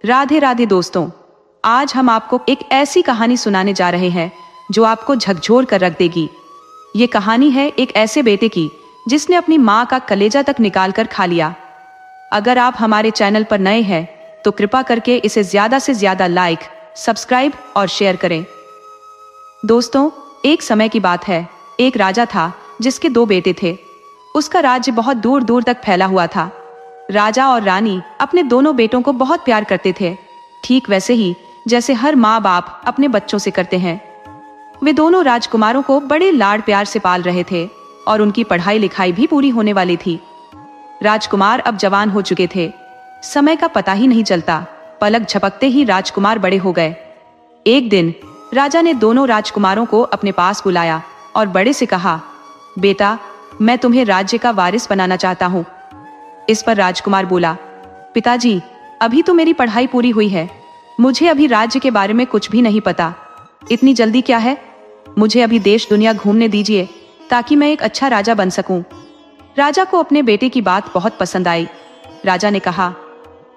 राधे राधे दोस्तों, आज हम आपको एक ऐसी कहानी सुनाने जा रहे हैं जो आपको झकझोर कर रख देगी। ये कहानी है एक ऐसे बेटे की जिसने अपनी माँ का कलेजा तक निकाल कर खा लिया। अगर आप हमारे चैनल पर नए हैं तो कृपा करके इसे ज्यादा से ज्यादा लाइक, सब्सक्राइब और शेयर करें। दोस्तों, एक समय की बात है। एक राजा था जिसके 2 बेटे थे। उसका राज्य बहुत दूर दूर तक फैला हुआ था। राजा और रानी अपने दोनों बेटों को बहुत प्यार करते थे, ठीक वैसे ही जैसे हर माँ बाप अपने बच्चों से करते हैं। वे दोनों राजकुमारों को बड़े लाड प्यार से पाल रहे थे और उनकी पढ़ाई लिखाई भी पूरी होने वाली थी। राजकुमार अब जवान हो चुके थे। समय का पता ही नहीं चलता, पलक झपकते ही राजकुमार बड़े हो गए। एक दिन राजा ने दोनों राजकुमारों को अपने पास बुलाया और बड़े से कहा, बेटा, मैं तुम्हें राज्य का वारिस बनाना चाहता हूँ। इस पर राजकुमार बोला, पिताजी, अभी तो मेरी पढ़ाई पूरी हुई है, मुझे अभी राज्य के बारे में कुछ भी नहीं पता। इतनी जल्दी क्या है? मुझे अभी देश दुनिया घूमने दीजिए ताकि मैं एक अच्छा राजा बन सकूं। राजा को अपने बेटे की बात बहुत पसंद आई। राजा ने कहा,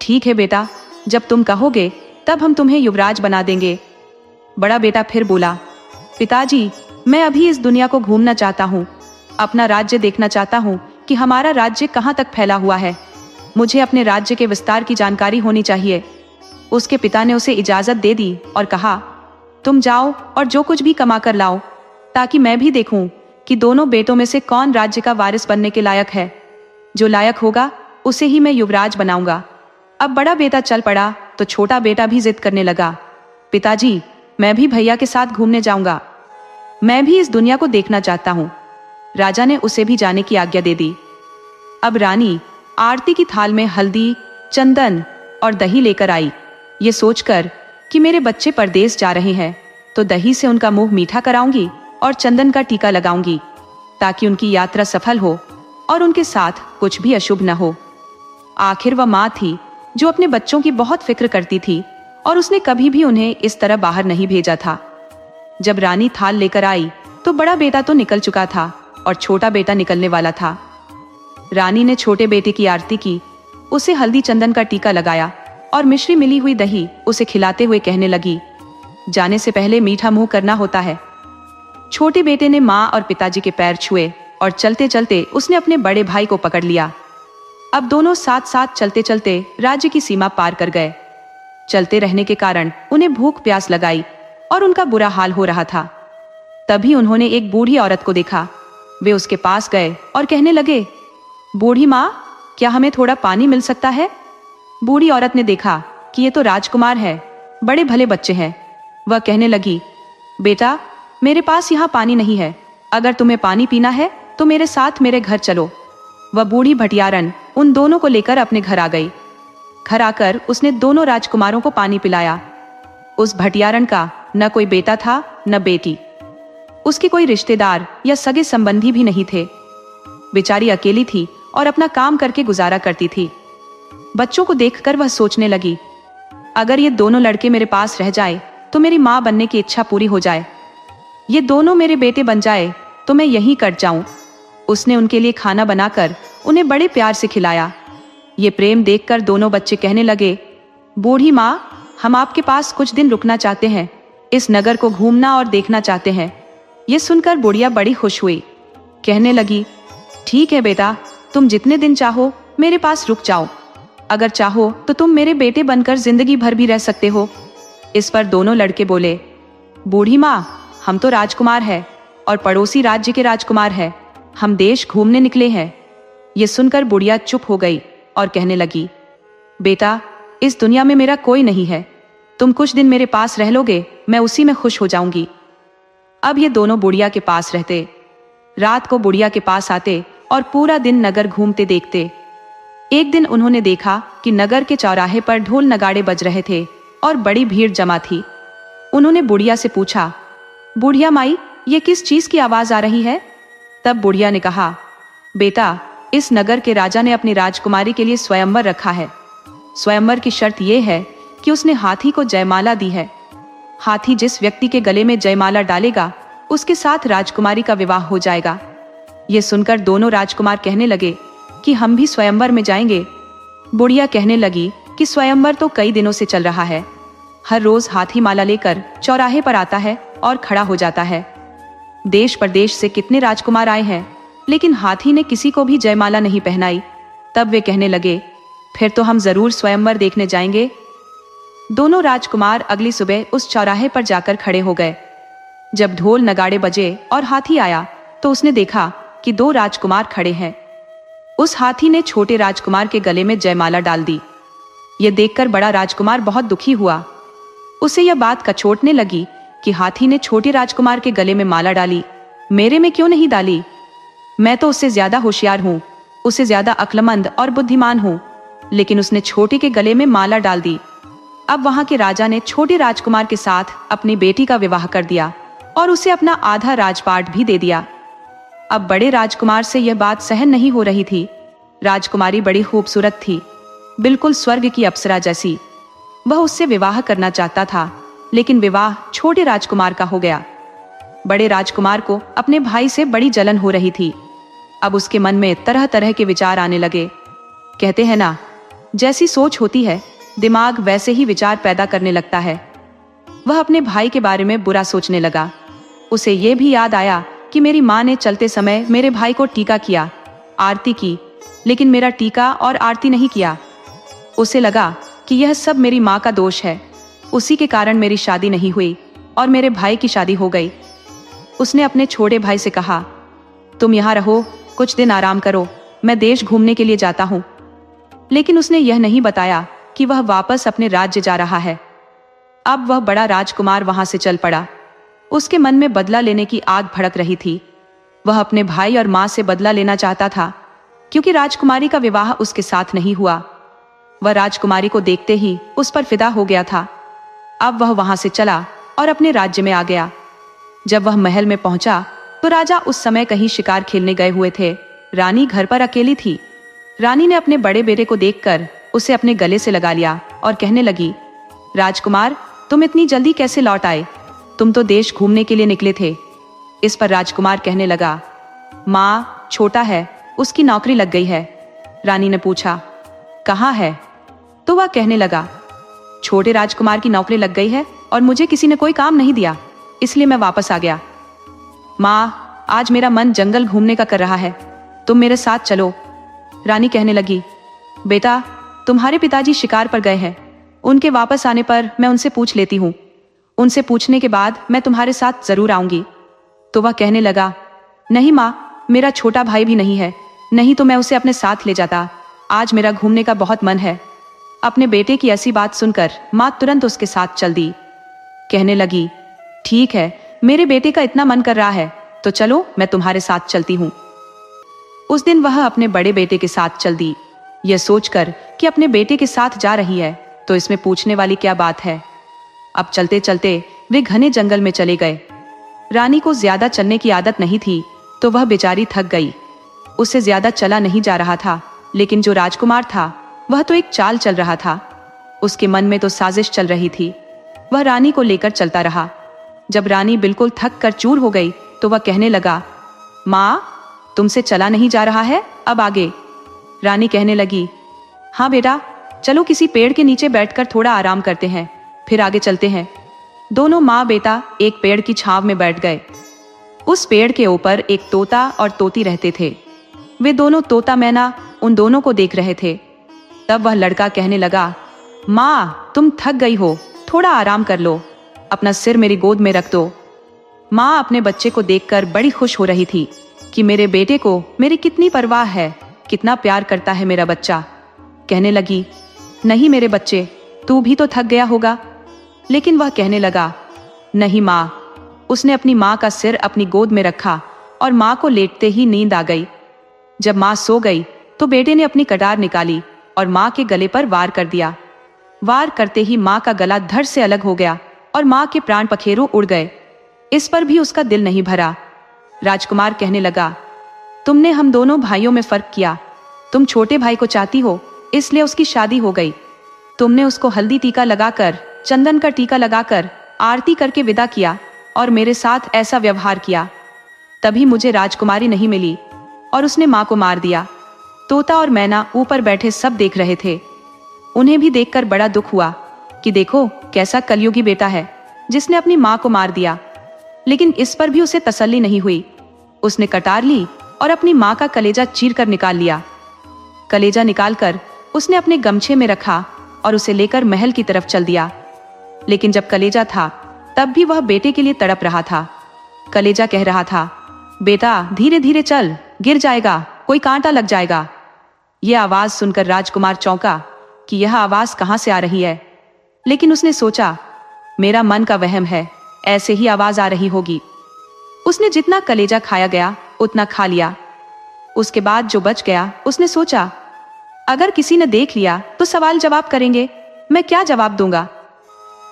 ठीक है बेटा, जब तुम कहोगे तब हम तुम्हें युवराज बना देंगे। बड़ा बेटा फिर बोला, पिताजी, मैं अभी इस दुनिया को घूमना चाहता हूँ, अपना राज्य देखना चाहता हूँ कि हमारा राज्य कहाँ तक फैला हुआ है। मुझे अपने राज्य के विस्तार की जानकारी होनी चाहिए। उसके पिता ने उसे इजाजत दे दी और कहा, तुम जाओ और जो कुछ भी कमा कर लाओ ताकि मैं भी देखूं कि दोनों बेटों में से कौन राज्य का वारिस बनने के लायक है। जो लायक होगा उसे ही मैं युवराज बनाऊंगा। अब बड़ा बेटा चल पड़ा तो छोटा बेटा भी जिद करने लगा, पिताजी, मैं भी भैया के साथ घूमने जाऊंगा, मैं भी इस दुनिया को देखना चाहता हूँ। राजा ने उसे भी जाने की आज्ञा दे दी। अब रानी आरती की थाल में हल्दी, चंदन और दही लेकर आई। ये सोचकर कि मेरे बच्चे परदेश जा रहे हैं तो दही से उनका मुंह मीठा कराऊंगी और चंदन का टीका लगाऊंगी ताकि उनकी यात्रा सफल हो और उनके साथ कुछ भी अशुभ न हो। आखिर वह माँ थी जो अपने बच्चों की बहुत फिक्र करती थी और उसने कभी भी उन्हें इस तरह बाहर नहीं भेजा था। जब रानी थाल लेकर आई तो बड़ा बेटा तो निकल चुका था और छोटा बेटा निकलने वाला था। रानी ने छोटे बेटे की आरती की, उसे हल्दी चंदन का टीका लगाया और मिश्री मिली हुई दही उसे खिलाते हुए कहने लगी, जाने से पहले मीठा मुंह करना होता है। छोटे बेटे ने माँ और पिताजी के पैर छुए और चलते चलते उसने अपने बड़े भाई को पकड़ लिया। अब दोनों साथ साथ चलते चलते राज्य की सीमा पार कर गए। चलते रहने के कारण उन्हें भूख प्यास लगाई और उनका बुरा हाल हो रहा था। तभी उन्होंने एक बूढ़ी औरत को देखा। वे उसके पास गए और कहने लगे, बूढ़ी माँ, क्या हमें थोड़ा पानी मिल सकता है? बूढ़ी औरत ने देखा कि ये तो राजकुमार है, बड़े भले बच्चे हैं। वह कहने लगी, बेटा, मेरे पास यहाँ पानी नहीं है, अगर तुम्हें पानी पीना है तो मेरे साथ मेरे घर चलो। वह बूढ़ी भटियारन उन दोनों को लेकर अपने घर आ गई। घर आकर उसने दोनों राजकुमारों को पानी पिलाया। उस भटियारन का न कोई बेटा था न बेटी, उसके कोई रिश्तेदार या सगे संबंधी भी नहीं थे। बेचारी अकेली थी और अपना काम करके गुजारा करती थी। बच्चों को देखकर वह सोचने लगी, अगर ये दोनों लड़के मेरे पास रह जाए तो मेरी माँ बनने की इच्छा पूरी हो जाए। ये दोनों मेरे बेटे बन जाए तो मैं यहीं कट जाऊं। उसने उनके लिए खाना बनाकर उन्हें बड़े प्यार से खिलाया। ये प्रेम देखकर दोनों बच्चे कहने लगे, बूढ़ी माँ, हम आपके पास कुछ दिन रुकना चाहते हैं, इस नगर को घूमना और देखना चाहते हैं। ये सुनकर बुढ़िया बड़ी खुश हुई, कहने लगी, ठीक है बेटा, तुम जितने दिन चाहो मेरे पास रुक जाओ, अगर चाहो तो तुम मेरे बेटे बनकर जिंदगी भर भी रह सकते हो। इस पर दोनों लड़के बोले, बूढ़ी माँ, हम तो राजकुमार हैं और पड़ोसी राज्य के राजकुमार हैं, हम देश घूमने निकले हैं। ये सुनकर बुढ़िया चुप हो गई और कहने लगी, बेटा, इस दुनिया में मेरा कोई नहीं है, तुम कुछ दिन मेरे पास रह लोगे, मैं उसी में खुश हो जाऊंगी। अब ये दोनों बुढ़िया के पास रहते। रात को बुढ़िया के पास आते और पूरा दिन नगर घूमते देखते। एक दिन उन्होंने देखा कि नगर के चौराहे पर ढोल नगाड़े बज रहे थे और बड़ी भीड़ जमा थी। उन्होंने बुढ़िया से पूछा, बुढ़िया माई, ये किस चीज की आवाज आ रही है? तब बुढ़िया ने कहा, बेटा, इस नगर के राजा ने अपनी राजकुमारी के लिए स्वयंवर रखा है। स्वयंवर की शर्त यह है कि उसने हाथी को जयमाला दी है। हाथी जिस व्यक्ति के गले में जयमाला डालेगा उसके साथ राजकुमारी का विवाह हो जाएगा। ये सुनकर दोनों राजकुमार कहने लगे कि हम भी स्वयंवर में जाएंगे। बुढ़िया कहने लगी कि स्वयंवर तो कई दिनों से चल रहा है। हर रोज हाथी माला लेकर चौराहे पर आता है और खड़ा हो जाता है। देश प्रदेश से कितने राजकुमार आए हैं, लेकिन हाथी ने किसी को भी जयमाला नहीं पहनाई। तब वे कहने लगे, फिर तो हम जरूर स्वयंवर देखने जाएंगे। दोनों राजकुमार अगली सुबह उस चौराहे पर जाकर खड़े हो गए। जब ढोल नगाड़े बजे और हाथी आया तो उसने देखा कि दो राजकुमार खड़े हैं। उस हाथी ने छोटे राजकुमार के गले में जयमाला डाल दी। यह देखकर बड़ा राजकुमार बहुत दुखी हुआ। उसे यह बात कचोटने लगी कि हाथी ने छोटे राजकुमार के गले में माला डाली, मेरे में क्यों नहीं डाली? मैं तो उससे ज्यादा होशियार हूँ, उससे ज्यादा अक्लमंद और बुद्धिमान हूँ, लेकिन उसने छोटे के गले में माला डाल दी। अब वहां के राजा ने छोटे राजकुमार के साथ अपनी बेटी का विवाह कर दिया और उसे अपना आधा राजपाट भी दे दिया। अब बड़े राजकुमार से यह बात सहन नहीं हो रही थी। राजकुमारी बड़ी खूबसूरत थी, बिल्कुल स्वर्ग की अप्सरा जैसी। वह उससे विवाह करना चाहता था, लेकिन विवाह छोटे राजकुमार का हो गया। बड़े राजकुमार को अपने भाई से बड़ी जलन हो रही थी। अब उसके मन में तरह तरह के विचार आने लगे। कहते हैं ना, जैसी सोच होती है दिमाग वैसे ही विचार पैदा करने लगता है। वह अपने भाई के बारे में बुरा सोचने लगा। उसे यह भी याद आया कि मेरी माँ ने चलते समय मेरे भाई को टीका किया, आरती की, लेकिन मेरा टीका और आरती नहीं किया। उसे लगा कि यह सब मेरी माँ का दोष है, उसी के कारण मेरी शादी नहीं हुई और मेरे भाई की शादी हो गई। उसने अपने छोटे भाई से कहा, तुम यहाँ रहो, कुछ दिन आराम करो, मैं देश घूमने के लिए जाता हूँ। लेकिन उसने यह नहीं बताया कि वह वापस अपने राज्य जा रहा है। अब वह बड़ा राजकुमार वहां से चल पड़ा। उसके मन में बदला लेने की आग भड़क रही थी। वह अपने भाई और माँ से बदला लेना चाहता था, क्योंकि राजकुमारी का विवाह उसके साथ नहीं हुआ। वह राजकुमारी को देखते ही उस पर फिदा हो गया था। अब वह वहां से चला और अपने राज्य में आ गया। जब वह महल में पहुंचा तो राजा उस समय कहीं शिकार खेलने गए हुए थे। रानी घर पर अकेली थी। रानी ने अपने बड़े बेटे को देखकर उसे अपने गले से लगा लिया और कहने लगी, राजकुमार, तुम इतनी जल्दी कैसे लौट आए? तुम तो देश घूमने के लिए निकले थे। इस पर राजकुमार कहने लगा, माँ, छोटा है, उसकी नौकरी लग गई है। रानी ने पूछा, कहाँ है? तो वह कहने लगा, छोटे राजकुमार की नौकरी लग गई है और मुझे किसी ने कोई काम नहीं दिया, इसलिए मैं वापस आ गया। माँ, आज मेरा मन जंगल घूमने का कर रहा है, तुम मेरे साथ चलो। रानी कहने लगी, बेटा, तुम्हारे पिताजी शिकार पर गए हैं, उनके वापस आने पर मैं उनसे पूछ लेती हूँ। उनसे पूछने के बाद मैं तुम्हारे साथ जरूर आऊंगी। तो वह कहने लगा, नहीं माँ, मेरा छोटा भाई भी नहीं है, नहीं तो मैं उसे अपने साथ ले जाता। आज मेरा घूमने का बहुत मन है। अपने बेटे की ऐसी बात सुनकर माँ तुरंत उसके साथ चल दी। कहने लगी, ठीक है, मेरे बेटे का इतना मन कर रहा है तो चलो, मैं तुम्हारे साथ चलती हूँ। उस दिन वह अपने बड़े बेटे के साथ चल दी, यह सोचकर कि अपने बेटे के साथ जा रही है तो इसमें पूछने वाली क्या बात है। अब चलते चलते वे घने जंगल में चले गए। रानी को ज्यादा चलने की आदत नहीं थी तो वह बेचारी थक गई। उससे ज्यादा चला नहीं जा रहा था, लेकिन जो राजकुमार था वह तो एक चाल चल रहा था। उसके मन में तो साजिश चल रही थी। वह रानी को लेकर चलता रहा। जब रानी बिल्कुल थक कर चूर हो गई तो वह कहने लगा, माँ, तुमसे चला नहीं जा रहा है, अब आगे। रानी कहने लगी, हाँ बेटा, चलो किसी पेड़ के नीचे बैठकर थोड़ा आराम करते हैं, फिर आगे चलते हैं। दोनों माँ बेटा एक पेड़ की छांव में बैठ गए। उस पेड़ के ऊपर एक तोता और तोती रहते थे। वे दोनों तोता मैना उन दोनों को देख रहे थे। तब वह लड़का कहने लगा, माँ, तुम थक गई हो, थोड़ा आराम कर लो, अपना सिर मेरी गोद में रख दो। माँ अपने बच्चे को देखकर बड़ी खुश हो रही थी कि मेरे बेटे को मेरी कितनी परवाह है, कितना प्यार करता है मेरा बच्चा। कहने लगी, नहीं मेरे बच्चे, तू भी तो थक गया होगा। लेकिन वह कहने लगा, नहीं माँ। उसने अपनी माँ का सिर अपनी गोद में रखा और माँ को लेटते ही नींद आ गई। जब माँ सो गई तो बेटे ने अपनी कटार निकाली और माँ के गले पर वार कर दिया। वार करते ही माँ का गला धड़ से अलग हो गया और माँ के प्राण पखेरु उड़ गए। इस पर भी उसका दिल नहीं भरा। राजकुमार कहने लगा, तुमने हम दोनों भाइयों में फर्क किया। तुम छोटे भाई को चाहती हो, इसलिए उसकी शादी हो गई। तुमने उसको हल्दी टीका लगाकर, चंदन का टीका लगाकर, आरती करके विदा किया और मेरे साथ ऐसा व्यवहार किया। तभी मुझे राजकुमारी नहीं मिली और उसने माँ को मार दिया। तोता और मैना ऊपर बैठे सब देख रहे थे। उन्हें भी देखकर बड़ा दुख हुआ कि देखो कैसा कलयुगी बेटा है जिसने अपनी माँ को मार दिया। लेकिन इस पर भी उसे तसल्ली नहीं हुई। उसने कटार ली और अपनी माँ का कलेजा चीर कर निकाल लिया। कलेजा निकालकर उसने अपने गमछे में रखा और उसे लेकर महल की तरफ चल दिया। लेकिन जब कलेजा था तब भी वह बेटे के लिए तड़प रहा था। कलेजा कह रहा था, बेटा धीरे धीरे चल, गिर जाएगा, कोई कांटा लग जाएगा। यह आवाज सुनकर राजकुमार चौंका कि यह आवाज कहां से आ रही है। लेकिन उसने सोचा, मेरा मन का वहम है, ऐसे ही आवाज आ रही होगी। उसने जितना कलेजा खाया गया उतना खा लिया। उसके बाद जो बच गया उसने सोचा, अगर किसी ने देख लिया तो सवाल जवाब करेंगे, मैं क्या जवाब दूंगा।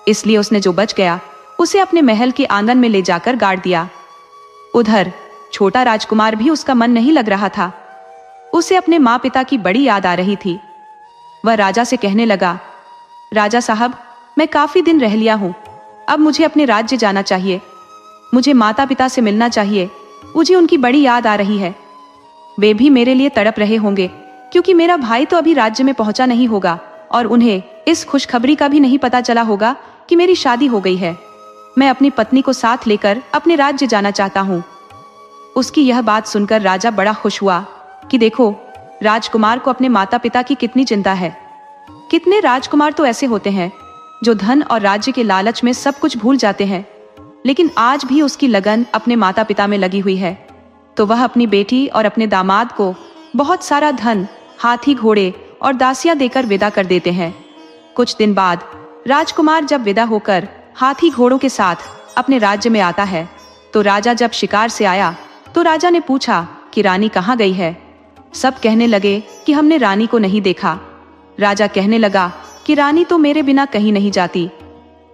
इसलिए उसने जो बच गया उसे अपने महल के आंगन में ले जाकर गाड़ दिया। उधर छोटा राजकुमार भी उसका मन नहीं लग रहा था। उसे अपने माँ पिता की बड़ी याद आ रही थी। वह राजा से कहने लगा, राजा साहब, मैं काफी दिन रह लिया हूं, अब मुझे अपने राज्य जाना चाहिए। मुझे माता पिता से मिलना चाहिए, मुझे उनकी बड़ी याद आ रही है। वे भी मेरे लिए तड़प रहे होंगे क्योंकि मेरा भाई तो अभी राज्य में पहुंचा नहीं होगा और उन्हें इस खुशखबरी का भी नहीं पता चला होगा कि मेरी शादी हो गई है। मैं अपनी पत्नी को साथ लेकर अपने राज्य जाना चाहता हूँ। उसकी यह बात सुनकर राजा बड़ा खुश हुआ कि देखो राजकुमार को अपने माता पिता की कितनी चिंता है। कितने राजकुमार तो ऐसे होते हैं जो धन और राज्य के लालच में सब कुछ भूल जाते हैं, लेकिन आज भी उसकी लगन अपने माता पिता में लगी हुई है। तो वह अपनी बेटी और अपने दामाद को बहुत सारा धन, हाथी घोड़े और दासियां देकर विदा कर देते हैं। कुछ दिन बाद राजकुमार जब विदा होकर हाथी घोड़ों के साथ अपने राज्य में आता है तो राजा जब शिकार से आया तो राजा ने पूछा कि रानी कहाँ गई है। सब कहने लगे कि हमने रानी को नहीं देखा। राजा कहने लगा कि रानी तो मेरे बिना कहीं नहीं जाती।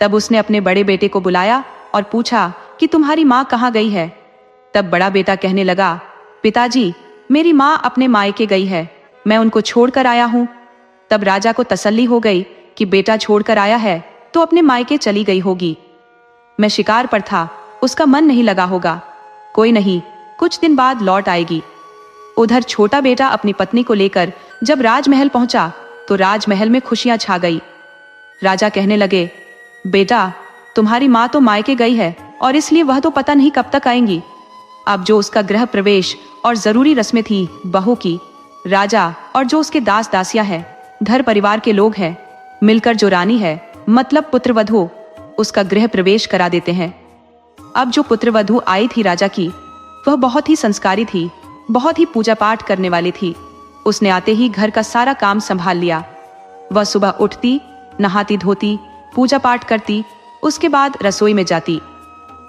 तब उसने अपने बड़े बेटे को बुलाया और पूछा कि तुम्हारी माँ कहाँ गई है। तब बड़ा बेटा कहने लगा, पिताजी, मेरी माँ अपने मायके गई है, मैं उनको छोड़कर आया हूँ। तब राजा को तसल्ली हो गई कि बेटा छोड़कर आया है तो अपने मायके चली गई होगी। मैं शिकार पर था, उसका मन नहीं लगा होगा, कोई नहीं, कुछ दिन बाद लौट आएगी। उधर छोटा बेटा अपनी पत्नी को लेकर जब राजमहल पहुंचा तो राजमहल में खुशियां छा गई। राजा कहने लगे, बेटा तुम्हारी माँ तो मायके गई है और इसलिए वह तो पता नहीं कब तक आएंगी। अब जो उसका गृह प्रवेश और जरूरी रस्में थी बहू की, राजा और जो उसके दास दासियां हैं, घर परिवार के लोग हैं, मिलकर जो रानी है मतलब पुत्रवधू, उसका गृह प्रवेश करा देते हैं। अब जो पुत्रवधू आई थी राजा की, वह बहुत ही संस्कारी थी, बहुत ही पूजा पाठ करने वाली थी। उसने आते ही घर का सारा काम संभाल लिया। वह सुबह उठती, नहाती धोती, पूजा पाठ करती, उसके बाद रसोई में जाती।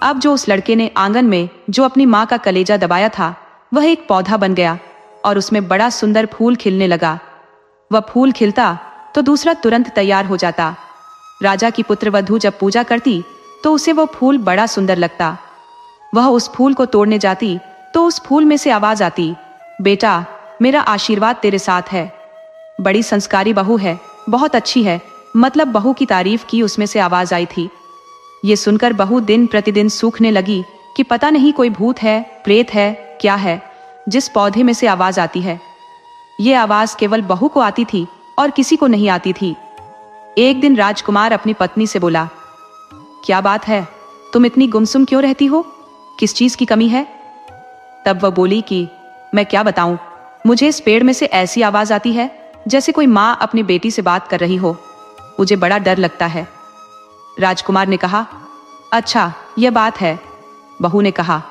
अब जो उस लड़के ने आंगन में जो अपनी माँ का कलेजा दबाया था वह एक पौधा बन गया और उसमें बड़ा सुंदर फूल खिलने लगा। वह फूल खिलता तो दूसरा तुरंत तैयार हो जाता। राजा की पुत्रवधू जब पूजा करती तो उसे वो फूल बड़ा सुंदर लगता। वह उस फूल को तोड़ने जाती तो उस फूल में से आवाज आती, बेटा मेरा आशीर्वाद तेरे साथ है। बड़ी संस्कारी बहू है, बहुत अच्छी है, मतलब बहू की तारीफ की उसमें से आवाज आई थी। ये सुनकर बहू दिन प्रतिदिन सूखने लगी कि पता नहीं कोई भूत है, प्रेत है, क्या है जिस पौधे में से आवाज आती है। ये आवाज केवल बहू को आती थी और किसी को नहीं आती थी। एक दिन राजकुमार अपनी पत्नी से बोला, क्या बात है, तुम इतनी गुमसुम क्यों रहती हो, किस चीज की कमी है। तब वह बोली कि मैं क्या बताऊं, मुझे इस पेड़ में से ऐसी आवाज आती है जैसे कोई माँ अपनी बेटी से बात कर रही हो, मुझे बड़ा डर लगता है। राजकुमार ने कहा, अच्छा यह बात है। बहू ने कहा,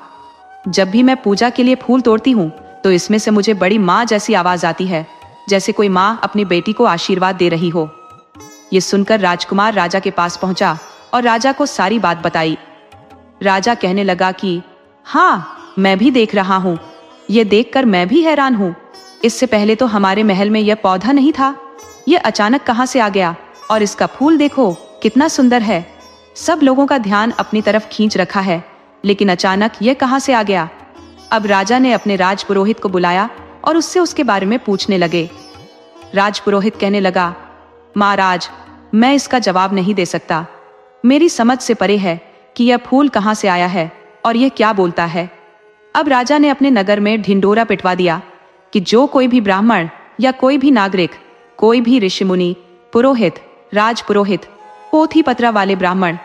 जब भी मैं पूजा के लिए फूल तोड़ती हूँ तो इसमें से मुझे बड़ी माँ जैसी आवाज आती है, जैसे कोई माँ अपनी बेटी को आशीर्वाद दे रही हो। ये सुनकर राजकुमार राजा के पास पहुंचा और राजा को सारी बात बताई। राजा कहने लगा कि हाँ, मैं भी देख रहा हूँ, ये देखकर मैं भी हैरान हूँ। इससे पहले तो हमारे महल में यह पौधा नहीं था, यह अचानक कहाँ से आ गया, और इसका फूल देखो कितना सुंदर है। सब लोगों का ध्यान अपनी तरफ खींच रखा है, लेकिन अचानक यह कहाँ से आ गया। अब राजा ने अपने राजपुरोहित को बुलाया और उससे उसके बारे में पूछने लगे। राजपुरोहित कहने लगा, महाराज मैं इसका जवाब नहीं दे सकता, मेरी समझ से परे है कि यह फूल कहाँ से आया है और यह क्या बोलता है। अब राजा ने अपने नगर में ढिंडोरा पिटवा दिया कि जो कोई भी ब्राह्मण या कोई भी नागरिक, कोई भी ऋषि मुनि पुरोहित, राजपुरोहित, पोथी पत्रा वाले ब्राह्मण,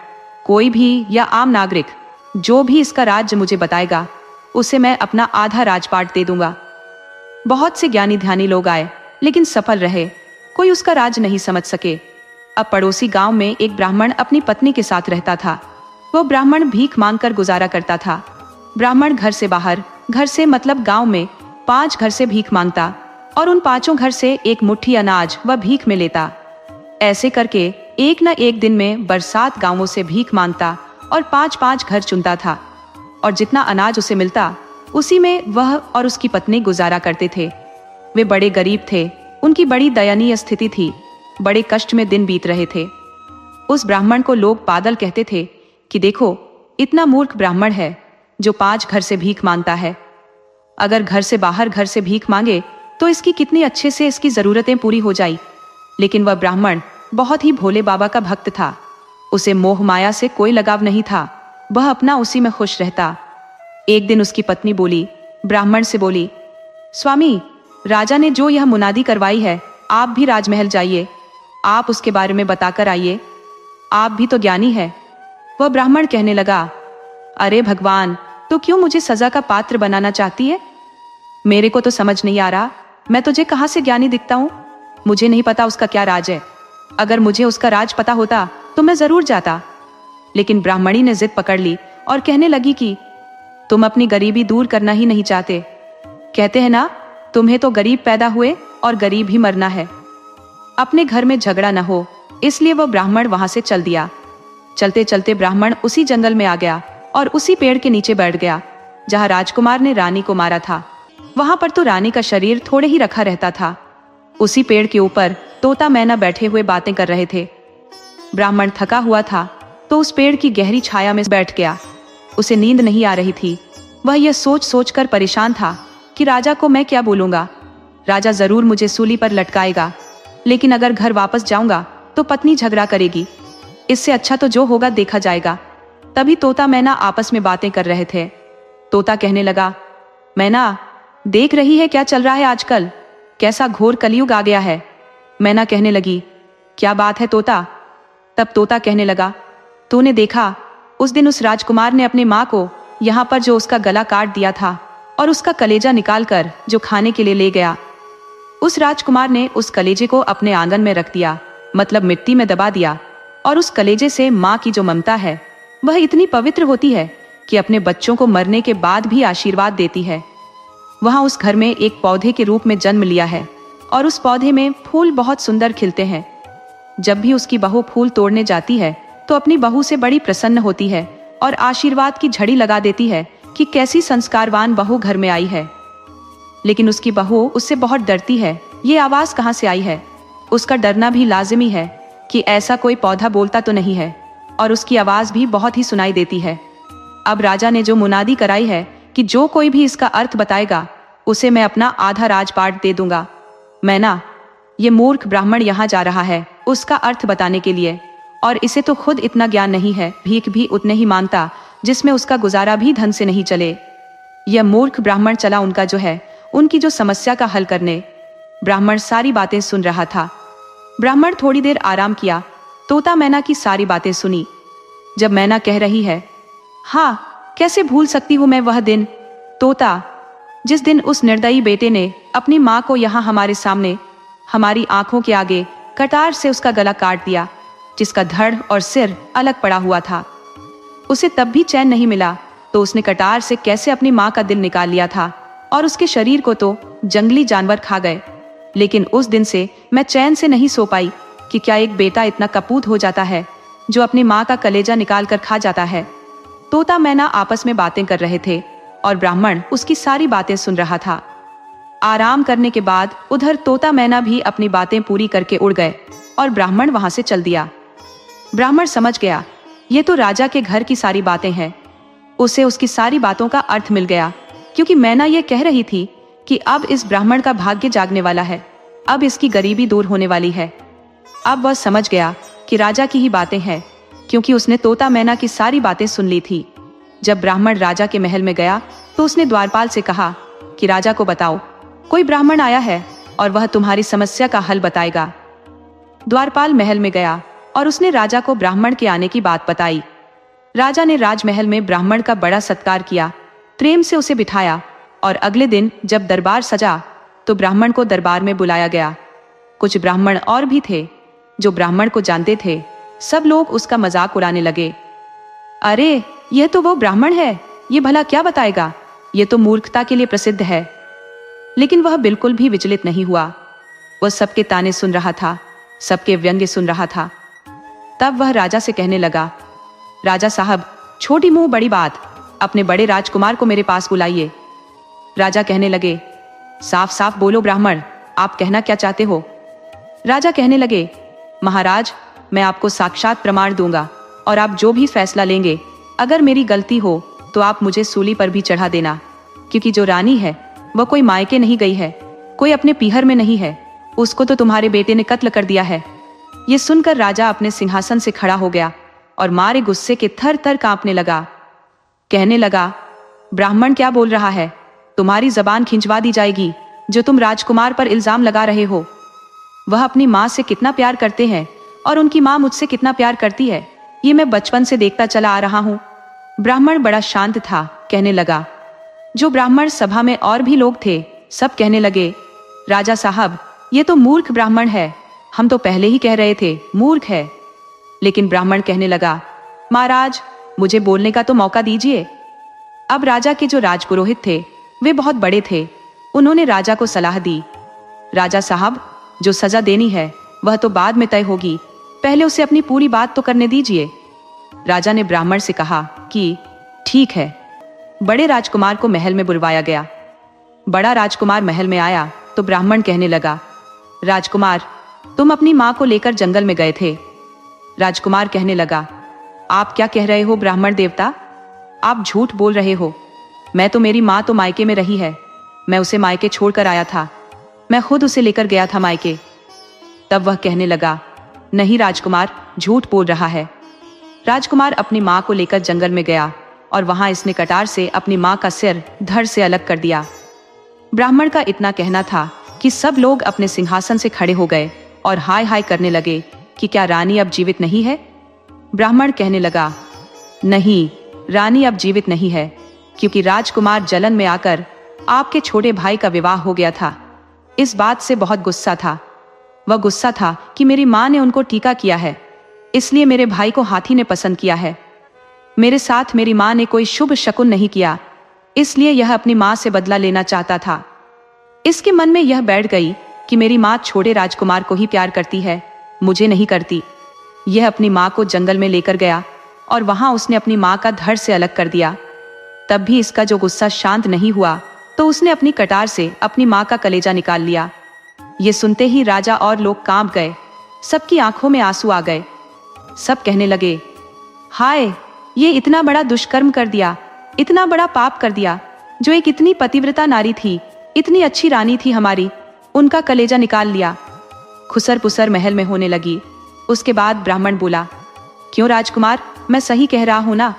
कोई भी या आम नागरिक जो भी इसका राज्य मुझे बताएगा, उसे मैं अपना आधा राजपाट दे दूंगा। बहुत से ज्ञानी ध्यानी लोग आए, लेकिन सफल रहे, कोई उसका राज नहीं समझ सके। अब पड़ोसी गांव में एक ब्राह्मण अपनी पत्नी के साथ रहता था। वो ब्राह्मण भीख मांगकर गुजारा करता था। ब्राह्मण घर से बाहर, घर से मतलब गांव में 5 घर से भीख मांगता और उन 5 घर से एक मुट्ठी अनाज वह भीख में लेता। ऐसे करके एक न एक दिन में बरसात गांवों से भीख मांगता और 5-5 घर चुनता था, और जितना अनाज उसे मिलता उसी में वह और उसकी पत्नी गुजारा करते थे। वे बड़े गरीब थे, उनकी बड़ी दयनीय स्थिति थी, बड़े कष्ट में दिन बीत रहे थे। उस ब्राह्मण को लोग पागल कहते थे कि देखो, इतना मूर्ख ब्राह्मण है जो 5 घर से भीख मांगता है। अगर घर से बाहर घर से भीख मांगे तो इसकी कितनी अच्छे से इसकी जरूरतें पूरी हो जाई। लेकिन वह ब्राह्मण बहुत ही भोले बाबा का भक्त था। उसे मोह माया से कोई लगाव नहीं था, वह अपना उसी में खुश रहता। एक दिन उसकी पत्नी बोली, ब्राह्मण से बोली, स्वामी, राजा ने जो यह मुनादी करवाई है, आप भी राजमहल जाइए, आप उसके बारे में बताकर आइए, आप भी तो ज्ञानी है। वह ब्राह्मण कहने लगा, अरे भगवान, तो क्यों मुझे सजा का पात्र बनाना चाहती है? मेरे को तो समझ नहीं आ रहा, मैं तुझे कहां से ज्ञानी दिखता हूं? मुझे नहीं पता उसका क्या राज है। अगर मुझे उसका राज पता होता तो मैं जरूर जाता। लेकिन ब्राह्मणी ने जिद पकड़ ली और कहने लगी कि तुम अपनी गरीबी दूर करना ही नहीं चाहते। कहते हैं ना, तुम्हें तो गरीब पैदा हुए और गरीब ही मरना है। अपने घर में झगड़ा न हो, इसलिए वह ब्राह्मण वहां से चल दिया। चलते चलते ब्राह्मण उसी जंगल में आ गया और उसी पेड़ के नीचे बैठ गया जहां राजकुमार ने रानी को मारा था। वहां पर तो रानी का शरीर थोड़े ही रखा रहता था। उसी पेड़ के ऊपर तोता मैना बैठे हुए बातें कर रहे थे। ब्राह्मण थका हुआ था तो उस पेड़ की गहरी छाया में बैठ गया। उसे नींद नहीं आ रही थी। वह यह सोच सोच कर परेशान था कि राजा को मैं क्या बोलूंगा। राजा जरूर मुझे सूली पर लटकाएगा, लेकिन अगर घर वापस जाऊंगा तो पत्नी झगड़ा करेगी। इससे अच्छा तो जो होगा देखा जाएगा। तभी तोता मैना आपस में बातें कर रहे थे। तोता कहने लगा, मैना, देख रही है क्या चल रहा है आजकल? कैसा घोर कलयुग आ गया है। मैना कहने लगी, क्या बात है तोता? तब तोता कहने लगा, तूने देखा, उस दिन उस राजकुमार ने अपनी माँ को यहाँ पर जो उसका गला काट दिया था और उसका कलेजा निकाल कर जो खाने के लिए ले गया। उस राजकुमार ने उस कलेजे को अपने आंगन में रख दिया, मतलब मिट्टी में दबा दिया। और उस कलेजे से माँ की जो ममता है वह इतनी पवित्र होती है कि अपने बच्चों को मरने के बाद भी आशीर्वाद देती है। वहां उस घर में एक पौधे के रूप में जन्म लिया है और उस पौधे में फूल बहुत सुंदर खिलते हैं। जब भी उसकी बहू फूल तोड़ने जाती है तो अपनी बहू से बड़ी प्रसन्न होती है और आशीर्वाद की झड़ी लगा देती है कि कैसी संस्कारवान बहू घर में आई है। लेकिन उसकी बहू उससे बहुत डरती है। ये आवाज कहाँ से आई है? उसका डरना भी लाजिमी है कि ऐसा कोई पौधा बोलता तो नहीं है, और उसकी आवाज भी बहुत ही सुनाई देती है। अब राजा ने जो मुनादी कराई है कि जो कोई भी इसका अर्थ बताएगा उसे मैं अपना आधा राजपाट दे दूंगा। मैना, ये मूर्ख ब्राह्मण यहाँ जा रहा है उसका अर्थ बताने के लिए, और इसे तो खुद इतना ज्ञान नहीं है, भीख भी उतने ही मांगता जिसमें उसका गुजारा भी धन से नहीं चले। यह मूर्ख ब्राह्मण चला उनका जो है उनकी जो समस्या का हल करने। ब्राह्मण सारी बातें सुन रहा था। ब्राह्मण थोड़ी देर आराम किया। तोता मैना की सारी बातें सुनी। जब मैना कह रही है, हाँ, कैसे भूल सकती हूं मैं वह दिन, तोता, जिस दिन उस निर्दयी बेटे ने अपनी माँ को यहाँ हमारे सामने, हमारी आंखों के आगे कटार से उसका गला काट दिया, जिसका धड़ और सिर अलग पड़ा हुआ था। उसे तब भी चैन नहीं मिला तो उसने कटार से कैसे अपनी माँ का दिल निकाल लिया था, और उसके शरीर को तो जंगली जानवर खा गए। लेकिन उस दिन से मैं चैन से नहीं सो पाई कि क्या एक बेटा इतना कपूत हो जाता है जो अपनी माँ का कलेजा निकाल कर खा जाता है। तोता मैना आपस में बातें कर रहे थे और ब्राह्मण उसकी सारी बातें सुन रहा था। आराम करने के बाद उधर तोता मैना भी अपनी बातें पूरी करके उड़ गए और ब्राह्मण वहां से चल दिया। ब्राह्मण समझ गया ये तो राजा के घर की सारी बातें हैं। उसे उसकी सारी बातों का अर्थ मिल गया, क्योंकि मैना ये कह रही थी कि अब इस ब्राह्मण का भाग्य जागने वाला है, अब इसकी गरीबी दूर होने वाली है। अब वह समझ गया कि राजा की ही बातें हैं, क्योंकि उसने तोता मैना की सारी बातें सुन ली थी। जब ब्राह्मण राजा के महल में गया तो उसने द्वारपाल से कहा कि राजा को बताओ, कोई ब्राह्मण आया है और वह तुम्हारी समस्या का हल बताएगा। द्वारपाल महल में गया और उसने राजा को ब्राह्मण के आने की बात बताई। राजा ने राजमहल में ब्राह्मण का बड़ा सत्कार किया, प्रेम से उसे बिठाया और अगले दिन जब दरबार सजा तो ब्राह्मण को दरबार में बुलाया गया। कुछ ब्राह्मण और भी थे जो ब्राह्मण को जानते थे। सब लोग उसका मजाक उड़ाने लगे। अरे, यह तो वो ब्राह्मण है, ये भला क्या बताएगा, ये तो मूर्खता के लिए प्रसिद्ध है। लेकिन वह बिल्कुल भी विचलित नहीं हुआ। वह सबके ताने सुन रहा था, सबके व्यंग्य सुन रहा था। तब वह राजा से कहने लगा, राजा साहब, छोटी मुंह बड़ी बात, अपने बड़े राजकुमार को मेरे पास बुलाइए। राजा कहने लगे, साफ साफ बोलो ब्राह्मण, आप कहना क्या चाहते हो। राजा कहने लगे, महाराज, मैं आपको साक्षात प्रमाण दूंगा और आप जो भी फैसला लेंगे, अगर मेरी गलती हो तो आप मुझे सूली पर भी चढ़ा देना, क्योंकि जो रानी है वह कोई मायके नहीं गई है, कोई अपने पीहर में नहीं है, उसको तो तुम्हारे बेटे ने कत्ल कर दिया है। ये सुनकर राजा अपने सिंहासन से खड़ा हो गया और मारे गुस्से के थर थर कांपने लगा। कहने लगा, ब्राह्मण क्या बोल रहा है, तुम्हारी जबान खिंचवा दी जाएगी जो तुम राजकुमार पर इल्जाम लगा रहे हो। वह अपनी माँ से कितना प्यार करते हैं और उनकी माँ मुझसे कितना प्यार करती है, ये मैं बचपन से देखता चला आ रहा हूँ। ब्राह्मण बड़ा शांत था, कहने लगा। जो ब्राह्मण सभा में और भी लोग थे, सब कहने लगे, राजा साहब, ये तो मूर्ख ब्राह्मण है, हम तो पहले ही कह रहे थे मूर्ख है। लेकिन ब्राह्मण कहने लगा, महाराज, मुझे बोलने का तो मौका दीजिए। अब राजा के जो राजपुरोहित थे वे बहुत बड़े थे। उन्होंने राजा को सलाह दी, राजा साहब, जो सजा देनी है वह तो बाद में तय होगी, पहले उसे अपनी पूरी बात तो करने दीजिए। राजा ने ब्राह्मण से कहा कि ठीक है। बड़े राजकुमार को महल में बुलवाया गया। बड़ा राजकुमार महल में आया तो ब्राह्मण कहने लगा, राजकुमार, तुम अपनी माँ को लेकर जंगल में गए थे। राजकुमार कहने लगा, आप क्या कह रहे हो ब्राह्मण देवता, आप झूठ बोल रहे हो। मैं तो, मेरी माँ तो मायके में रही है, मैं उसे मायके छोड़कर आया था, मैं खुद उसे लेकर गया था मायके। तब वह कहने लगा, नहीं राजकुमार, झूठ बोल रहा है। राजकुमार अपनी माँ को लेकर जंगल में गया और वहां इसने कटार से अपनी माँ का सिर धड़ से अलग कर दिया। ब्राह्मण का इतना कहना था कि सब लोग अपने सिंहासन से खड़े हो गए और हाय हाय करने लगे कि क्या रानी अब जीवित नहीं है। ब्राह्मण कहने लगा, नहीं, रानी अब जीवित नहीं है, क्योंकि राजकुमार जलन में आकर आपके छोटे भाई का विवाह हो गया था। इस बात से बहुत गुस्सा था। वह गुस्सा था कि मेरी माँ ने उनको टीका किया है, इसलिए मेरे भाई को हाथी ने पसंद किया है। मेरे साथ मेरी माँ ने कोई शुभ शकुन नहीं किया, इसलिए यह अपनी माँ से बदला लेना चाहता था। इसके मन में यह बैठ गई कि मेरी माँ छोटे राजकुमार को ही प्यार करती है, मुझे नहीं करती। यह अपनी माँ को जंगल में लेकर गया और वहां उसने अपनी माँ का धड़ से अलग कर दिया। तब भी इसका जो गुस्सा शांत नहीं हुआ तो उसने अपनी कटार से अपनी माँ का कलेजा निकाल लिया। ये सुनते ही राजा और लोग कांप गए, सबकी आंखों में आंसू आ गए। सब कहने लगे, हाय, ये इतना बड़ा दुष्कर्म कर दिया, इतना बड़ा पाप कर दिया। जो एक इतनी पतिव्रता नारी थी, इतनी अच्छी रानी थी हमारी, उनका कलेजा निकाल लिया। खुसर पुसर महल में होने लगी। उसके बाद ब्राह्मण बोला, क्यों राजकुमार, मैं सही कह रहा हूं ना।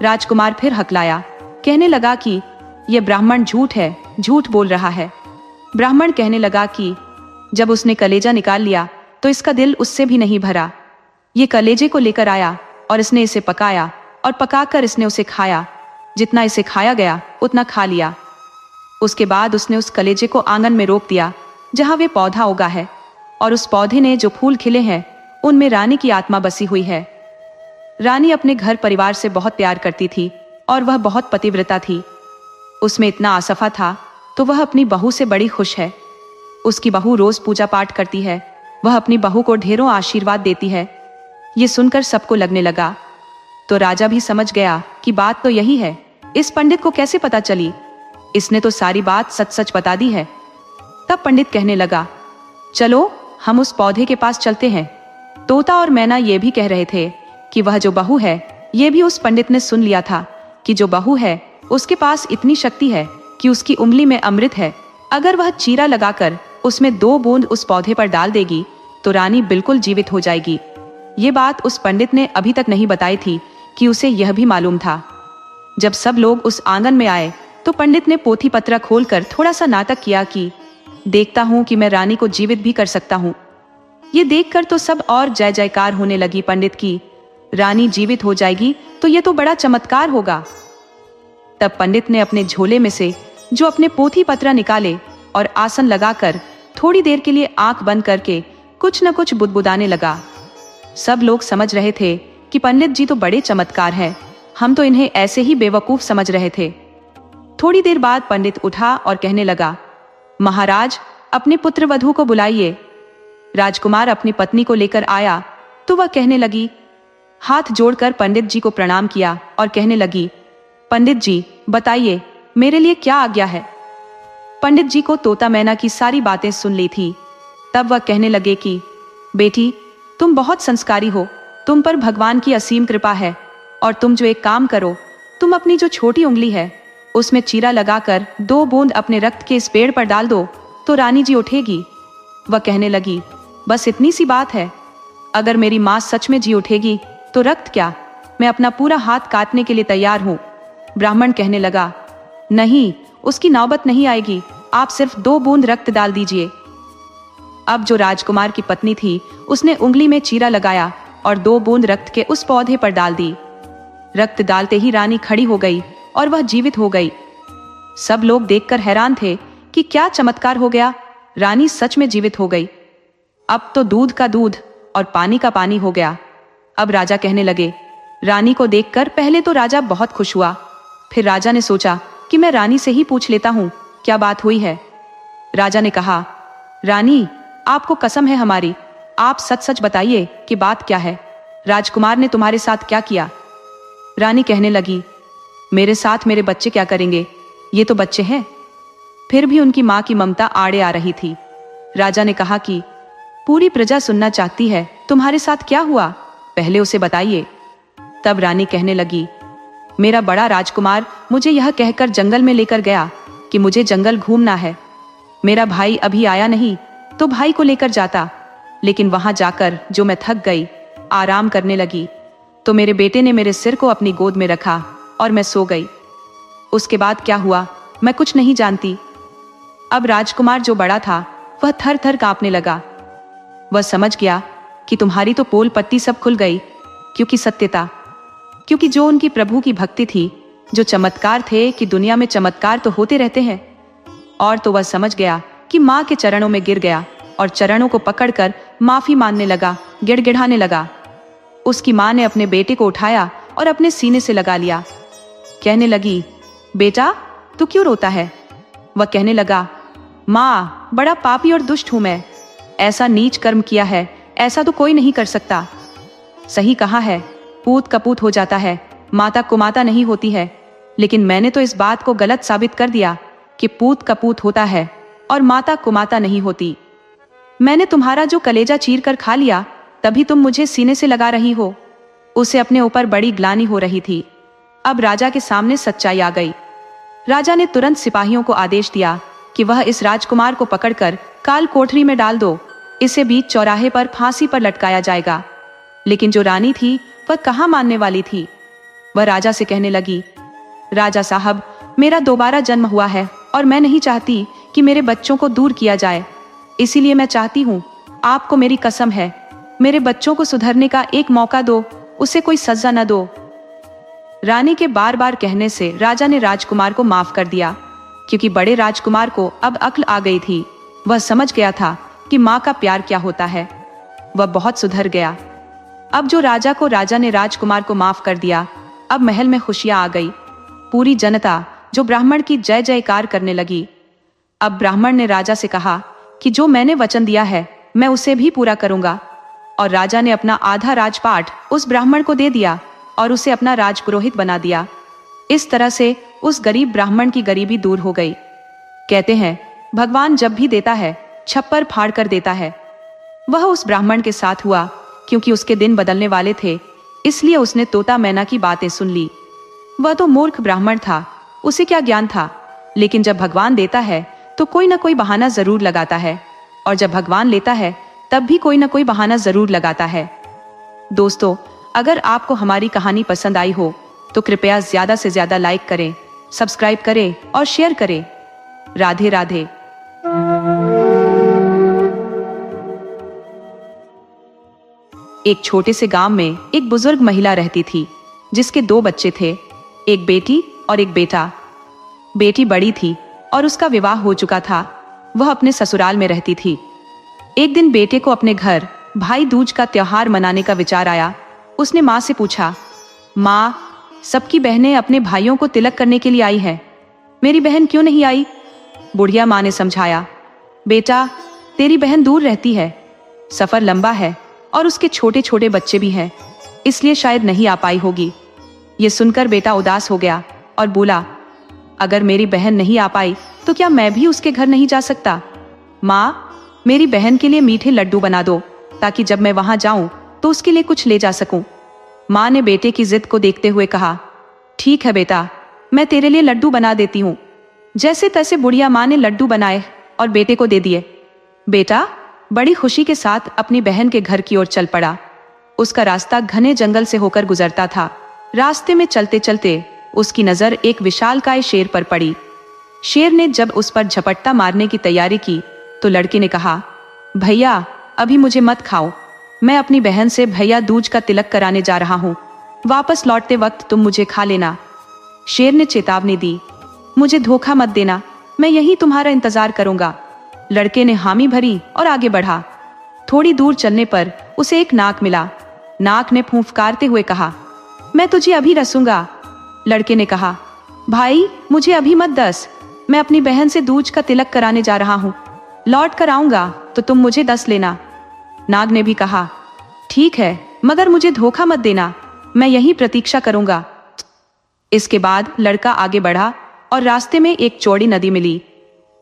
राजकुमार फिर हकलाया, कहने लगा कि यह ब्राह्मण झूठ है, झूठ बोल रहा है। ब्राह्मण कहने लगा कि जब उसने कलेजा निकाल लिया तो इसका दिल उससे भी नहीं भरा। ये कलेजे को लेकर आया और इसने इसे पकाया और पकाकर इसने उसे खाया। जितना इसे खाया गया उतना खा लिया। उसके बाद उसने उस कलेजे को आंगन में रोप दिया जहां वे पौधा उगा है, और उस पौधे ने जो फूल खिले हैं उनमें रानी की आत्मा बसी हुई है। रानी अपने घर परिवार से बहुत प्यार करती थी और वह बहुत पतिव्रता थी। उसमें इतना आसफा था तो वह अपनी बहू से बड़ी खुश है। उसकी बहू रोज पूजा पाठ करती है, वह अपनी बहू को ढेरों आशीर्वाद देती है। ये सुनकर सबको लगने लगा। तो राजा भी समझ गया कि बात तो यही है। इस पंडित को कैसे पता चली, इसने तो सारी बात सच सच बता दी है। तब पंडित कहने लगा, चलो हम उस पौधे के पास चलते हैं। तोता और मैना ये भी कह रहे थे कि वह जो बहू है, ये भी उस पंडित ने सुन लिया था कि जो बहू है उसके पास इतनी शक्ति है कि उसकी उंगली में अमृत है। अगर वह चीरा लगाकर उसमें 2 बूंद उस पौधे पर डाल देगी तो रानी बिल्कुल जीवित हो जाएगी। ये बात उस पंडित ने अभी तक नहीं बताई थी कि उसे यह भी मालूम था। जब सब लोग उस आंगन में आए तो पंडित ने पोथी पत्रा खोलकर थोड़ा सा नाटक किया कि देखता हूं कि मैं रानी को जीवित भी कर सकता हूं। ये देखकर तो सब और जय जयकार होने लगी पंडित की। रानी जीवित हो जाएगी तो ये तो बड़ा चमत्कार होगा। तब पंडित ने अपने झोले में से जो अपने पोथी पत्र निकाले और आसन लगाकर थोड़ी देर के लिए आंख बंद करके कुछ न कुछ बुदबुदाने लगा। सब लोग समझ रहे थे कि पंडित जी तो बड़े चमत्कार हैं, हम तो इन्हें ऐसे ही बेवकूफ समझ रहे थे। थोड़ी देर बाद पंडित उठा और कहने लगा, महाराज, अपने पुत्र वधू को बुलाइए। राजकुमार अपनी पत्नी को लेकर आया तो वह कहने लगी, हाथ जोड़कर पंडित जी को प्रणाम किया और कहने लगी, पंडित जी बताइए मेरे लिए क्या आज्ञा है। पंडित जी को तोता मैना की सारी बातें सुन ली थी। तब वह कहने लगे कि बेटी, तुम बहुत संस्कारी हो, तुम पर भगवान की असीम कृपा है, और तुम जो एक काम करो, तुम अपनी जो छोटी उंगली है उसमें चीरा लगाकर 2 बूंद अपने रक्त के इस पेड़ पर डाल दो तो रानी जी उठेगी। वह कहने लगी, बस इतनी सी बात है, अगर मेरी माँ सच में जी उठेगी तो रक्त क्या, मैं अपना पूरा हाथ काटने के लिए तैयार हूँ। ब्राह्मण कहने लगा, नहीं, उसकी नौबत नहीं आएगी, आप सिर्फ 2 बूंद रक्त डाल दीजिए। अब जो राजकुमार की पत्नी थी उसने उंगली में चीरा लगाया और 2 बूंद रक्त के उस पौधे पर डाल दी। रक्त डालते ही रानी खड़ी हो गई और वह जीवित हो गई। सब लोग देखकर हैरान थे कि क्या चमत्कार हो गया, रानी सच में जीवित हो गई। अब तो दूध का दूध और पानी का पानी हो गया। अब राजा कहने लगे। रानी को देखकर पहले तो राजा बहुत खुश हुआ, फिर राजा ने सोचा कि मैं रानी से ही पूछ लेता हूँ क्या बात हुई है। राजा ने कहा, रानी, आपको कसम है हमारी, आप सच सच बताइए कि बात क्या है, राजकुमार ने तुम्हारे साथ क्या किया। रानी कहने लगी, मेरे साथ मेरे बच्चे क्या करेंगे, ये तो बच्चे हैं। फिर भी उनकी माँ की ममता आड़े आ रही थी। राजा ने कहा कि पूरी प्रजा सुनना चाहती है, तुम्हारे साथ क्या हुआ, पहले उसे बताइए। तब रानी कहने लगी, मेरा बड़ा राजकुमार मुझे यह कहकर जंगल में लेकर गया कि मुझे जंगल घूमना है। मेरा भाई अभी आया नहीं तो भाई को लेकर जाता, लेकिन वहां जाकर जो मैं थक गई, आराम करने लगी, तो मेरे बेटे ने मेरे सिर को अपनी गोद में रखा और मैं सो गई। उसके बाद क्या हुआ मैं कुछ नहीं जानती। अब राजकुमार जो बड़ा था वह थर थर कांपने लगा। वह समझ गया कि तुम्हारी तो पोल पत्ती सब खुल गई, क्योंकि सत्यता, क्योंकि जो उनकी प्रभु की भक्ति थी, जो चमत्कार थे कि दुनिया में चमत्कार तो होते रहते हैं। और तो वह समझ गया कि माँ के चरणों में गिर गया और चरणों को पकड़कर माफी मांगने लगा, गिड़गिड़ाने लगा। उसकी माँ ने अपने बेटे को उठाया और अपने सीने से लगा लिया। कहने लगी, बेटा तू क्यों रोता है। वह कहने लगा, माँ, बड़ा पापी और दुष्ट हूं मैं, ऐसा नीच कर्म किया है, ऐसा तो कोई नहीं कर सकता। सही कहा है, पूत कपूत हो जाता है, माता कुमाता नहीं होती है, लेकिन मैंने तो इस बात को गलत साबित कर दिया कि पूत कपूत होता है और माता कुमाता नहीं होती। मैंने तुम्हारा जो कलेजा चीर कर खा लिया, तभी तुम मुझे सीने से लगा रही हो। उसे अपने ऊपर बड़ी ग्लानि हो रही थी। अब राजा के सामने सच्चाई आ गई। राजा ने तुरंत सिपाहियों को आदेश दिया कि वह इस राजकुमार को पकड़कर काल कोठरी में डाल दो, इसे बीच चौराहे पर फांसी पर लटकाया जाएगा। लेकिन जो रानी थी वह कहाँ मानने वाली थी। वह राजा से कहने लगी, राजा साहब, मेरा दोबारा जन्म हुआ है और मैं नहीं चाहती कि मेरे बच्चों को दूर किया जाए, इसीलिए मैं चाहती हूँ, आपको मेरी कसम है, मेरे बच्चों को सुधरने का एक मौका दो, उसे कोई सजा न दो। रानी के बार बार कहने से राजा ने राजकुमार को माफ कर दिया, क्योंकि बड़े राजकुमार को अब अक्ल आ गई थी। वह समझ गया था कि माँ का प्यार क्या होता है। वह बहुत सुधर गया। अब जो राजा को राजा ने राजकुमार को माफ कर दिया, अब महल में खुशियां आ गई। पूरी जनता जो ब्राह्मण की जय जयकार करने लगी। अब ब्राह्मण ने राजा से कहा कि जो मैंने वचन दिया है मैं उसे भी पूरा करूंगा। और राजा ने अपना आधा राजपाट उस ब्राह्मण को दे दिया और उसे अपना राजपुरोहित बना दिया। इस तरह से उस गरीब ब्राह्मण की गरीबी दूर हो गई। कहते हैं, भगवान जब भी देता है छप्पर फाड़ कर देता है। वह उस ब्राह्मण के साथ हुआ, क्योंकि उसके दिन बदलने वाले थे, इसलिए उसने तोता मैना की बातें सुन ली। वह तो मूर्ख ब्राह्मण था, उसे क्या ज्ञान था। लेकिन जब भगवान देता है तो कोई ना कोई बहाना जरूर लगाता है, और जब भगवान लेता है तब भी कोई ना कोई बहाना जरूर लगाता है। दोस्तों, अगर आपको हमारी कहानी पसंद आई हो तो कृपया ज्यादा से ज्यादा लाइक करें, सब्सक्राइब करें और शेयर करें। राधे राधे। एक छोटे से गांव में एक बुजुर्ग महिला रहती थी, जिसके 2 बच्चे थे, एक बेटी और एक बेटा। बेटी बड़ी थी और उसका विवाह हो चुका था। वह अपने ससुराल में रहती थी। एक दिन बेटे को अपने घर भाई दूज का त्योहार मनाने का विचार आया। उसने माँ से पूछा, माँ, सबकी बहनें अपने भाइयों को तिलक करने के लिए आई है, मेरी बहन क्यों नहीं आई? बुढ़िया माँ ने समझाया, बेटा, तेरी बहन दूर रहती है, सफर लंबा है और उसके छोटे छोटे बच्चे भी हैं, इसलिए शायद नहीं आ पाई होगी। ये सुनकर बेटा उदास हो गया और बोला, अगर मेरी बहन नहीं आ पाई तो क्या मैं भी उसके घर नहीं जा सकता? माँ, मेरी बहन के लिए मीठे लड्डू बना दो, ताकि जब मैं वहां जाऊं तो उसके लिए कुछ ले जा सकूं। माँ ने बेटे की जिद को देखते हुए कहा, ठीक है बेटा, मैं तेरे लिए लड्डू बना देती हूँ। जैसे तैसे बुढ़िया माँ ने लड्डू बनाए और बेटे को दे दिए। बेटा बड़ी खुशी के साथ अपनी बहन के घर की ओर चल पड़ा। उसका रास्ता घने जंगल से होकर गुजरता था। रास्ते में चलते चलते उसकी नजर एक विशालकाय शेर पर पड़ी। शेर ने जब उस पर झपट्टा मारने की तैयारी की तो लड़के ने कहा, भैया, अभी मुझे मत खाओ, मैं अपनी बहन से भैया दूज का तिलक कराने जा रहा हूँ, वापस लौटते वक्त तुम मुझे खा लेना। शेर ने चेतावनी दी, मुझे धोखा मत देना, मैं यहीं तुम्हारा इंतजार करूंगा। लड़के ने हामी भरी और आगे बढ़ा। थोड़ी दूर चलने पर उसे एक नाक मिला। नाक ने फूंफकारते हुए कहा, मैं तुझे अभी रसूंगा। लड़के ने कहा, भाई, मुझे अभी मत दस, मैं अपनी बहन से दूज का तिलक कराने जा रहा हूँ, लौट कर आऊंगा तो तुम मुझे दस लेना। नाग ने भी कहा, ठीक है, मगर मुझे धोखा मत देना, मैं यहीं प्रतीक्षा करूंगा। इसके बाद लड़का आगे बढ़ा और रास्ते में एक चौड़ी नदी मिली।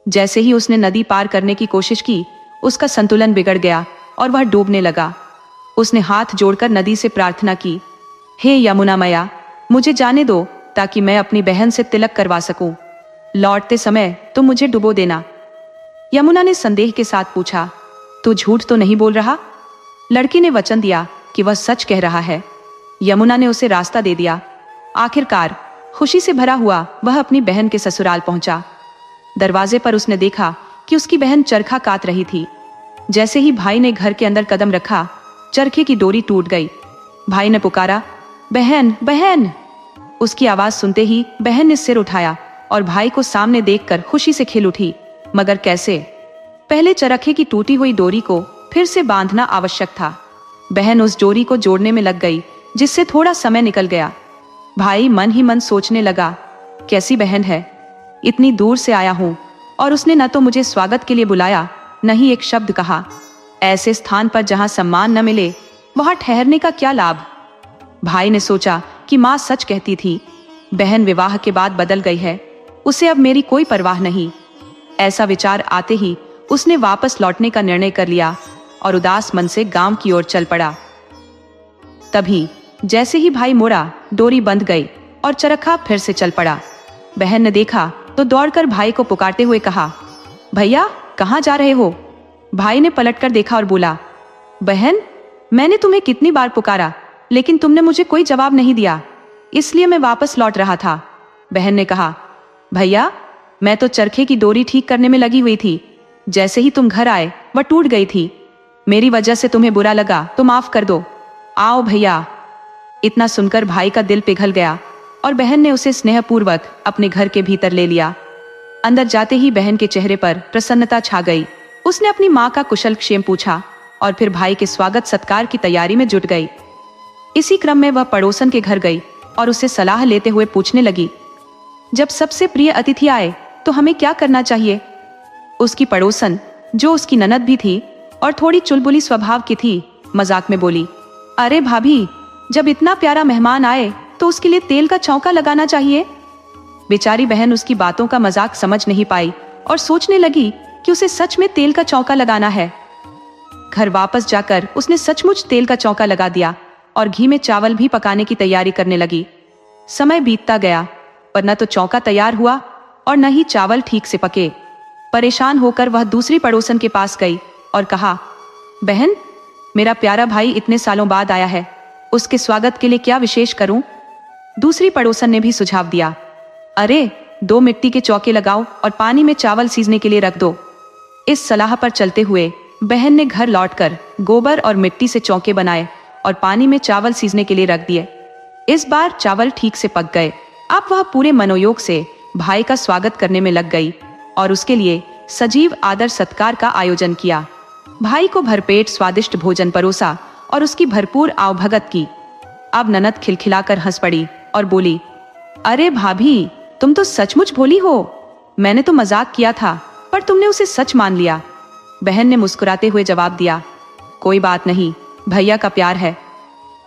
जैसे ही उसने नदी पार करने की कोशिश की, उसका संतुलन बिगड़ गया और वह डूबने लगा। उसने हाथ जोड़कर नदी से प्रार्थना की, हे यमुना मैया, मुझे जाने दो ताकि मैं अपनी बहन से तिलक करवा सकूं। लौटते समय तुम मुझे डुबो देना। यमुना ने संदेह के साथ पूछा, तू झूठ तो नहीं बोल रहा? लड़के ने वचन दिया कि वह सच कह रहा है। यमुना ने उसे रास्ता दे दिया। आखिरकार खुशी से भरा हुआ वह अपनी बहन के ससुराल पहुंचा। दरवाजे पर उसने देखा कि उसकी बहन चरखा काट रही थी। जैसे ही भाई ने घर के अंदर कदम रखा, चरखे की डोरी टूट गई। भाई ने पुकारा, बहन, बहन। उसकी आवाज सुनते ही बहन ने सिर उठाया और भाई को सामने देखकर खुशी से खिल उठी। मगर कैसे? पहले चरखे की टूटी हुई डोरी को फिर से बांधना आवश्यक था। बहन उस डोरी को जोड़ने में लग गई, जिससे थोड़ा समय निकल गया। भाई मन ही मन सोचने लगा, कैसी बहन है, इतनी दूर से आया हूं और उसने न तो मुझे स्वागत के लिए बुलाया, न ही एक शब्द कहा। ऐसे स्थान पर जहां सम्मान न मिले, वहां ठहरने का क्या लाभ? भाई ने सोचा कि माँ सच कहती थी, बहन विवाह के बाद बदल गई है, उसे अब मेरी कोई परवाह नहीं। ऐसा विचार आते ही उसने वापस लौटने का निर्णय कर लिया और उदास मन से गांव की ओर चल पड़ा। तभी जैसे ही भाई मुड़ा, डोरी बंध गई और चरखा फिर से चल पड़ा। बहन ने देखा तो दौड़कर भाई को पुकारते हुए कहा, भैया, कहाँ जा रहे हो? भाई ने पलटकर देखा और बोला, बहन, मैंने तुम्हें कितनी बार पुकारा, लेकिन तुमने मुझे कोई जवाब नहीं दिया, इसलिए मैं वापस लौट रहा था। बहन ने कहा, भैया, मैं तो चरखे की डोरी ठीक करने में लगी हुई थी, जैसे ही तुम घर आए वह टूट गई थी। मेरी वजह से तुम्हें बुरा लगा तो माफ कर दो, आओ भैया। इतना सुनकर भाई का दिल पिघल गया और बहन ने उसे स्नेहपूर्वक अपने घर के भीतर ले लिया। अंदर जाते ही बहन के चेहरे पर प्रसन्नता छा गई। उसने अपनी माँ का कुशल क्षेम पूछा और फिर भाई के स्वागत सत्कार की तैयारी में जुट गई। इसी क्रम में वह पड़ोसन के घर गई और उससे सलाह लेते हुए पूछने लगी, जब सबसे प्रिय अतिथि आए तो हमें क्या करना चाहिए? उसकी पड़ोसन, जो उसकी ननद भी थी और थोड़ी चुलबुली स्वभाव की थी, मजाक में बोली, अरे भाभी, जब इतना प्यारा मेहमान आए तो उसके लिए तेल का चौका लगाना चाहिए। बेचारी बहन उसकी बातों का मजाक समझ नहीं पाई और सोचने लगी कि उसे सच में तेल का चौका लगाना है। घर वापस जाकर उसने सचमुच तेल का चौका लगा दिया और घी में चावल भी पकाने की तैयारी करने लगी। समय बीतता गया, पर न तो चौका तैयार हुआ और न ही चावल ठीक से पके। परेशान होकर वह दूसरी पड़ोसन के पास गई और कहा, बहन, मेरा प्यारा भाई इतने सालों बाद आया है, उसके स्वागत के लिए क्या विशेष करूं? दूसरी पड़ोसन ने भी सुझाव दिया, अरे 2 मिट्टी के चौके लगाओ और पानी में चावल सीजने के लिए रख दो। इस सलाह पर चलते हुए बहन ने घर लौटकर गोबर और मिट्टी से चौके बनाए और पानी में चावल सीजने के लिए रख दिए। इस बार चावल ठीक से पक गए। अब वह पूरे मनोयोग से भाई का स्वागत करने में लग गई और उसके लिए सजीव आदर सत्कार का आयोजन किया। भाई को भरपेट स्वादिष्ट भोजन परोसा और उसकी भरपूर आवभगत की। अब ननद खिलखिलाकर हंस पड़ी और बोली, अरे भाभी, तुम तो सचमुच भोली हो। मैंने तो मजाक किया था, पर तुमने उसे सच मान लिया। बहन ने मुस्कुराते हुए जवाब दिया, कोई बात नहीं, भैया का प्यार है।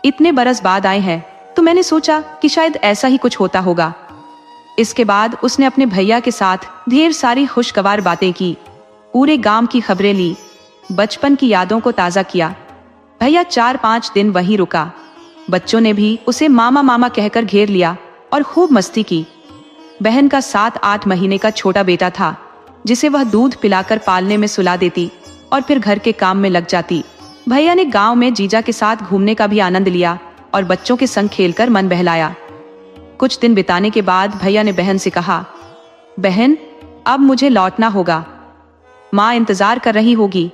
इतने बरस बाद आए हैं तो मैंने सोचा कि शायद ऐसा ही कुछ होता होगा। इसके बाद उसने अपने भैया के साथ ढेर सारी खुशगवार बातें की, पूरे गांव की खबरें ली, बचपन की यादों को ताजा किया। भैया 4-5 दिन वहीं रुका। बच्चों ने भी उसे मामा मामा कहकर घेर लिया और खूब मस्ती की। बहन का 7-8 महीने का छोटा बेटा था, जिसे वह दूध पिलाकर पालने में सुला देती और फिर घर के काम में लग जाती। भैया ने गांव में जीजा के साथ घूमने का भी आनंद लिया और बच्चों के संग खेलकर मन बहलाया। कुछ दिन बिताने के बाद भैया ने बहन से कहा, बहन, अब मुझे लौटना होगा, माँ इंतजार कर रही होगी।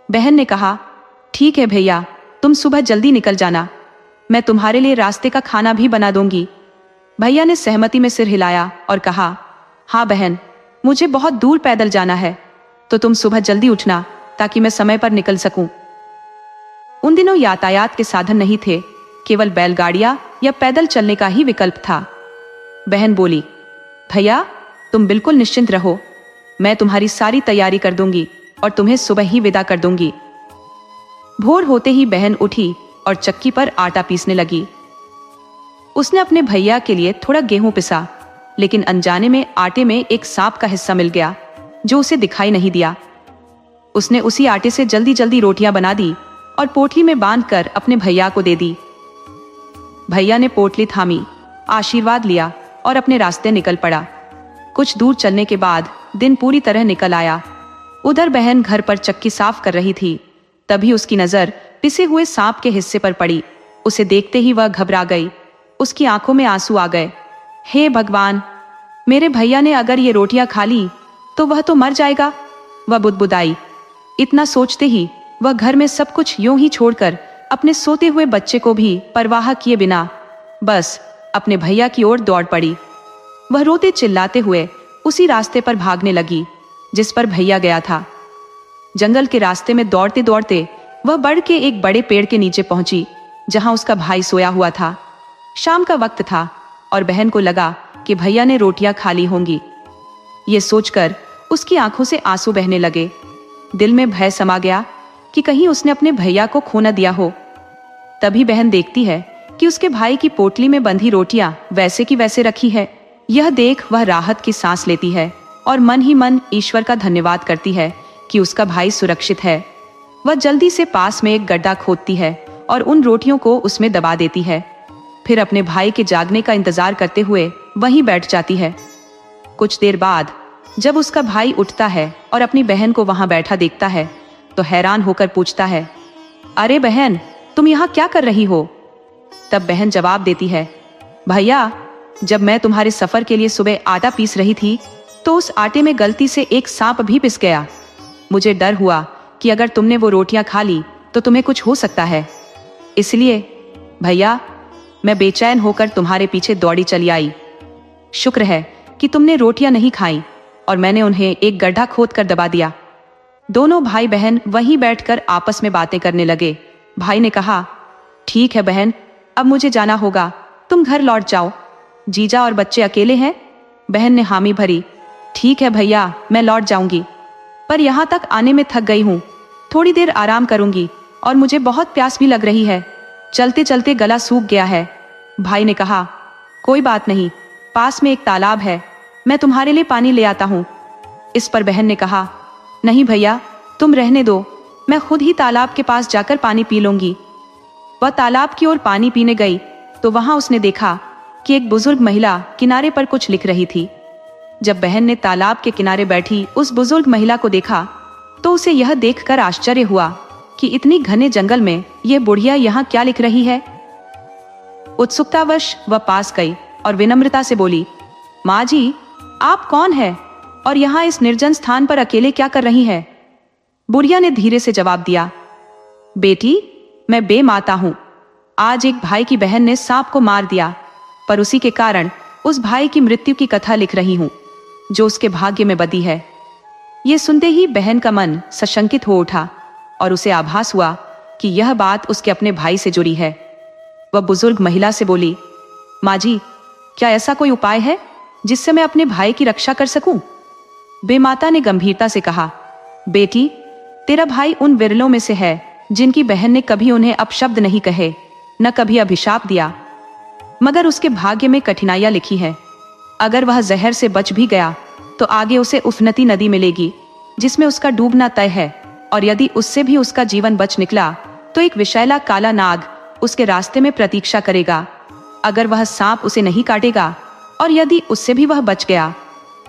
बहन ने कहा, ठीक है भैया, तुम सुबह जल्दी निकल जाना, मैं तुम्हारे लिए रास्ते का खाना भी बना दूंगी। भैया ने सहमति में सिर हिलाया और कहा, हाँ बहन, मुझे बहुत दूर पैदल जाना है, तो तुम सुबह जल्दी उठना ताकि मैं समय पर निकल सकूं। उन दिनों यातायात के साधन नहीं थे, केवल बैलगाड़ियां या पैदल चलने का ही विकल्प था। बहन बोली, भैया तुम बिल्कुल निश्चिंत रहो, मैं तुम्हारी सारी तैयारी कर दूंगी और तुम्हें सुबह ही विदा कर दूंगी। भोर होते ही बहन उठी और चक्की पर आटा पीसने लगी। उसने अपने भैया के लिए थोड़ा गेहूं पिसा, लेकिन अनजाने में आटे में एक सांप का हिस्सा मिल गया जो उसे दिखाई नहीं दिया। उसने उसी आटे से जल्दी जल्दी रोटियां बना दी और पोटली में बांधकर अपने भैया को दे दी। भैया ने पोटली थामी, आशीर्वाद लिया और अपने रास्ते निकल पड़ा। कुछ दूर चलने के बाद दिन पूरी तरह निकल आया। उधर बहन घर पर चक्की साफ कर रही थी, तभी उसकी नजर पिसे हुए सांप के हिस्से पर पड़ी। उसे देखते ही वह घबरा गई, उसकी आंखों में आंसू आ गए। हे भगवान, मेरे भैया ने अगर ये रोटियां खा ली तो वह तो मर जाएगा, वह बुदबुदाई। इतना सोचते ही वह घर में सब कुछ यूं ही छोड़कर अपने सोते हुए बच्चे को भी परवाह किए बिना बस अपने भैया की ओर दौड़ पड़ी। वह रोते चिल्लाते हुए उसी रास्ते पर भागने लगी जिस पर भैया गया था। जंगल के रास्ते में दौड़ते दौड़ते वह बढ़ के एक बड़े पेड़ के नीचे पहुंची जहां उसका भाई सोया हुआ था। शाम का वक्त था और बहन को लगा कि भैया ने रोटियां खा ली होंगी। ये सोचकर उसकी आंखों से आंसू बहने लगे। दिल में भय समा गया कि कहीं उसने अपने भैया को खो न दिया हो। तभी बहन देखती है कि उसके भाई की पोटली में बंधी रोटियां वैसे की वैसे रखी है। यह देख वह राहत की सांस लेती है और मन ही मन ईश्वर का धन्यवाद करती है कि उसका भाई सुरक्षित है। वह जल्दी से पास में एक गड्ढा खोदती है और उन रोटियों को उसमें दबा देती है। फिर अपने भाई के जागने का इंतजार करते हुए वहीं बैठ जाती है। कुछ देर बाद जब उसका भाई उठता है और अपनी बहन को वहां बैठा देखता है तो हैरान होकर पूछता है, अरे बहन, तुम यहाँ क्या कर रही हो? तब बहन जवाब देती है, भैया, जब मैं तुम्हारे सफर के लिए सुबह आटा पीस रही थी तो उस आटे में गलती से एक सांप भी पिस गया। मुझे डर हुआ कि अगर तुमने वो रोटियां खा ली तो तुम्हें कुछ हो सकता है, इसलिए भैया मैं बेचैन होकर तुम्हारे पीछे दौड़ी चली आई। शुक्र है कि तुमने रोटियां नहीं खाई और मैंने उन्हें एक गड्ढा खोद कर दबा दिया। दोनों भाई बहन वहीं बैठकर आपस में बातें करने लगे। भाई ने कहा, ठीक है बहन, अब मुझे जाना होगा, तुम घर लौट जाओ, जीजा और बच्चे अकेले हैं। बहन ने हामी भरी, ठीक है भैया, मैं लौट जाऊंगी, पर यहाँ तक आने में थक गई हूँ, थोड़ी देर आराम करूंगी और मुझे बहुत प्यास भी लग रही है, चलते चलते गला सूख गया है। भाई ने कहा, कोई बात नहीं, पास में एक तालाब है, मैं तुम्हारे लिए पानी ले आता हूँ। इस पर बहन ने कहा, नहीं भैया, तुम रहने दो, मैं खुद ही तालाब के पास जाकर पानी पी लूंगी। वह तालाब की ओर पानी पीने गई तो वहां उसने देखा कि एक बुजुर्ग महिला किनारे पर कुछ लिख रही थी। जब बहन ने तालाब के किनारे बैठी उस बुजुर्ग महिला को देखा तो उसे यह देखकर आश्चर्य हुआ कि इतनी घने जंगल में यह बुढ़िया यहाँ क्या लिख रही है। उत्सुकतावश वह पास गई और विनम्रता से बोली, माँ जी, आप कौन है और यहाँ इस निर्जन स्थान पर अकेले क्या कर रही है? बुढ़िया ने धीरे से जवाब दिया, बेटी, मैं बेमाता हूँ, आज एक भाई की बहन ने सांप को मार दिया, पर उसी के कारण उस भाई की मृत्यु की कथा लिख रही हूं, जो उसके भाग्य में बदी है। ये सुनते ही बहन का मन सशंकित हो उठा और उसे आभास हुआ कि यह बात उसके अपने भाई से जुड़ी है। वह बुजुर्ग महिला से बोली, माँ जी, क्या ऐसा कोई उपाय है जिससे मैं अपने भाई की रक्षा कर सकूं? बेमाता ने गंभीरता से कहा, बेटी, तेरा भाई उन विरलों में से है जिनकी बहन ने कभी उन्हें अपशब्द नहीं कहे, न कभी अभिशाप दिया, मगर उसके भाग्य में कठिनाइयां लिखी है। अगर वह जहर से बच भी गया तो आगे उसे उफनती नदी मिलेगी जिसमें उसका डूबना तय है, और यदि उससे भी उसका जीवन बच निकला तो एक विषैला काला नाग उसके रास्ते में प्रतीक्षा करेगा। अगर वह सांप उसे नहीं काटेगा और यदि उससे भी वह बच गया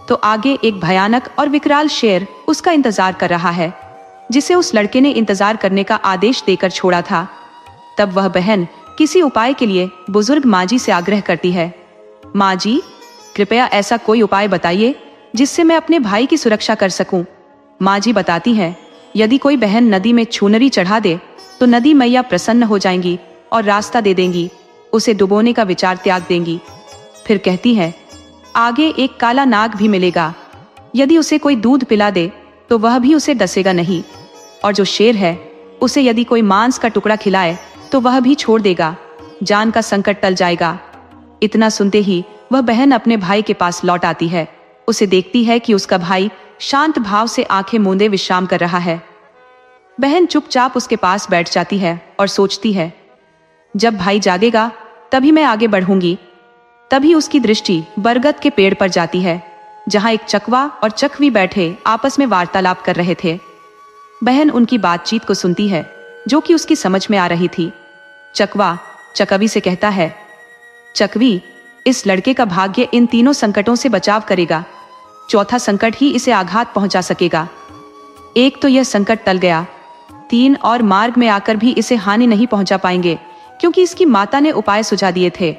तो आगे एक भयानक और विकराल शेर उसका इंतजार कर रहा है, जिसे उस लड़के ने इंतजार करने का आदेश देकर छोड़ा था। तब वह बहन किसी उपाय के लिए बुजुर्ग माँ जी से आग्रह करती है, माँ जी, कृपया ऐसा कोई उपाय बताइए जिससे मैं अपने भाई की सुरक्षा कर सकूं। माँ जी बताती है, यदि कोई बहन नदी में छूनरी चढ़ा दे तो नदी मैया प्रसन्न हो जाएंगी और रास्ता दे देंगी, उसे डुबोने का विचार त्याग देंगी। फिर कहती है, आगे एक काला नाग भी मिलेगा, यदि उसे कोई दूध पिला दे तो वह भी उसे डसेगा नहीं, और जो शेर है उसे यदि कोई मांस का टुकड़ा खिलाए तो वह भी छोड़ देगा, जान का संकट टल जाएगा। इतना सुनते ही वह बहन अपने भाई के पास लौट आती है। उसे देखती है कि उसका भाई शांत भाव से आंखें मूंदे विश्राम कर रहा है। बहन चुपचाप उसके पास बैठ जाती है और सोचती है, जब भाई जागेगा तभी मैं आगे बढ़ूंगी। तभी उसकी दृष्टि बरगद के पेड़ पर जाती है, जहां एक चकवा और चकवी बैठे आपस में वार्तालाप कर रहे थे। बहन उनकी बातचीत को सुनती है, जो कि उसकी समझ में आ रही थी। चकवा चकवी से कहता है, चकवी, इस लड़के का भाग्य इन तीनों संकटों से बचाव करेगा, चौथा संकट ही इसे आघात पहुंचा सकेगा। एक तो यह संकट टल गया, 3 और मार्ग में आकर भी इसे हानि नहीं पहुंचा पाएंगे, क्योंकि इसकी माता ने उपाय सुझा दिए थे।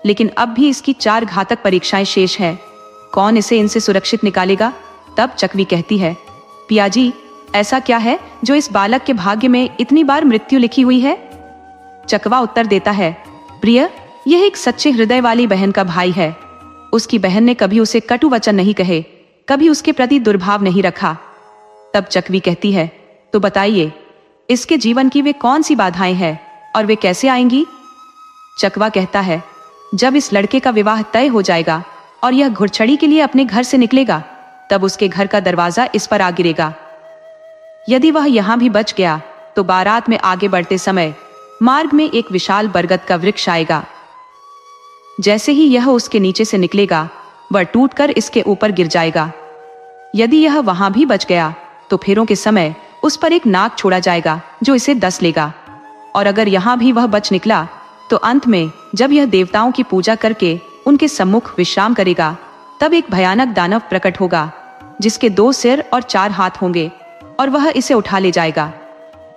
लेकिन अब भी इसकी 4 घातक परीक्षाएं शेष है। कौन इसे इनसे सुरक्षित निकालेगा? तब चकवी कहती है, पियाजी, ऐसा क्या है जो इस बालक के भाग्य में इतनी बार मृत्यु लिखी हुई है? चकवा उत्तर देता है, प्रिय, यह एक सच्चे हृदय वाली बहन का भाई है। उसकी बहन ने कभी उसे कटु वचन नहीं कहे, कभी उसके प्रति दुर्भाव नहीं रखा। तब चकवी कहती है, तो बताइए, इसके जीवन की वे कौन सी बाधाएं हैं और वे कैसे आएंगी? चकवा कहता है, जब इस लड़के का विवाह तय हो जाएगा और यह घुड़छड़ी के लिए अपने घर से निकलेगा, तब उसके घर का दरवाजा इस पर आ गिरेगा। यदि वह यहां भी बच गया तो बारात में आगे बढ़ते समय मार्ग में एक विशाल बरगद का वृक्ष आएगा। जैसे ही यह उसके नीचे से निकलेगा, वह टूटकर इसके ऊपर गिर जाएगा। यदि यह वहां भी बच गया तो फेरों के समय उस पर एक नाग छोड़ा जाएगा जो इसे डस लेगा। और अगर यहां भी वह बच निकला तो अंत में जब यह देवताओं की पूजा करके उनके सम्मुख विश्राम करेगा, तब एक भयानक दानव प्रकट होगा, जिसके 2 सिर और 4 हाथ होंगे, और वह इसे उठा ले जाएगा।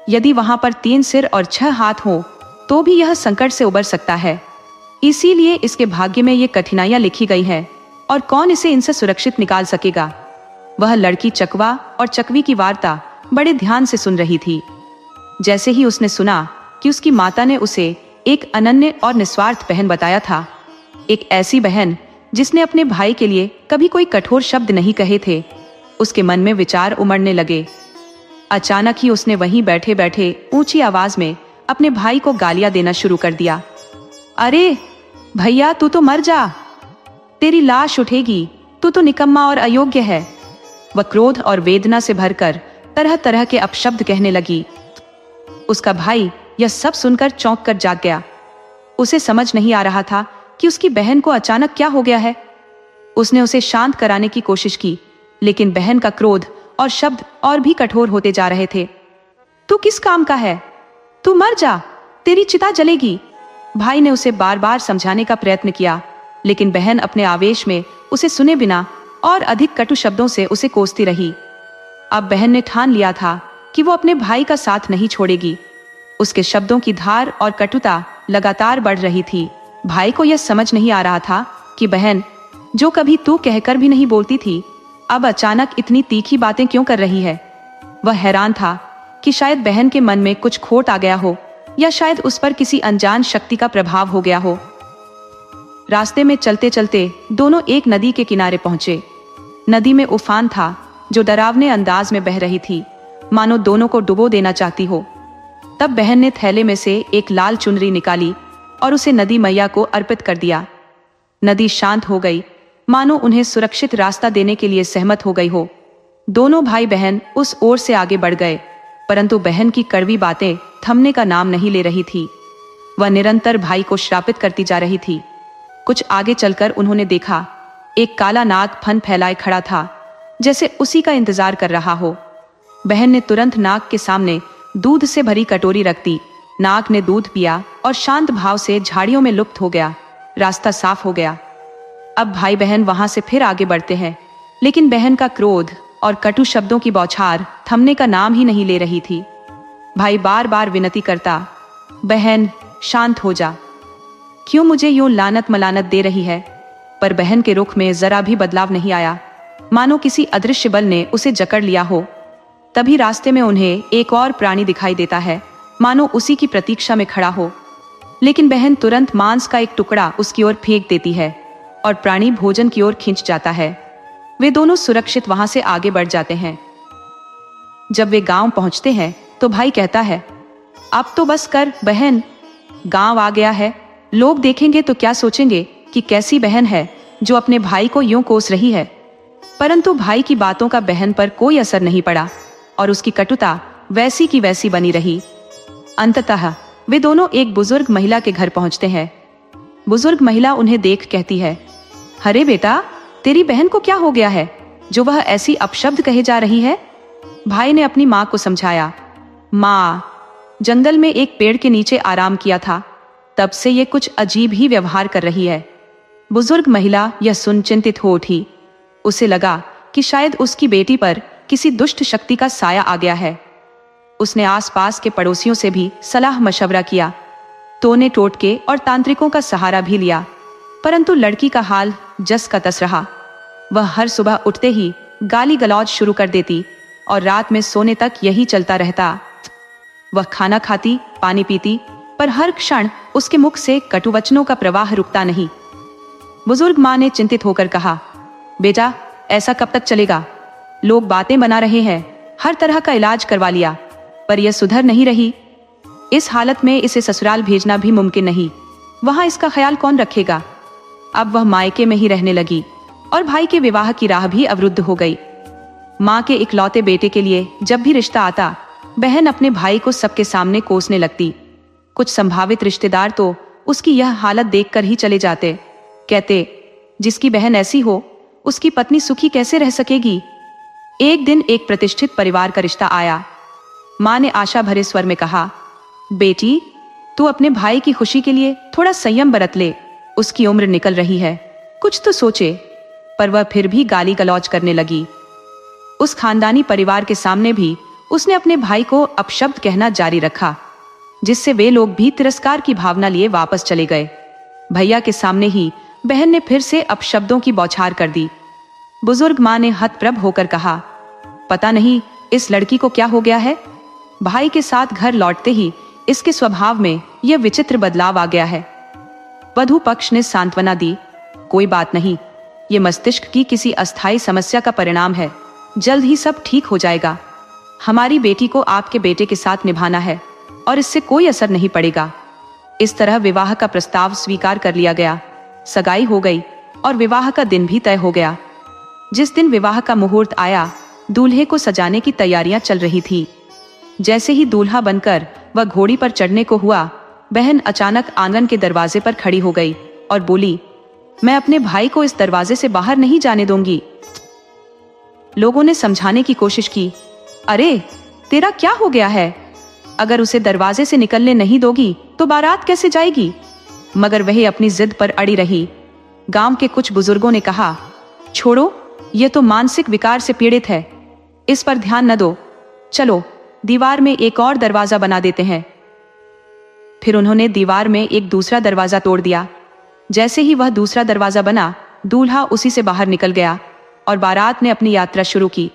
यदि वहां पर 3 सिर और 6 हाथ हो तो भी यह संकट से उबर सकता है। इसीलिए इसके भाग्य में ये कठिनाइयां लिखी गई है, और कौन इसे इनसे सुरक्षित निकाल सकेगा? वह लड़की चकवा और चकवी की वार्ता बड़े ध्यान से सुन रही थी। जैसे ही उसने सुना कि उसकी माता ने उसे एक अनन्य और निस्वार्थ बहन बताया था, एक ऐसी बहन जिसने अपने भाई के लिए कभी कोई कठोर शब्द नहीं कहे थे, उसके मन में विचार उमड़ने लगे। अचानक ही उसने वहीं बैठे बैठे ऊंची आवाज में अपने भाई को गालियां देना शुरू कर दिया। अरे भैया, तू तो मर जा, तेरी लाश उठेगी, तू तो निकम्मा और अयोग्य है। वह क्रोध और वेदना से भरकर तरह तरह के अपशब्द कहने लगी। उसका भाई यह सब सुनकर चौंक कर जाग गया। उसे समझ नहीं आ रहा था कि उसकी बहन को अचानक क्या हो गया है। उसने उसे शांत कराने की कोशिश की, लेकिन बहन का क्रोध और शब्द और भी कठोर होते जा रहे थे। तू किस काम का है? तू मर जा, तेरी चिता जलेगी। भाई ने उसे बार बार समझाने का प्रयत्न किया, लेकिन बहन अपने आवेश में उसे सुने बिना और अधिक कटु शब्दों से उसे कोसती रही। अब बहन ने ठान लिया था कि वो अपने भाई का साथ नहीं छोड़ेगी। उसके शब्दों की धार और कटुता लगातार बढ़ रही थी। भाई को यह समझ नहीं आ रहा था कि बहन, जो कभी तू कहकर भी नहीं बोलती थी, अब अचानक इतनी तीखी बातें क्यों कर रही है। वह हैरान था कि शायद बहन के मन में कुछ खोट आ गया हो, या शायद उस पर किसी अनजान शक्ति का प्रभाव हो गया हो। रास्ते में चलते चलते दोनों एक नदी के किनारे पहुंचे। नदी में उफान था जो डरावने अंदाज में बह रही थी, मानो दोनों को डुबो देना चाहती हो। तब बहन ने थैले में से एक लाल चुनरी निकाली और उसे नदी मैया को अर्पित कर दिया। नदी शांत हो गई, मानो उन्हें सुरक्षित रास्ता देने के लिए सहमत हो गई हो। दोनों भाई बहन उस ओर से आगे बढ़ गए, परंतु बहन की कड़वी बातें थमने का नाम नहीं ले रही थी। वह निरंतर भाई को श्रापित करती जा रही थी। कुछ आगे चलकर उन्होंने देखा, एक काला नाग फन फैलाए खड़ा था, जैसे उसी का इंतजार कर रहा हो। बहन ने तुरंत नाग के सामने दूध से भरी कटोरी रख दी। नाग ने दूध पिया और शांत भाव से झाड़ियों में लुप्त हो गया। रास्ता साफ हो गया। अब भाई बहन वहां से फिर आगे बढ़ते हैं, लेकिन बहन का क्रोध और कटु शब्दों की बौछार थमने का नाम ही नहीं ले रही थी। भाई बार बार विनती करता, बहन शांत हो जा, क्यों मुझे यूं लानत मलानत दे रही है। पर बहन के रुख में जरा भी बदलाव नहीं आया, मानो किसी अदृश्य बल ने उसे जकड़ लिया हो। तभी रास्ते में उन्हें एक और प्राणी दिखाई देता है, मानो उसी की प्रतीक्षा में खड़ा हो। लेकिन बहन तुरंत मांस का एक टुकड़ा उसकी ओर फेंक देती है और प्राणी भोजन की ओर खींच जाता है। वे दोनों सुरक्षित वहां से आगे बढ़ जाते हैं। जब वे गांव पहुंचते हैं तो भाई कहता है, अब तो बस कर बहन, गांव आ गया है, लोग देखेंगे तो क्या सोचेंगे कि कैसी बहन है जो अपने भाई को यूं कोस रही है। परंतु भाई की बातों का बहन पर कोई असर नहीं पड़ा और उसकी कटुता वैसी की वैसी बनी रही। अंततः वे दोनों एक बुजुर्ग महिला के घर पहुंचते हैं। बुजुर्ग महिला उन्हें देख कहती है, अरे बेटा, तेरी बहन को क्या हो गया है जो वह ऐसी अपशब्द कहे जा रही है। भाई ने अपनी माँ को समझाया, माँ, जंगल में एक पेड़ के नीचे आराम किया था, तब से ये कुछ अजीब ही व्यवहार कर रही है। बुजुर्ग महिला यह सुन चिंतित हो उठी। उसे लगा कि शायद उसकी बेटी पर किसी दुष्ट शक्ति का साया आ गया है। उसने आसपास के पड़ोसियों से भी सलाह मशवरा किया, टोने टोटके और तांत्रिकों का सहारा भी लिया, परंतु लड़की का हाल जस का तस रहा। वह हर सुबह उठते ही गाली गलौज शुरू कर देती और रात में सोने तक यही चलता रहता। वह खाना खाती, पानी पीती, पर हर क्षण उसके मुख से कटुवचनों का प्रवाह रुकता नहीं। बुजुर्ग माँ ने चिंतित होकर कहा, बेटा, ऐसा कब तक चलेगा। लोग बातें बना रहे हैं, हर तरह का इलाज करवा लिया, पर यह सुधर नहीं रही। इस हालत में इसे ससुराल भेजना भी मुमकिन नहीं, वहां इसका ख्याल कौन रखेगा। अब वह मायके में ही रहने लगी और भाई के विवाह की राह भी अवरुद्ध हो गई। माँ के इकलौते बेटे के लिए जब भी रिश्ता आता, बहन अपने भाई को सबके सामने कोसने लगती। कुछ संभावित रिश्तेदार तो उसकी यह हालत देखकर ही चले जाते, कहते, जिसकी बहन ऐसी हो उसकी पत्नी सुखी कैसे रह सकेगी। एक दिन एक प्रतिष्ठित परिवार का रिश्ता आया। माँ ने आशा भरे स्वर में कहा, बेटी, तू अपने भाई की खुशी के लिए थोड़ा संयम बरत ले, उसकी उम्र निकल रही है, कुछ तो सोचे। पर वह फिर भी गाली गलौज करने लगी। उस खानदानी परिवार के सामने भी उसने अपने भाई को अपशब्द कहना जारी रखा, जिससे वे लोग भी तिरस्कार की भावना लिए वापस चले गए। भैया के सामने ही बहन ने फिर से अपशब्दों की बौछार कर दी। बुजुर्ग माँ ने हतप्रभ होकर कहा, पता नहीं इस लड़की को क्या हो गया है। भाई के साथ घर लौटते ही इसके स्वभाव में यह विचित्र बदलाव आ गया है। वधू पक्ष ने सांत्वना दी, कोई बात नहीं, ये मस्तिष्क की किसी अस्थायी समस्या का परिणाम है, जल्द ही सब ठीक हो जाएगा। हमारी बेटी को आपके बेटे के साथ निभाना है और इससे कोई असर नहीं पड़ेगा। इस तरह विवाह का प्रस्ताव स्वीकार कर लिया गया। सगाई हो गई और विवाह का दिन भी तय हो गया। जिस दिन विवाह का मुहूर्त आया, दूल्हे को सजाने की तैयारियां चल रही थी। जैसे ही दूल्हा बनकर वह घोड़ी पर चढ़ने को हुआ, बहन अचानक आंगन के दरवाजे पर खड़ी हो गई और बोली, मैं अपने भाई को इस दरवाजे से बाहर नहीं जाने दूंगी। लोगों ने समझाने की कोशिश की, अरे तेरा क्या हो गया है, अगर उसे दरवाजे से निकलने नहीं दोगी तो बारात कैसे जाएगी। मगर वह अपनी जिद पर अड़ी रही। गांव के कुछ बुजुर्गों ने कहा, छोड़ो, यह तो मानसिक विकार से पीड़ित है, इस पर ध्यान न दो, चलो दीवार में एक और दरवाजा बना देते हैं। फिर उन्होंने दीवार में एक दूसरा दरवाजा तोड़ दिया। जैसे ही वह दूसरा दरवाजा बना, दूल्हा उसी से बाहर निकल गया और बारात ने अपनी यात्रा शुरू की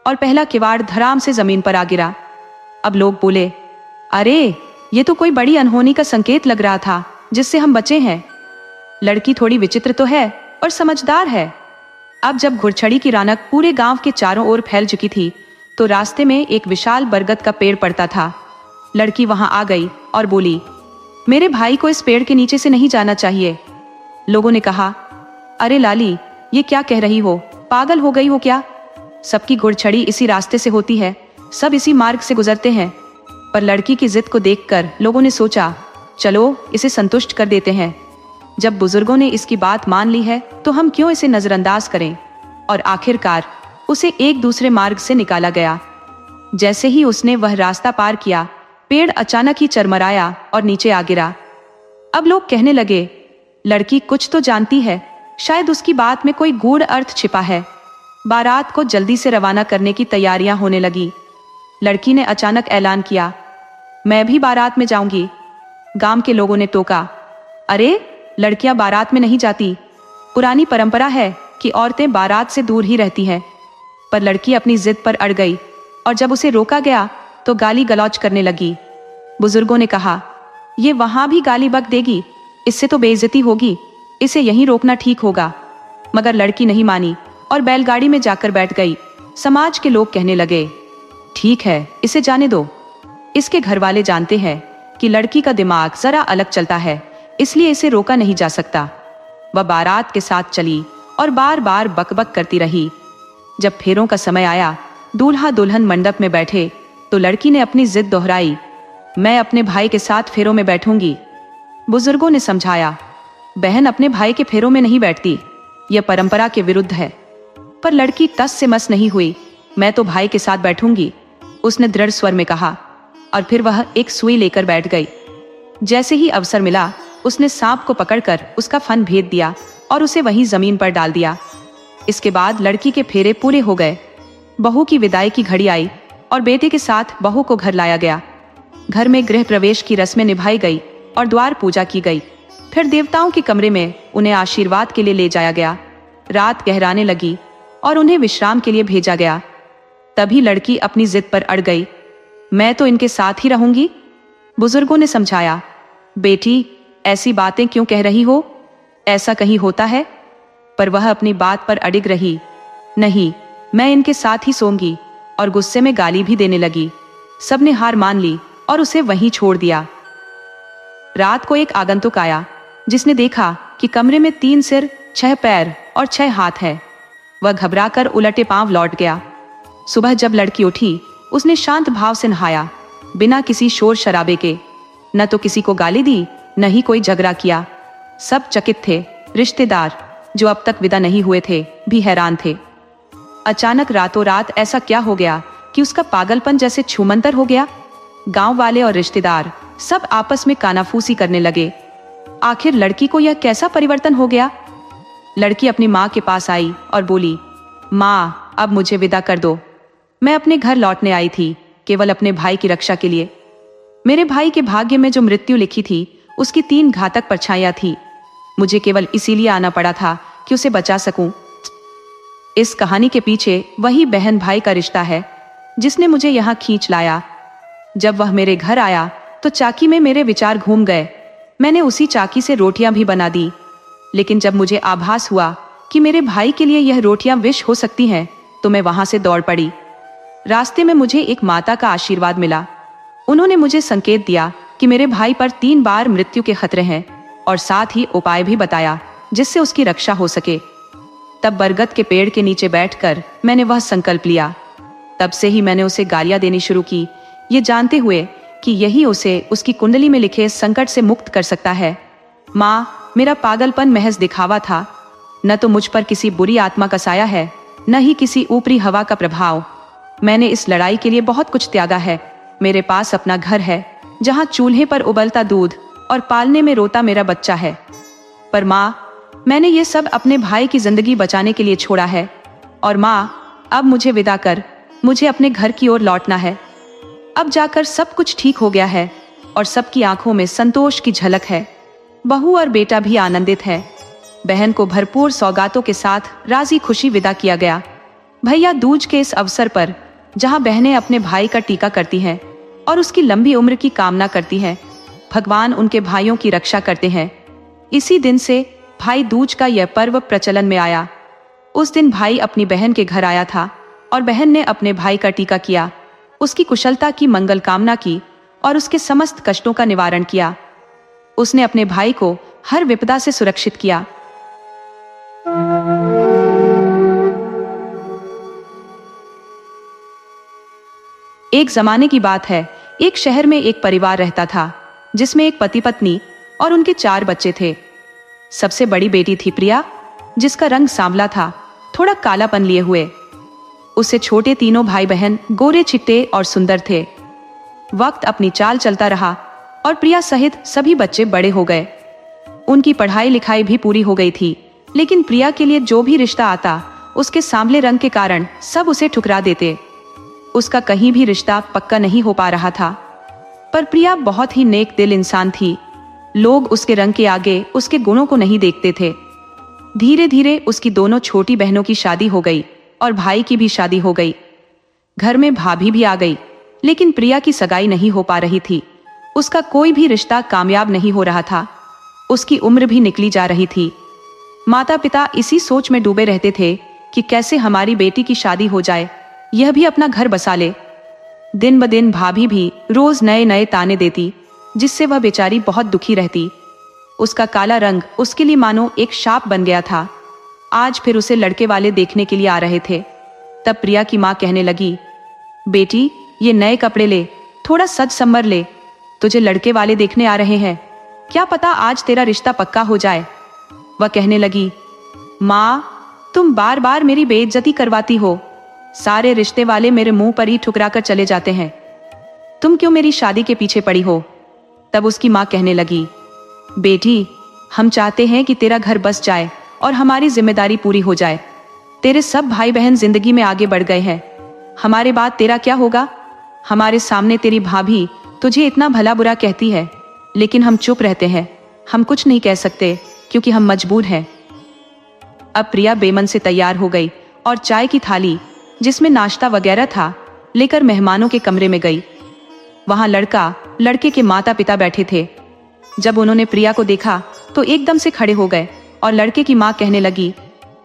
और पहला किवाड़ धड़ाम से जमीन पर आ गिरा। अब लोग बोले, अरे ये तो कोई बड़ी अनहोनी का संकेत लग रहा था जिससे हम बचे हैं। लड़की थोड़ी विचित्र तो है और समझदार है। अब जब घुड़छड़ी की रौनक पूरे गांव के चारों ओर फैल चुकी थी तो रास्ते में एक विशाल बरगद का पेड़ पड़ता था। लड़की वहां आ गई और बोली, मेरे भाई को इस पेड़ के नीचे से नहीं जाना चाहिए। लोगों ने कहा, अरे लाली, ये क्या कह रही हो, पागल हो गई हो क्या? सबकी घुड़छड़ी इसी रास्ते से होती है, सब इसी मार्ग से गुजरते हैं। पर लड़की की जिद को देखकर लोगों ने सोचा, चलो इसे संतुष्ट कर देते हैं। जब बुजुर्गों ने इसकी बात मान ली है तो हम क्यों इसे नजरअंदाज करें। और आखिरकार उसे एक दूसरे मार्ग से निकाला गया। जैसे ही उसने वह रास्ता पार किया, पेड़ अचानक ही चरमराया और नीचे आ गिरा। अब लोग कहने लगे, लड़की कुछ तो जानती है, शायद उसकी बात में कोई गूढ़ अर्थ छिपा है। बारात को जल्दी से रवाना करने की तैयारियां होने लगी। लड़की ने अचानक ऐलान किया, मैं भी बारात में जाऊंगी। गांव के लोगों ने टोका, अरे लड़कियां बारात में नहीं जाती, पुरानी परंपरा है कि औरतें बारात से दूर ही रहती हैं। पर लड़की अपनी जिद पर अड़ गई और जब उसे रोका गया तो गाली गलौज करने लगी। बुजुर्गों ने कहा, ये वहां भी गाली बक देगी, इससे तो बेइज्जती होगी, इसे यहीं रोकना ठीक होगा। मगर लड़की नहीं मानी और बैलगाड़ी में जाकर बैठ गई। समाज के लोग कहने लगे, ठीक है, इसे जाने दो। इसके घर वाले जानते हैं कि लड़की का दिमाग जरा अलग चलता है, इसलिए इसे रोका नहीं जा सकता। वह बारात के साथ चली और बार बार बकबक करती रही। जब फेरों का समय आया, दूल्हा दुल्हन मंडप में बैठे तो लड़की ने अपनी जिद दोहराई, मैं अपने भाई के साथ फेरों में बैठूंगी। बुजुर्गों ने समझाया, बहन अपने भाई के फेरों में नहीं बैठती, यह परंपरा के विरुद्ध है। पर लड़की तस से मस नहीं हुई। मैं तो भाई के साथ बैठूंगी, उसने दृढ़ स्वर में कहा। और फिर वह एक सुई लेकर बैठ गई। जैसे ही अवसर मिला, उसने सांप को पकड़कर उसका फन भेद दिया और उसे वहीं जमीन पर डाल दिया। इसके बाद लड़की के फेरे पूरे हो गए। बहू की विदाई की घड़ी आई और बेटे के साथ बहू को घर लाया गया। घर में गृह प्रवेश की रस्में निभाई गई और द्वार पूजा की गई। फिर देवताओं के कमरे में उन्हें आशीर्वाद के लिए ले जाया गया। रात गहराने लगी और उन्हें विश्राम के लिए भेजा गया। तभी लड़की अपनी जिद पर अड़ गई, मैं तो इनके साथ ही रहूंगी। बुजुर्गों ने समझाया, बेटी ऐसी बातें क्यों कह रही हो, ऐसा कहीं होता है? पर वह अपनी बात पर अडिग रही, नहीं, मैं इनके साथ ही सोऊंगी। और गुस्से में गाली भी देने लगी। सबने हार मान ली और उसे वहीं छोड़ दिया। रात को एक आगंतुक आया जिसने देखा कि कमरे में 3 सिर, 6 पैर और 6 हाथ है। वह घबराकर उलटे पांव लौट गया। सुबह जब लड़की उठी, उसने शांत भाव से नहाया, बिना किसी शोर शराबे के। न तो किसी को गाली दी, न ही कोई झगड़ा किया। सब चकित थे। रिश्तेदार जो अब तक विदा नहीं हुए थे भी हैरान थे। अचानक रातों रात ऐसा क्या हो गया कि उसका पागलपन जैसे छूमंतर हो गया। गांव वाले और रिश्तेदार सब आपस में कानाफूसी करने लगे। आखिर लड़की को यह कैसा परिवर्तन हो गया? लड़की अपनी माँ के पास आई और बोली, माँ अब मुझे विदा कर दो। मैं अपने घर लौटने आई थी केवल अपने भाई की रक्षा के लिए। मेरे भाई के भाग्य में जो मृत्यु लिखी थी उसकी 3 घातक परछाइयां थी। मुझे केवल इसीलिए आना पड़ा था कि उसे बचा सकूं। इस कहानी के पीछे वही बहन भाई का रिश्ता है जिसने मुझे यहाँ खींच लाया। जब वह मेरे घर आया तो चाकी में मेरे विचार घूम गए। मैंने उसी चाकी से रोटियां भी बना दी। लेकिन जब मुझे आभास हुआ कि मेरे भाई के लिए यह रोटियां विष हो सकती हैं तो मैं वहां से दौड़ पड़ी। रास्ते में मुझे एक माता का आशीर्वाद मिला। उन्होंने मुझे संकेत दिया कि मेरे भाई पर 3 बार मृत्यु के खतरे हैं और साथ ही उपाय भी बताया जिससे उसकी रक्षा हो सके। तब बरगद के पेड़ के नीचे बैठकर मैंने वह संकल्प लिया। तब से ही मैंने उसे गालियां देनी शुरू की, ये जानते हुए कि यही उसे उसकी कुंडली में लिखे संकट से मुक्त कर सकता है। माँ, मेरा पागलपन महज दिखावा था। न तो मुझ पर किसी बुरी आत्मा का साया है, न ही किसी ऊपरी हवा का प्रभाव। मैंने इस लड़ाई के लिए बहुत कुछ त्यागा है। मेरे पास अपना घर है जहाँ चूल्हे पर उबलता दूध और पालने में रोता मेरा बच्चा है। पर माँ, मैंने ये सब अपने भाई की जिंदगी बचाने के लिए छोड़ा है। और माँ, अब मुझे विदा कर, मुझे अपने घर की ओर लौटना है। अब जाकर सब कुछ ठीक हो गया है और सबकी आंखों में संतोष की झलक है। बहू और बेटा भी आनंदित है। बहन को भरपूर सौगातों के साथ राजी खुशी विदा किया गया। भैया दूज के इस अवसर पर जहां बहनें अपने भाई का टीका करती हैं और उसकी लंबी उम्र की कामना करती है। भगवान उनके भाइयों की रक्षा करते हैं। इसी दिन से भाई दूज का यह पर्व प्रचलन में आया। उस दिन भाई अपनी बहन के घर आया था और बहन ने अपने भाई का टीका किया, उसकी कुशलता की मंगल कामना की और उसके समस्त कष्टों का निवारण किया। उसने अपने भाई को हर विपदा से सुरक्षित किया। एक जमाने की बात है, एक शहर में एक परिवार रहता था जिसमें एक पति पत्नी और उनके 4 बच्चे थे। सबसे बड़ी बेटी थी प्रिया, जिसका रंग सांवला था, थोड़ा कालापन लिए हुए। उससे छोटे तीनों भाई बहन गोरे चिट्टे और सुंदर थे। वक्त अपनी चाल चलता रहा और प्रिया सहित सभी बच्चे बड़े हो गए। उनकी पढ़ाई लिखाई भी पूरी हो गई थी, लेकिन प्रिया के लिए जो भी रिश्ता आता उसके सांवले रंग के कारण सब उसे ठुकरा देते। उसका कहीं भी रिश्ता पक्का नहीं हो पा रहा था। पर प्रिया बहुत ही नेक दिल इंसान थी। लोग उसके रंग के आगे उसके गुणों को नहीं देखते थे। धीरे धीरे उसकी दोनों छोटी बहनों की शादी हो गई और भाई की भी शादी हो गई। घर में भाभी भी आ गई, लेकिन प्रिया की सगाई नहीं हो पा रही थी। उसका कोई भी रिश्ता कामयाब नहीं हो रहा था। उसकी उम्र भी निकली जा रही थी। माता पिता इसी सोच में डूबे रहते थे कि कैसे हमारी बेटी की शादी हो जाए, यह भी अपना घर बसा ले। दिन ब दिन भाभी भी रोज नए नए ताने देती, जिससे वह बेचारी बहुत दुखी रहती। उसका काला रंग उसके लिए मानो एक शाप बन गया था। आज फिर उसे लड़के वाले देखने के लिए आ रहे थे। तब प्रिया की माँ कहने लगी, बेटी ये नए कपड़े ले, थोड़ा सज संवर ले, तुझे लड़के वाले देखने आ रहे हैं, क्या पता आज तेरा रिश्ता पक्का हो जाए। वह कहने लगी, माँ तुम बार बार मेरी बेइज्जती करवाती हो, सारे रिश्ते वाले मेरे मुंह पर ही ठुकरा कर चले जाते हैं, तुम क्यों मेरी शादी के पीछे पड़ी हो। तब उसकी माँ कहने लगी, बेटी हम चाहते हैं कि तेरा घर बस जाए और हमारी जिम्मेदारी पूरी हो जाए। तेरे सब भाई बहन जिंदगी में आगे बढ़ गए हैं, हमारे बाद तेरा क्या होगा। हमारे सामने तेरी भाभी तुझे इतना भला बुरा कहती है, लेकिन हम चुप रहते हैं, हम कुछ नहीं कह सकते क्योंकि हम मजबूर हैं। अब प्रिया बेमन से तैयार हो गई और चाय की थाली जिसमें नाश्ता वगैरह था लेकर मेहमानों के कमरे में गई। वहां लड़का लड़के के माता पिता बैठे थे। जब उन्होंने प्रिया को देखा तो एकदम से खड़े हो गए और लड़के की माँ कहने लगी,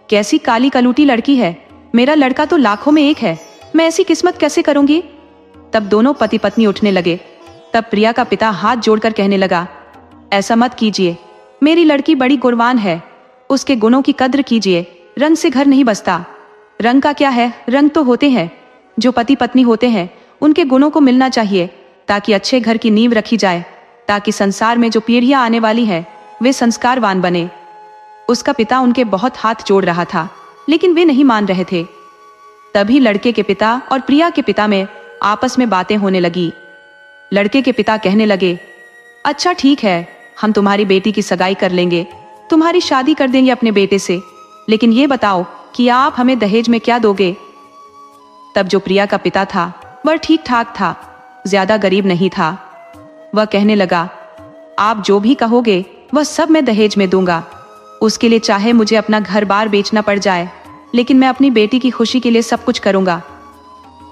कैसी काली कलूटी लड़की है, मेरा लड़का तो लाखों में एक है, मैं ऐसी किस्मत कैसे करूंगी। तब दोनों पति पत्नी उठने लगे। तब प्रिया का पिता हाथ जोड़कर कहने लगा, ऐसा मत कीजिए, मेरी लड़की बड़ी गुणवान है, उसके गुणों की कद्र कीजिए, रंग से घर नहीं बसता। रंग का क्या है, रंग तो होते हैं, जो पति पत्नी होते हैं उनके गुणों को मिलना चाहिए ताकि अच्छे घर की नींव रखी जाए, ताकि संसार में जो पीढ़ियां आने वाली है वे संस्कारवान बने। उसका पिता उनके बहुत हाथ जोड़ रहा था, लेकिन वे नहीं मान रहे थे। तभी लड़के के पिता और प्रिया के पिता में आपस में बातें होने लगी। लड़के के पिता कहने लगे, अच्छा ठीक है, हम तुम्हारी बेटी की सगाई कर लेंगे, तुम्हारी शादी कर देंगे अपने बेटे से, लेकिन ये बताओ कि आप हमें दहेज में क्या दोगे। तब जो प्रिया का पिता था वह ठीक ठाक था, ज्यादा गरीब नहीं था। वह कहने लगा, आप जो भी कहोगे वह सब मैं दहेज में दूंगा, उसके लिए चाहे मुझे अपना घर बार बेचना पड़ जाए, लेकिन मैं अपनी बेटी की खुशी के लिए सब कुछ करूंगा।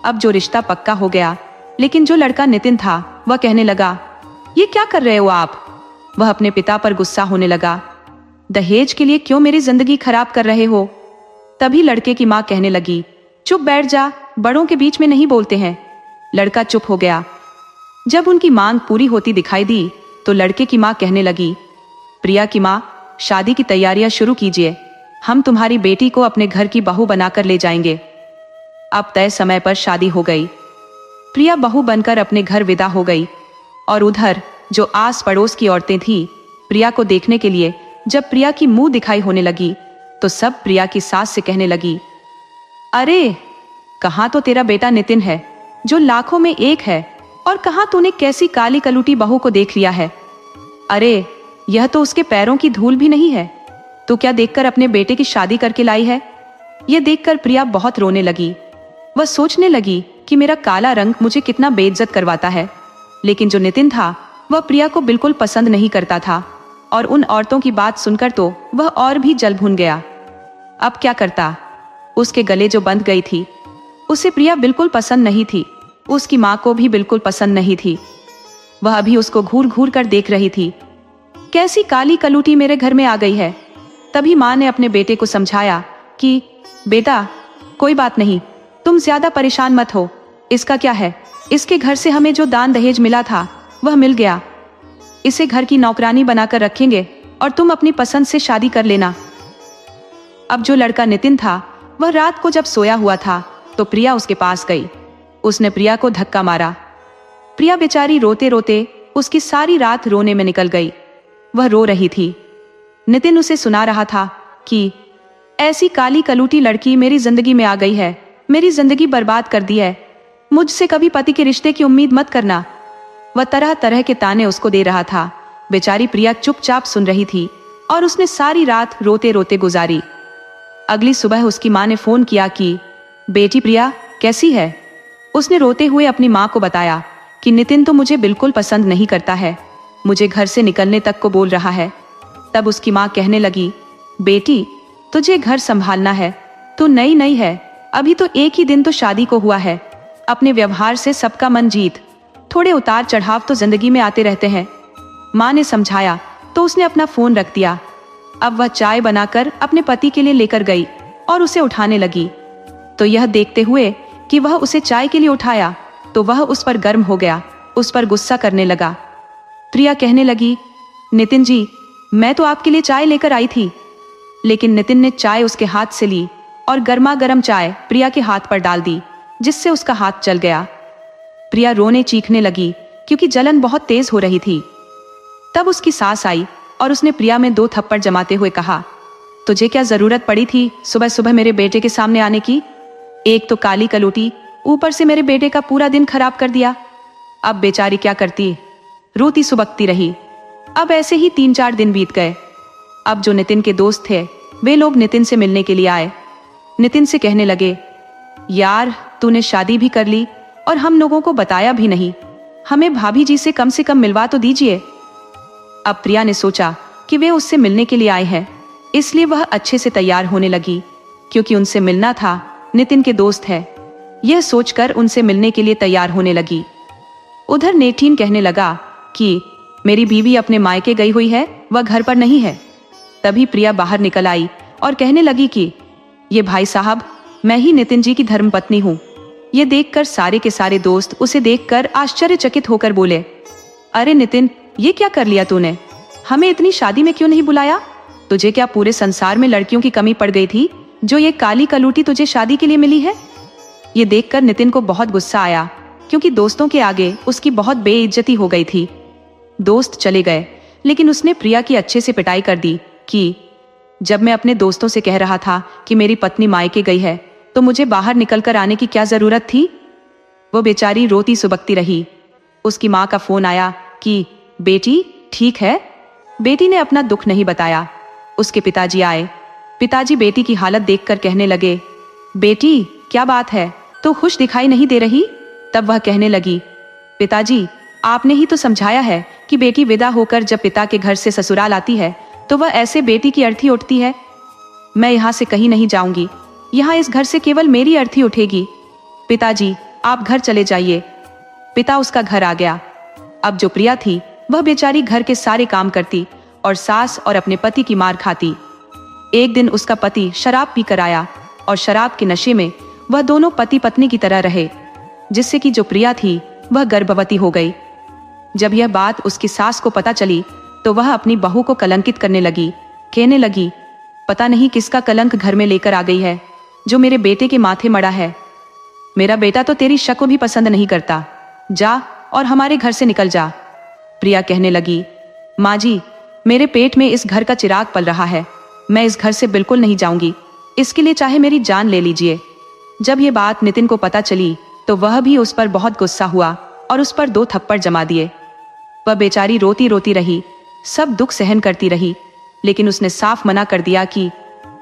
अब जो रिश्ता पक्का हो गया, लेकिन जो लड़का नितिन था वह कहने लगा, ये क्या कर रहे हो आप। वह अपने पिता पर गुस्सा होने लगा, दहेज के लिए क्यों मेरी जिंदगी खराब कर रहे हो। तभी लड़के की माँ कहने लगी, चुप बैठ जा, बड़ों के बीच में नहीं बोलते हैं। लड़का चुप हो गया। जब उनकी मांग पूरी होती दिखाई दी तो लड़के की माँ कहने लगी, प्रिया की माँ शादी की तैयारियां शुरू कीजिए, हम तुम्हारी बेटी को अपने घर की बहू बनाकर ले जाएंगे। अब तय समय पर शादी हो गई। प्रिया बहू बनकर अपने घर विदा हो गई और उधर जो आस पड़ोस की औरतें थीं, प्रिया को देखने के लिए जब प्रिया की मुंह दिखाई होने लगी तो सब प्रिया की सास से कहने लगी, अरे कहाँ तो तेरा बेटा नितिन है जो लाखों में एक है, और कहाँ तूने कैसी काली कलूटी बहू को देख लिया है। अरे यह तो उसके पैरों की धूल भी नहीं है, तो क्या देखकर अपने बेटे की शादी करके लाई है। यह देखकर प्रिया बहुत रोने लगी। वह सोचने लगी कि मेरा काला रंग मुझे कितना बेइज्जत करवाता है, लेकिन जो नितिन था वह प्रिया को बिल्कुल पसंद नहीं करता था, और उन औरतों की बात सुनकर तो वह और भी जल भुन गया। अब क्या करता। उसके गले जो बंध गई थी उसे प्रिया बिल्कुल पसंद नहीं थी, उसकी माँ को भी बिल्कुल पसंद नहीं थी। वह अभी उसको घूर घूर कर देख रही थी। कैसी काली कलूटी मेरे घर में आ गई है। तभी माँ ने अपने बेटे को समझाया कि बेटा, कोई बात नहीं, तुम ज्यादा परेशान मत हो। इसका क्या है, इसके घर से हमें जो दान दहेज मिला था वह मिल गया। इसे घर की नौकरानी बनाकर रखेंगे और तुम अपनी पसंद से शादी कर लेना। अब जो लड़का नितिन था वह रात को जब सोया हुआ था तो प्रिया उसके पास गई। उसने प्रिया को धक्का मारा। प्रिया बेचारी रोते रोते उसकी सारी रात रोने में निकल गई। वह रो रही थी। नितिन उसे सुना रहा था कि ऐसी काली कलूटी लड़की मेरी जिंदगी में आ गई है, मेरी जिंदगी बर्बाद कर दी है। मुझसे कभी पति के रिश्ते की उम्मीद मत करना। वह तरह तरह के ताने उसको दे रहा था। बेचारी प्रिया चुपचाप सुन रही थी और उसने सारी रात रोते रोते गुजारी। अगली सुबह उसकी माँ ने फोन किया कि बेटी प्रिया कैसी है। उसने रोते हुए अपनी माँ को बताया कि नितिन तो मुझे बिल्कुल पसंद नहीं करता है, मुझे घर से निकलने तक को बोल रहा है। तब उसकी माँ कहने लगी, बेटी तुझे घर संभालना है, तू नई नई है, अभी तो एक ही दिन तो शादी को हुआ है। अपने व्यवहार से सबका मन जीत, थोड़े उतार चढ़ाव तो जिंदगी में आते रहते हैं। माँ ने समझाया तो उसने अपना फोन रख दिया। अब वह चाय बनाकर अपने पति के लिए लेकर गई और उसे उठाने लगी। तो यह देखते हुए कि वह उसे चाय के लिए उठाया तो वह उस पर गर्म हो गया, उस पर गुस्सा करने लगा। प्रिया कहने लगी, नितिन जी, मैं तो आपके लिए चाय लेकर आई थी। लेकिन नितिन ने चाय उसके हाथ से ली और गर्मा गर्म चाय प्रिया के हाथ पर डाल दी, जिससे उसका हाथ जल गया। प्रिया रोने चीखने लगी क्योंकि जलन बहुत तेज हो रही थी। तब उसकी सास आई और उसने प्रिया में 2 थप्पड़ जमाते हुए कहा, तुझे क्या जरूरत पड़ी थी सुबह सुबह मेरे बेटे के सामने आने की। एक तो काली कलूटी, ऊपर से मेरे बेटे का पूरा दिन खराब कर दिया। अब बेचारी क्या करती, रोती सुबकती रही। अब ऐसे ही 3-4 दिन बीत गए। अब जो नितिन के दोस्त थे वे लोग नितिन से मिलने के लिए आए। नितिन से कहने लगे, यार तूने शादी भी कर ली और हम लोगों को बताया भी नहीं, हमें भाभी जी से कम मिलवा तो दीजिए। अब प्रिया ने सोचा कि वे उससे मिलने के लिए आए हैं, इसलिए वह अच्छे से तैयार होने लगी, क्योंकि उनसे मिलना था, नितिन के दोस्त है। यह सोचकर उनसे मिलने के लिए तैयार होने लगी। उधर नेठीन कहने लगा कि मेरी बीवी अपने मायके गई हुई है, वह घर पर नहीं है। तभी प्रिया बाहर निकल आई और कहने लगी कि ये भाई साहब, मैं ही नितिन जी की धर्मपत्नी हूँ। ये देखकर सारे के सारे दोस्त उसे देखकर आश्चर्यचकित होकर बोले, अरे नितिन, ये क्या कर लिया तूने, हमें इतनी शादी में क्यों नहीं बुलाया। तुझे क्या पूरे संसार में लड़कियों की कमी पड़ गई थी जो ये काली कलूटी तुझे शादी के लिए मिली है। ये देखकर नितिन को बहुत गुस्सा आया, क्योंकि दोस्तों के आगे उसकी बहुत बेइज्जती हो गई थी। दोस्त चले गए, लेकिन उसने प्रिया की अच्छे से पिटाई कर दी कि जब मैं अपने दोस्तों से कह रहा था कि मेरी पत्नी मायके गई है तो मुझे बाहर निकलकर आने की क्या जरूरत थी। वो बेचारी रोती सुबकती रही। उसकी माँ का फोन आया कि बेटी ठीक है। बेटी ने अपना दुख नहीं बताया। उसके पिताजी आए। पिताजी बेटी की हालत देखकर कहने लगे, बेटी क्या बात है, तो खुश दिखाई नहीं दे रही। तब वह कहने लगी, पिताजी आपने ही तो समझाया है कि बेटी विदा होकर जब पिता के घर से ससुराल आती है तो वह ऐसे बेटी की अर्थी उठती है। मैं यहाँ से कहीं नहीं जाऊंगी, यहाँ इस घर से केवल मेरी अर्थी उठेगी। पिताजी आप घर चले जाइए। पिता उसका घर आ गया। अब जो प्रिया थी वह बेचारी घर के सारे काम करती और सास और अपने पति की मार खाती। एक दिन उसका पति शराब पीकर आया और शराब के नशे में वह दोनों पति पत्नी की तरह रहे, जिससे कि जो प्रिया थी वह गर्भवती हो गई। जब यह बात उसकी सास को पता चली तो वह अपनी बहू को कलंकित करने लगी। कहने लगी, पता नहीं किसका कलंक घर में लेकर आ गई है जो मेरे बेटे के माथे मड़ा है। मेरा बेटा तो तेरी शक को भी पसंद नहीं करता, जा और हमारे घर से निकल जा। प्रिया कहने लगी, माँ जी मेरे पेट में इस घर का चिराग पल रहा है, मैं इस घर से बिल्कुल नहीं जाऊंगी, इसके लिए चाहे मेरी जान ले लीजिए। जब ये बात नितिन को पता चली तो वह भी उस पर बहुत गुस्सा हुआ और उस पर 2 थप्पड़ जमा दिए। वह बेचारी रोती रोती रही, सब दुख सहन करती रही, लेकिन उसने साफ मना कर दिया कि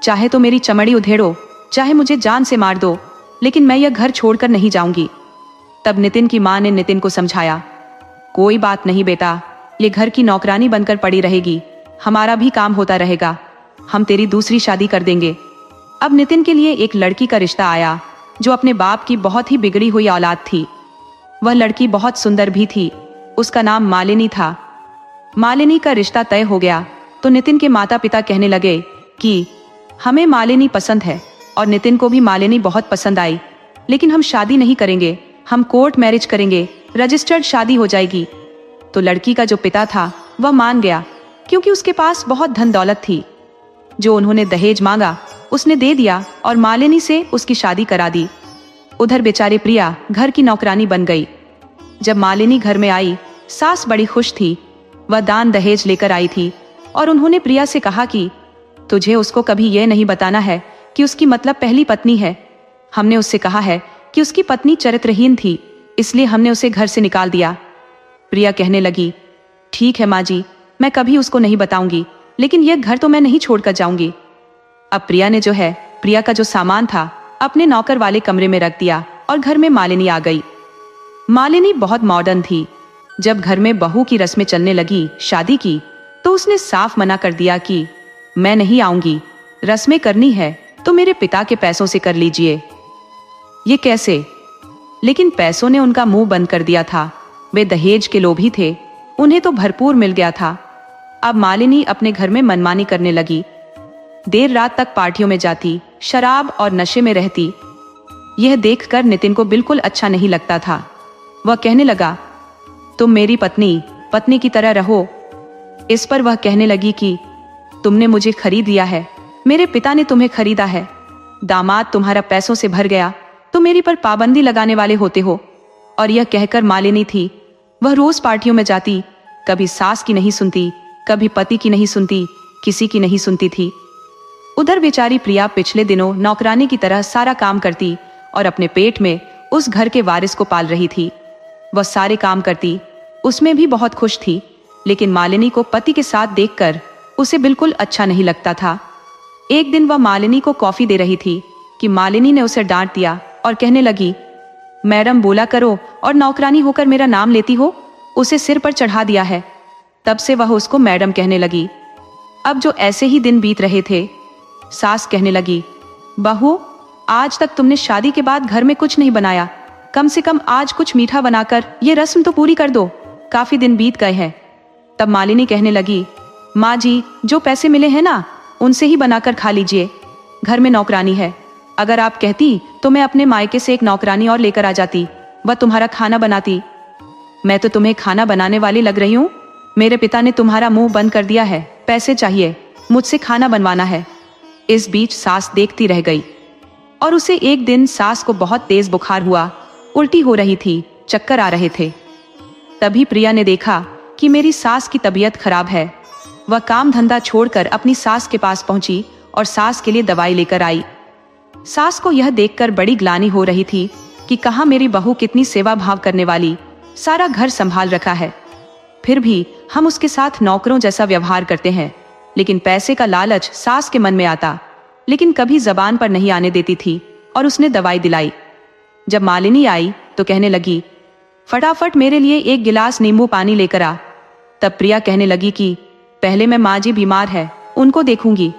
चाहे तो मेरी चमड़ी उधेड़ो, चाहे मुझे जान से मार दो, लेकिन मैं यह घर छोड़कर नहीं जाऊंगी। तब नितिन की माँ ने नितिन को समझाया, कोई बात नहीं बेटा, ये घर की नौकरानी बनकर पड़ी रहेगी, हमारा भी काम होता रहेगा, हम तेरी दूसरी शादी कर देंगे। अब नितिन के लिए एक लड़की का रिश्ता आया जो अपने बाप की बहुत ही बिगड़ी हुई औलाद थी। वह लड़की बहुत सुंदर भी थी। उसका नाम मालिनी था। मालिनी का रिश्ता तय हो गया तो नितिन के माता पिता कहने लगे कि हमें मालिनी पसंद है, और नितिन को भी मालिनी बहुत पसंद आई, लेकिन हम शादी नहीं करेंगे, हम कोर्ट मैरिज करेंगे, रजिस्टर्ड शादी हो जाएगी। तो लड़की का जो पिता था वह मान गया, क्योंकि उसके पास बहुत धन दौलत थी। जो उन्होंने दहेज मांगा उसने दे दिया और मालिनी से उसकी शादी करा दी। उधर बेचारी प्रिया घर की नौकरानी बन गई। जब मालिनी घर में आई, सास बड़ी खुश थी। वह दान दहेज लेकर आई थी और उन्होंने प्रिया से कहा कि तुझे उसको कभी यह नहीं बताना है कि उसकी मतलब पहली पत्नी है। हमने उससे कहा है कि उसकी पत्नी चरित्रहीन थी, इसलिए हमने उसे घर से निकाल दिया। प्रिया कहने लगी, ठीक है माँ जी, मैं कभी उसको नहीं बताऊंगी, लेकिन यह घर तो मैं नहीं छोड़कर जाऊंगी। अब प्रिया का जो सामान था अपने नौकर वाले कमरे में रख दिया और घर में मालिनी आ गई। मालिनी बहुत मॉडर्न थी। जब घर में बहू की रस्में चलने लगी शादी की, तो उसने साफ मना कर दिया कि मैं नहीं आऊंगी, रस्में करनी है तो मेरे पिता के पैसों से कर लीजिए। ये कैसे? लेकिन पैसों ने उनका मुंह बंद कर दिया था। वे दहेज के लोभी थे, उन्हें तो भरपूर मिल गया था। अब मालिनी अपने घर में मनमानी करने लगी। देर रात तक पार्टियों में जाती, शराब और नशे में रहती। यह देखकर नितिन को बिल्कुल अच्छा नहीं लगता था। वह कहने लगा, तुम मेरी पत्नी की तरह रहो। इस पर वह कहने लगी कि तुमने मुझे खरीद लिया है, मेरे पिता ने तुम्हें खरीदा है। दामाद तुम्हारा पैसों से भर गया तो मेरी पर पाबंदी लगाने वाले होते हो। और यह कहकर मालिनी थी, वह रोज पार्टियों में जाती, कभी सास की नहीं सुनती, कभी पति की नहीं सुनती, किसी की नहीं सुनती थी। उधर बेचारी प्रिया पिछले दिनों नौकरानी की तरह सारा काम करती और अपने पेट में उस घर के वारिस को पाल रही थी। वह सारे काम करती, उसमें भी बहुत खुश थी, लेकिन मालिनी को पति के साथ देखकर उसे बिल्कुल अच्छा नहीं लगता था। एक दिन वह मालिनी को कॉफी दे रही थी कि मालिनी ने उसे डांट दिया और कहने लगी, मैडम बोला करो और नौकरानी होकर मेरा नाम लेती हो। उसे सिर पर चढ़ा दिया है। तब से वह उसको मैडम कहने लगी। अब जो ऐसे ही दिन बीत रहे थे, सास कहने लगी, बहू, आज तक तुमने शादी के बाद घर में कुछ नहीं बनाया, कम से कम आज कुछ मीठा बनाकर ये रस्म तो पूरी कर दो, काफी दिन बीत गए हैं। तब मालिनी कहने लगी, माँ जी, जो पैसे मिले हैं ना, उनसे ही बनाकर खा लीजिए, घर में नौकरानी है। अगर आप कहती तो मैं अपने मायके से एक नौकरानी और लेकर आ जाती, वह तुम्हारा खाना बनाती। मैं तो तुम्हें खाना बनाने वाली लग रही हूँ? मेरे पिता ने तुम्हारा मुंह बंद कर दिया है, पैसे चाहिए, मुझसे खाना बनवाना है। इस बीच सास देखती रह गई और उसे एक दिन सास को बहुत तेज बुखार हुआ, उल्टी हो रही थी, चक्कर आ रहे थे। तभी प्रिया ने देखा कि मेरी सास की तबीयत खराब है। वह काम धंधा छोड़कर अपनी सास के पास पहुंची और सास के लिए दवाई लेकर आई। सास को यह देखकर बड़ी ग्लानि हो रही थी कि कहाँ मेरी बहू कितनी सेवा भाव करने वाली, सारा घर संभाल रखा है, फिर भी हम उसके साथ नौकरों जैसा व्यवहार करते हैं। लेकिन पैसे का लालच सास के मन में आता, लेकिन कभी जबान पर नहीं आने देती थी और उसने दवाई दिलाई। जब मालिनी आई तो कहने लगी, फटाफट मेरे लिए एक गिलास नींबू पानी लेकर आ। तब प्रिया कहने लगी कि पहले मैं माँ जी बीमार है, उनको देखूंगी।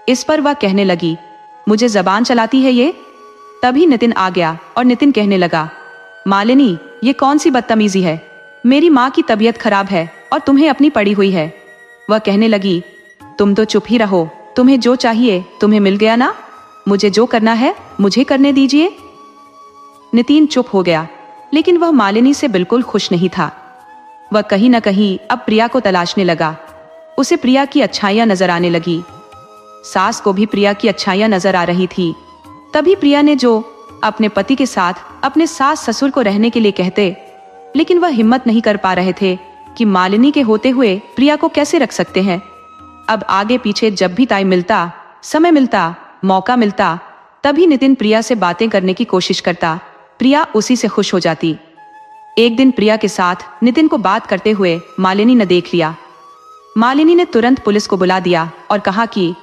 इस पर वह कहने लगी, मुझे जबान चलाती है ये। तभी नितिन आ गया और नितिन कहने लगा, मालिनी, ये कौन सी बदतमीजी है? मेरी माँ की तबीयत खराब है और तुम्हें अपनी पड़ी हुई है। वह कहने लगी, तुम तो चुप ही रहो, तुम्हें जो चाहिए तुम्हें मिल गया ना, मुझे जो करना है मुझे करने दीजिए। नितिन चुप हो गया, लेकिन वह मालिनी से बिल्कुल खुश नहीं था। वह कहीं न कहीं अब प्रिया को तलाशने लगा। उसे प्रिया की अच्छाइयां नजर आने लगी। सास को भी प्रिया की अच्छाइयां नजर आ रही थी। तभी प्रिया ने जो अपने पति के साथ अपने सास ससुर को रहने के लिए कहते, लेकिन वह हिम्मत नहीं कर पा रहे थे कि मालिनी के होते हुए प्रिया को कैसे रख सकते हैं। अब आगे पीछे जब भी टाइम मिलता, समय मिलता, मौका मिलता, तभी नितिन प्रिया से बातें करने की कोशिश करता। प्रिया उसी से खुश हो जाती। एक दिन प्रिया के साथ नितिन को बात करते हुए मालिनी ने देख लिया। मालिनी ने तुरंत पुलिस को बुला दिया और कहा कि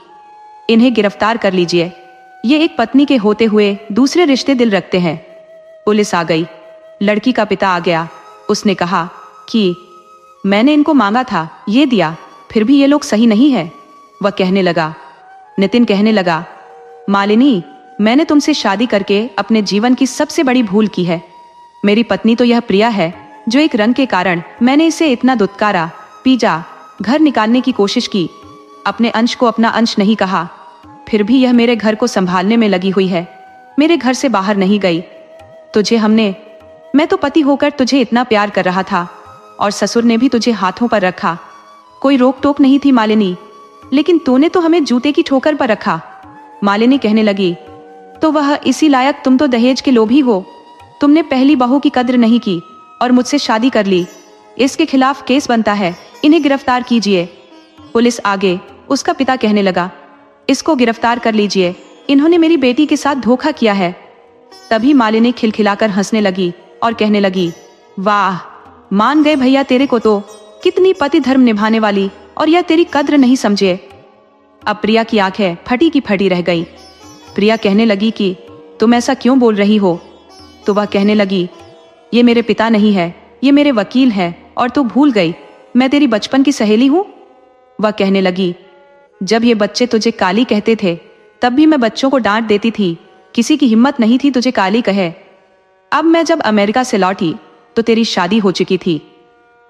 इन्हें गिरफ्तार कर लीजिए, ये एक पत्नी के होते हुए दूसरे रिश्ते दिल रखते हैं। पुलिस आ गई। लड़की का पिता आ गया। उसने कहा कि मैंने इनको मांगा था, ये दिया, फिर भी ये लोग सही नहीं है। वह कहने लगा, नितिन कहने लगा, मालिनी, मैंने तुमसे शादी करके अपने जीवन की सबसे बड़ी भूल की है। मेरी पत्नी तो यह प्रिया है, जो एक रंग के कारण मैंने इसे इतना दुत्कारा, पीजा, घर निकालने की कोशिश की, अपने अंश को अपना अंश नहीं कहा, फिर भी यह मेरे घर को संभालने में लगी हुई है, मेरे घर से बाहर नहीं गई। मैं तो पति होकर तुझे इतना प्यार कर रहा था, और ससुर ने भी तुझे हाथों पर रखा, कोई रोक टोक नहीं थी मालिनी, लेकिन तूने तो हमें जूते की ठोकर पर रखा। मालिनी कहने लगी, तो वह इसी लायक तुम तो दहेज के लोभी हो, तुमने पहली बहू की कद्र नहीं की और मुझसे शादी कर ली, इसके खिलाफ केस बनता है, इन्हें गिरफ्तार कीजिए। पुलिस आगे उसका पिता कहने लगा, इसको गिरफ्तार कर लीजिए, इन्होंने मेरी बेटी के साथ धोखा किया है। तभी मालिनी खिलखिलाकर हंसने लगी और कहने लगी, वाह, मान गए भैया तेरे को, तो कितनी पति धर्म निभाने वाली, और यह तेरी कद्र नहीं समझे। अब प्रिया की आंखें फटी की फटी रह गई। प्रिया कहने लगी कि तुम ऐसा क्यों बोल रही हो? तो वह कहने लगी, ये मेरे पिता नहीं है, ये मेरे वकील है, और तू भूल गई मैं तेरी बचपन की सहेली हूं। वह कहने लगी, जब ये बच्चे तुझे काली कहते थे तब भी मैं बच्चों को डांट देती थी, किसी की हिम्मत नहीं थी तुझे काली कहे। अब मैं जब अमेरिका से लौटी तो तेरी शादी हो चुकी थी।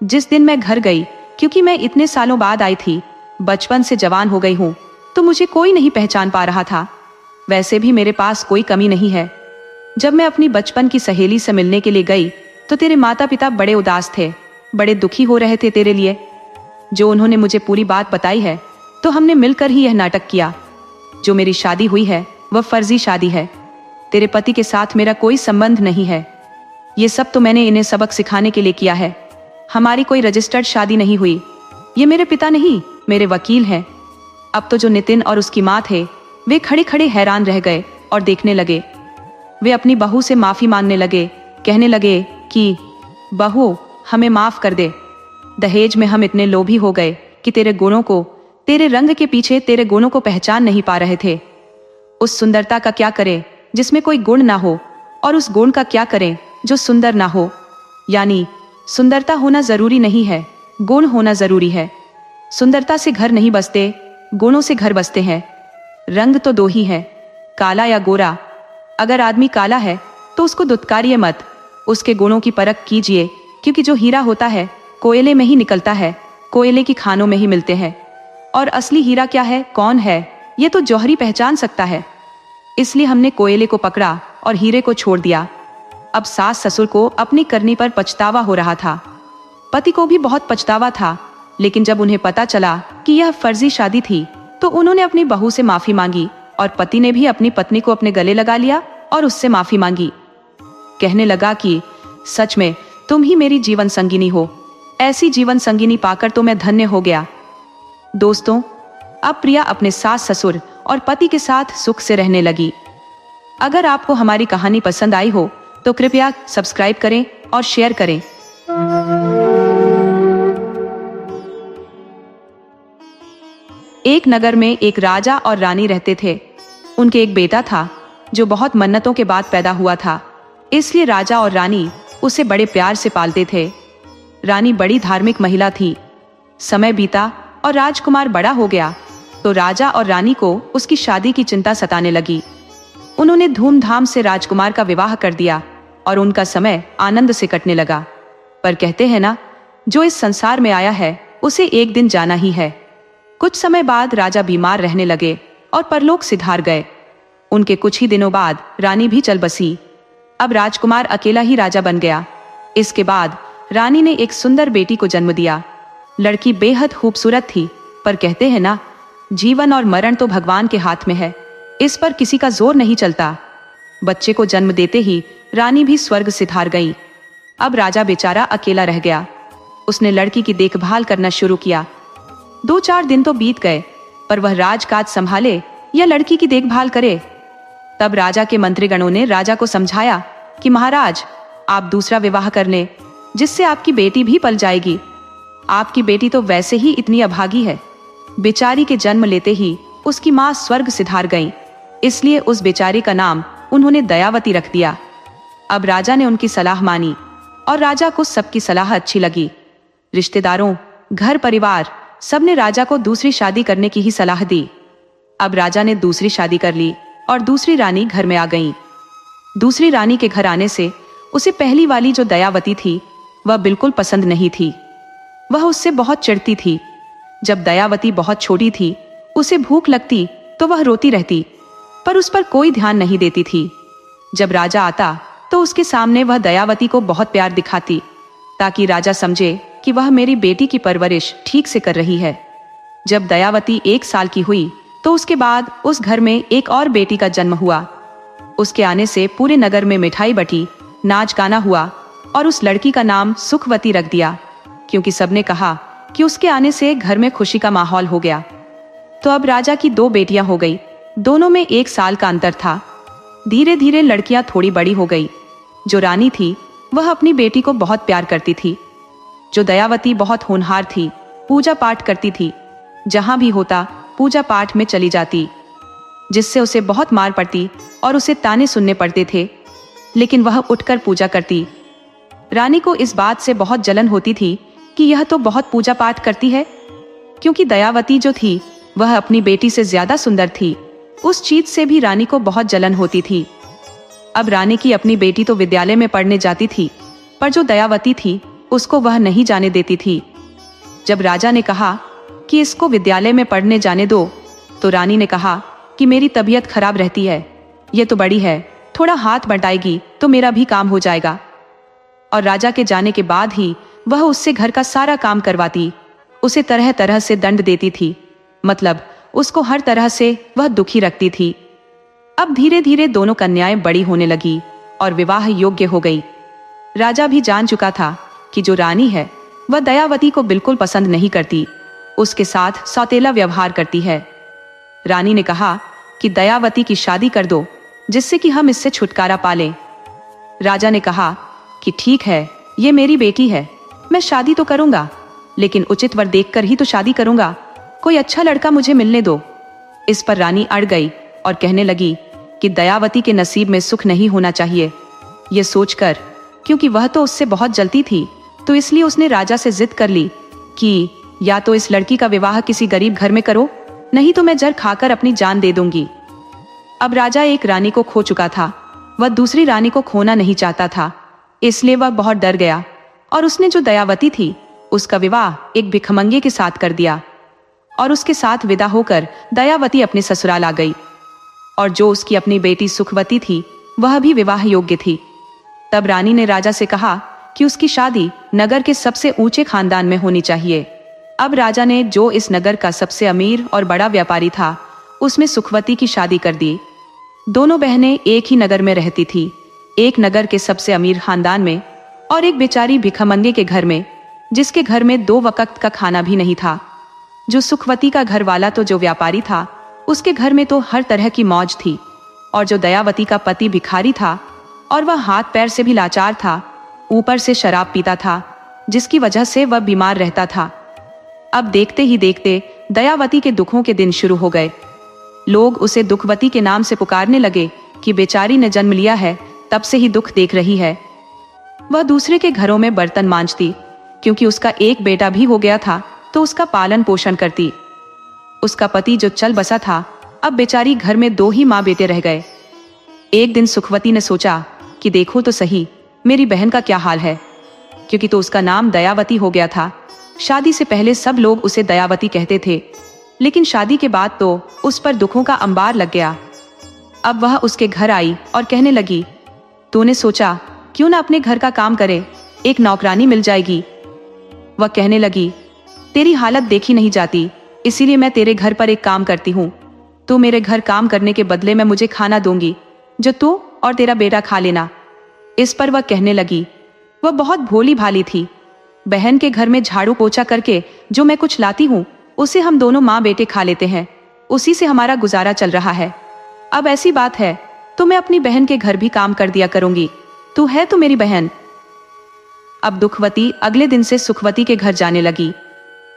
जिस दिन मैं घर गई, क्योंकि मैं इतने सालों बाद आई थी, बचपन से जवान हो गई हूं, तो मुझे कोई नहीं पहचान पा रहा था। वैसे भी मेरे पास कोई कमी नहीं है। जब मैं अपनी बचपन की सहेली से मिलने के लिए गई तो तेरे माता पिता बड़े उदास थे, बड़े दुखी हो रहे थे तेरे लिए। जो उन्होंने मुझे पूरी बात बताई है, तो हमने मिलकर ही यह नाटक किया। जो मेरी शादी हुई है वह फर्जी शादी है, तेरे पति के साथ मेरा कोई संबंध नहीं है। ये सब तो मैंने इन्हें सबक सिखाने के लिए किया है। हमारी कोई रजिस्टर्ड शादी नहीं हुई। ये मेरे पिता नहीं, मेरे वकील हैं। अब तो जो नितिन और उसकी माँ थे, वे खड़े खड़े हैरान रह गए और देखने लगे। वे अपनी बहू से माफी मांगने लगे, कहने लगे कि बहू, हमें माफ कर दे। दहेज में हम इतने लोभी हो गए कि तेरे गुणों को, तेरे रंग के पीछे तेरे गुणों को पहचान नहीं पा रहे थे। उस सुंदरता का क्या करें जिसमें कोई गुण ना हो, और उस गुण का क्या करें जो सुंदर ना हो। यानी सुंदरता होना जरूरी नहीं है, गुण होना जरूरी है। सुंदरता से घर नहीं बसते, गुणों से घर बसते हैं। रंग तो दो ही है, काला या गोरा। अगर आदमी काला है तो उसको दुत्कारिए मत, उसके गुणों की परख कीजिए, क्योंकि जो हीरा होता है कोयले में ही निकलता है, कोयले की खानों में ही मिलते हैं। और असली हीरा क्या है, कौन है, ये तो जौहरी पहचान सकता है। इसलिए हमने कोयले को पकड़ा और हीरे को छोड़ दिया। अब सास ससुर को अपनी करनी पर पछतावा हो रहा था। पति को भी बहुत पछतावा था, लेकिन जब उन्हें पता चला कि यह फर्जी शादी थी तो उन्होंने अपनी बहू से माफी मांगी, और पति ने भी अपनी पत्नी को अपने गले लगा लिया और उससे माफी मांगी। कहने लगा कि सच में तुम ही मेरी जीवन संगिनी हो, ऐसी जीवन संगिनी पाकर तो मैं धन्य हो गया। दोस्तों, अब प्रिया अपने सास ससुर और पति के साथ सुख से रहने लगी। अगर आपको हमारी कहानी पसंद आई हो तो कृपया सब्सक्राइब करें और शेयर करें। एक नगर में एक राजा और रानी रहते थे। उनके एक बेटा था जो बहुत मन्नतों के बाद पैदा हुआ था, इसलिए राजा और रानी उसे बड़े प्यार से पालते थे। रानी बड़ी धार्मिक महिला थी। समय बीता और राजकुमार बड़ा हो गया तो राजा और रानी को उसकी शादी की चिंता सताने लगी। उन्होंने धूमधाम से राजकुमार का विवाह कर दिया और उनका समय आनंद से कटने लगा। पर कहते हैं ना, जो इस संसार में आया है उसे एक दिन जाना ही है। कुछ समय बाद राजा बीमार रहने लगे और परलोक सिधार गए। उनके कुछ ही दिनों बाद रानी भी चल बसी। अब राजकुमार अकेला ही राजा बन गया। इसके बाद रानी ने एक सुंदर बेटी को जन्म दिया। लड़की बेहद खूबसूरत थी, पर कहते हैं ना, जीवन और मरण तो भगवान के हाथ में है, इस पर किसी का जोर नहीं चलता। बच्चे को जन्म देते ही रानी भी स्वर्ग सिधार गई। अब राजा बेचारा अकेला रह गया। उसने लड़की की देखभाल करना शुरू किया। 2-4 दिन तो बीत गए, पर वह राजकाज संभाले या लड़की की देखभाल करे। तब राजा के मंत्रीगणों ने राजा को समझाया कि महाराज, आप दूसरा विवाह कर लें, जिससे आपकी बेटी भी पल जाएगी। आपकी बेटी तो वैसे ही इतनी अभागी है। बेचारी के जन्म लेते ही उसकी माँ स्वर्ग सिधार गई, इसलिए उस बेचारी का नाम उन्होंने दयावती रख दिया। अब राजा ने उनकी सलाह मानी और राजा को सबकी सलाह अच्छी लगी। रिश्तेदारों, घर परिवार सबने राजा को दूसरी शादी करने की ही सलाह दी। अब राजा ने दूसरी शादी कर ली और दूसरी रानी घर में आ गई। दूसरी रानी के घर आने से उसे पहली वाली जो दयावती थी वह बिल्कुल पसंद नहीं थी। वह उससे बहुत चिढ़ती थी। जब दयावती बहुत छोटी थी, उसे भूख लगती तो वह रोती रहती, पर उस पर कोई ध्यान नहीं देती थी। जब राजा आता तो उसके सामने वह दयावती को बहुत प्यार दिखाती, ताकि राजा समझे कि वह मेरी बेटी की परवरिश ठीक से कर रही है। जब दयावती 1 साल की हुई तो उसके बाद उस घर में एक और बेटी का जन्म हुआ। उसके आने से पूरे नगर में मिठाई बटी, नाच गाना हुआ और उस लड़की का नाम सुखवती रख दिया, क्योंकि सबने कहा कि उसके आने से घर में खुशी का माहौल हो गया। तो अब राजा की 2 बेटियां हो गई, दोनों में 1 साल का अंतर था। धीरे धीरे लड़कियां थोड़ी बड़ी हो गई। जो रानी थी वह अपनी बेटी को बहुत प्यार करती थी। जो दयावती बहुत होनहार थी, पूजा पाठ करती थी, जहां भी होता पूजा पाठ में चली जाती, जिससे उसे बहुत मार पड़ती और उसे ताने सुनने पड़ते थे, लेकिन वह उठकर पूजा करती। रानी को इस बात से बहुत जलन होती थी कि यह तो बहुत पूजा पाठ करती है, क्योंकि दयावती जो थी वह अपनी बेटी से ज्यादा सुंदर थी। उस चीज से भी रानी को बहुत जलन होती थी। अब रानी की अपनी बेटी तो विद्यालय में पढ़ने जाती थी, पर जो दयावती थी उसको वह नहीं जाने देती थी। जब राजा ने कहा कि इसको विद्यालय में पढ़ने जाने दो, तो रानी ने कहा कि मेरी तबीयत खराब रहती है, ये तो बड़ी है, थोड़ा हाथ बटाएगी तो मेरा भी काम हो जाएगा। और राजा के जाने के बाद ही वह उससे घर का सारा काम करवाती, उसे तरह तरह से दंड देती थी, मतलब उसको हर तरह से वह दुखी रखती थी। अब धीरे धीरे दोनों कन्याएं बड़ी होने लगी और विवाह योग्य हो गई। राजा भी जान चुका था कि जो रानी है वह दयावती को बिल्कुल पसंद नहीं करती, उसके साथ सौतेला व्यवहार करती है। रानी ने कहा कि दयावती की शादी कर दो, जिससे कि हम इससे छुटकारा पालें। राजा ने कहा कि ठीक है, ये मेरी बेटी है, मैं शादी तो करूंगा, लेकिन उचित वर देखकर ही तो शादी करूंगा, कोई अच्छा लड़का मुझे मिलने दो। इस पर रानी अड़ गई और कहने लगी कि दयावती के नसीब में सुख नहीं होना चाहिए। ये सोचकर, क्योंकि वह तो उससे बहुत जलती थी, तो इसलिए उसने राजा से जिद कर ली कि या तो इस लड़की का विवाह किसी गरीब घर में करो, नहीं तो मैं जहर खाकर अपनी जान दे दूंगी। अब राजा एक रानी को खो चुका था, वह दूसरी रानी को खोना नहीं चाहता था, इसलिए वह बहुत डर गया और उसने जो दयावती थी उसका विवाह एक भिखमंगे के साथ कर दिया। और उसके साथ विदा होकर दयावती अपने ससुराल आ गई। और जो उसकी अपनी बेटी सुखवती थी वह भी विवाह योग्य थी। तब रानी ने राजा से कहा कि उसकी शादी नगर के सबसे ऊंचे खानदान में होनी चाहिए। अब राजा ने जो इस नगर का सबसे अमीर और बड़ा व्यापारी था उसमें सुखवती की शादी कर दी। दोनों बहनें एक ही नगर में रहती थी, एक नगर के सबसे अमीर खानदान में और एक बेचारी भिखमंगे के घर में, जिसके घर में 2 वक्त का खाना भी नहीं था। जो सुखवती का घर वाला तो जो व्यापारी था उसके घर में तो हर तरह की मौज थी, और जो दयावती का पति भिखारी था और वह हाथ पैर से भी लाचार था, ऊपर से शराब पीता था, जिसकी वजह से वह बीमार रहता था। अब देखते ही देखते दयावती के दुखों के दिन शुरू हो गए। लोग उसे दुखवती के नाम से पुकारने लगे कि बेचारी ने जन्म लिया है, तब से ही दुख देख रही है। वह दूसरे के घरों में बर्तन मांजती, क्योंकि उसका एक बेटा भी हो गया था तो उसका पालन पोषण करती। उसका पति जो चल बसा था, अब बेचारी घर में 2 ही माँ बेटे रह गए। एक दिन सुखवती ने सोचा कि देखो तो सही मेरी बहन का क्या हाल है, क्योंकि तो उसका नाम दयावती हो गया था। शादी से पहले सब लोग उसे दयावती कहते थे, लेकिन शादी के बाद तो उस पर दुखों का अंबार लग गया। अब वह उसके घर आई और कहने लगी, तूने सोचा क्यों ना अपने घर का काम करे, एक नौकरानी मिल जाएगी। वह कहने लगी, तेरी हालत देखी नहीं जाती, इसीलिए मैं तेरे घर पर एक काम करती हूँ। तू मेरे घर काम करने के बदले में मुझे खाना दूंगी, जो तू और तेरा बेटा खा लेना। इस पर वह कहने लगी, वह बहुत भोली भाली थी। बहन के घर में झाड़ू पोछा करके जो मैं कुछ लाती हूँ उसे हम दोनों माँ बेटे खा लेते हैं, उसी से हमारा गुजारा चल रहा है। अब ऐसी बात है तो मैं अपनी बहन के घर भी काम कर दिया करूंगी, तू है तो मेरी बहन। अब दुखवती अगले दिन से सुखवती के घर जाने लगी।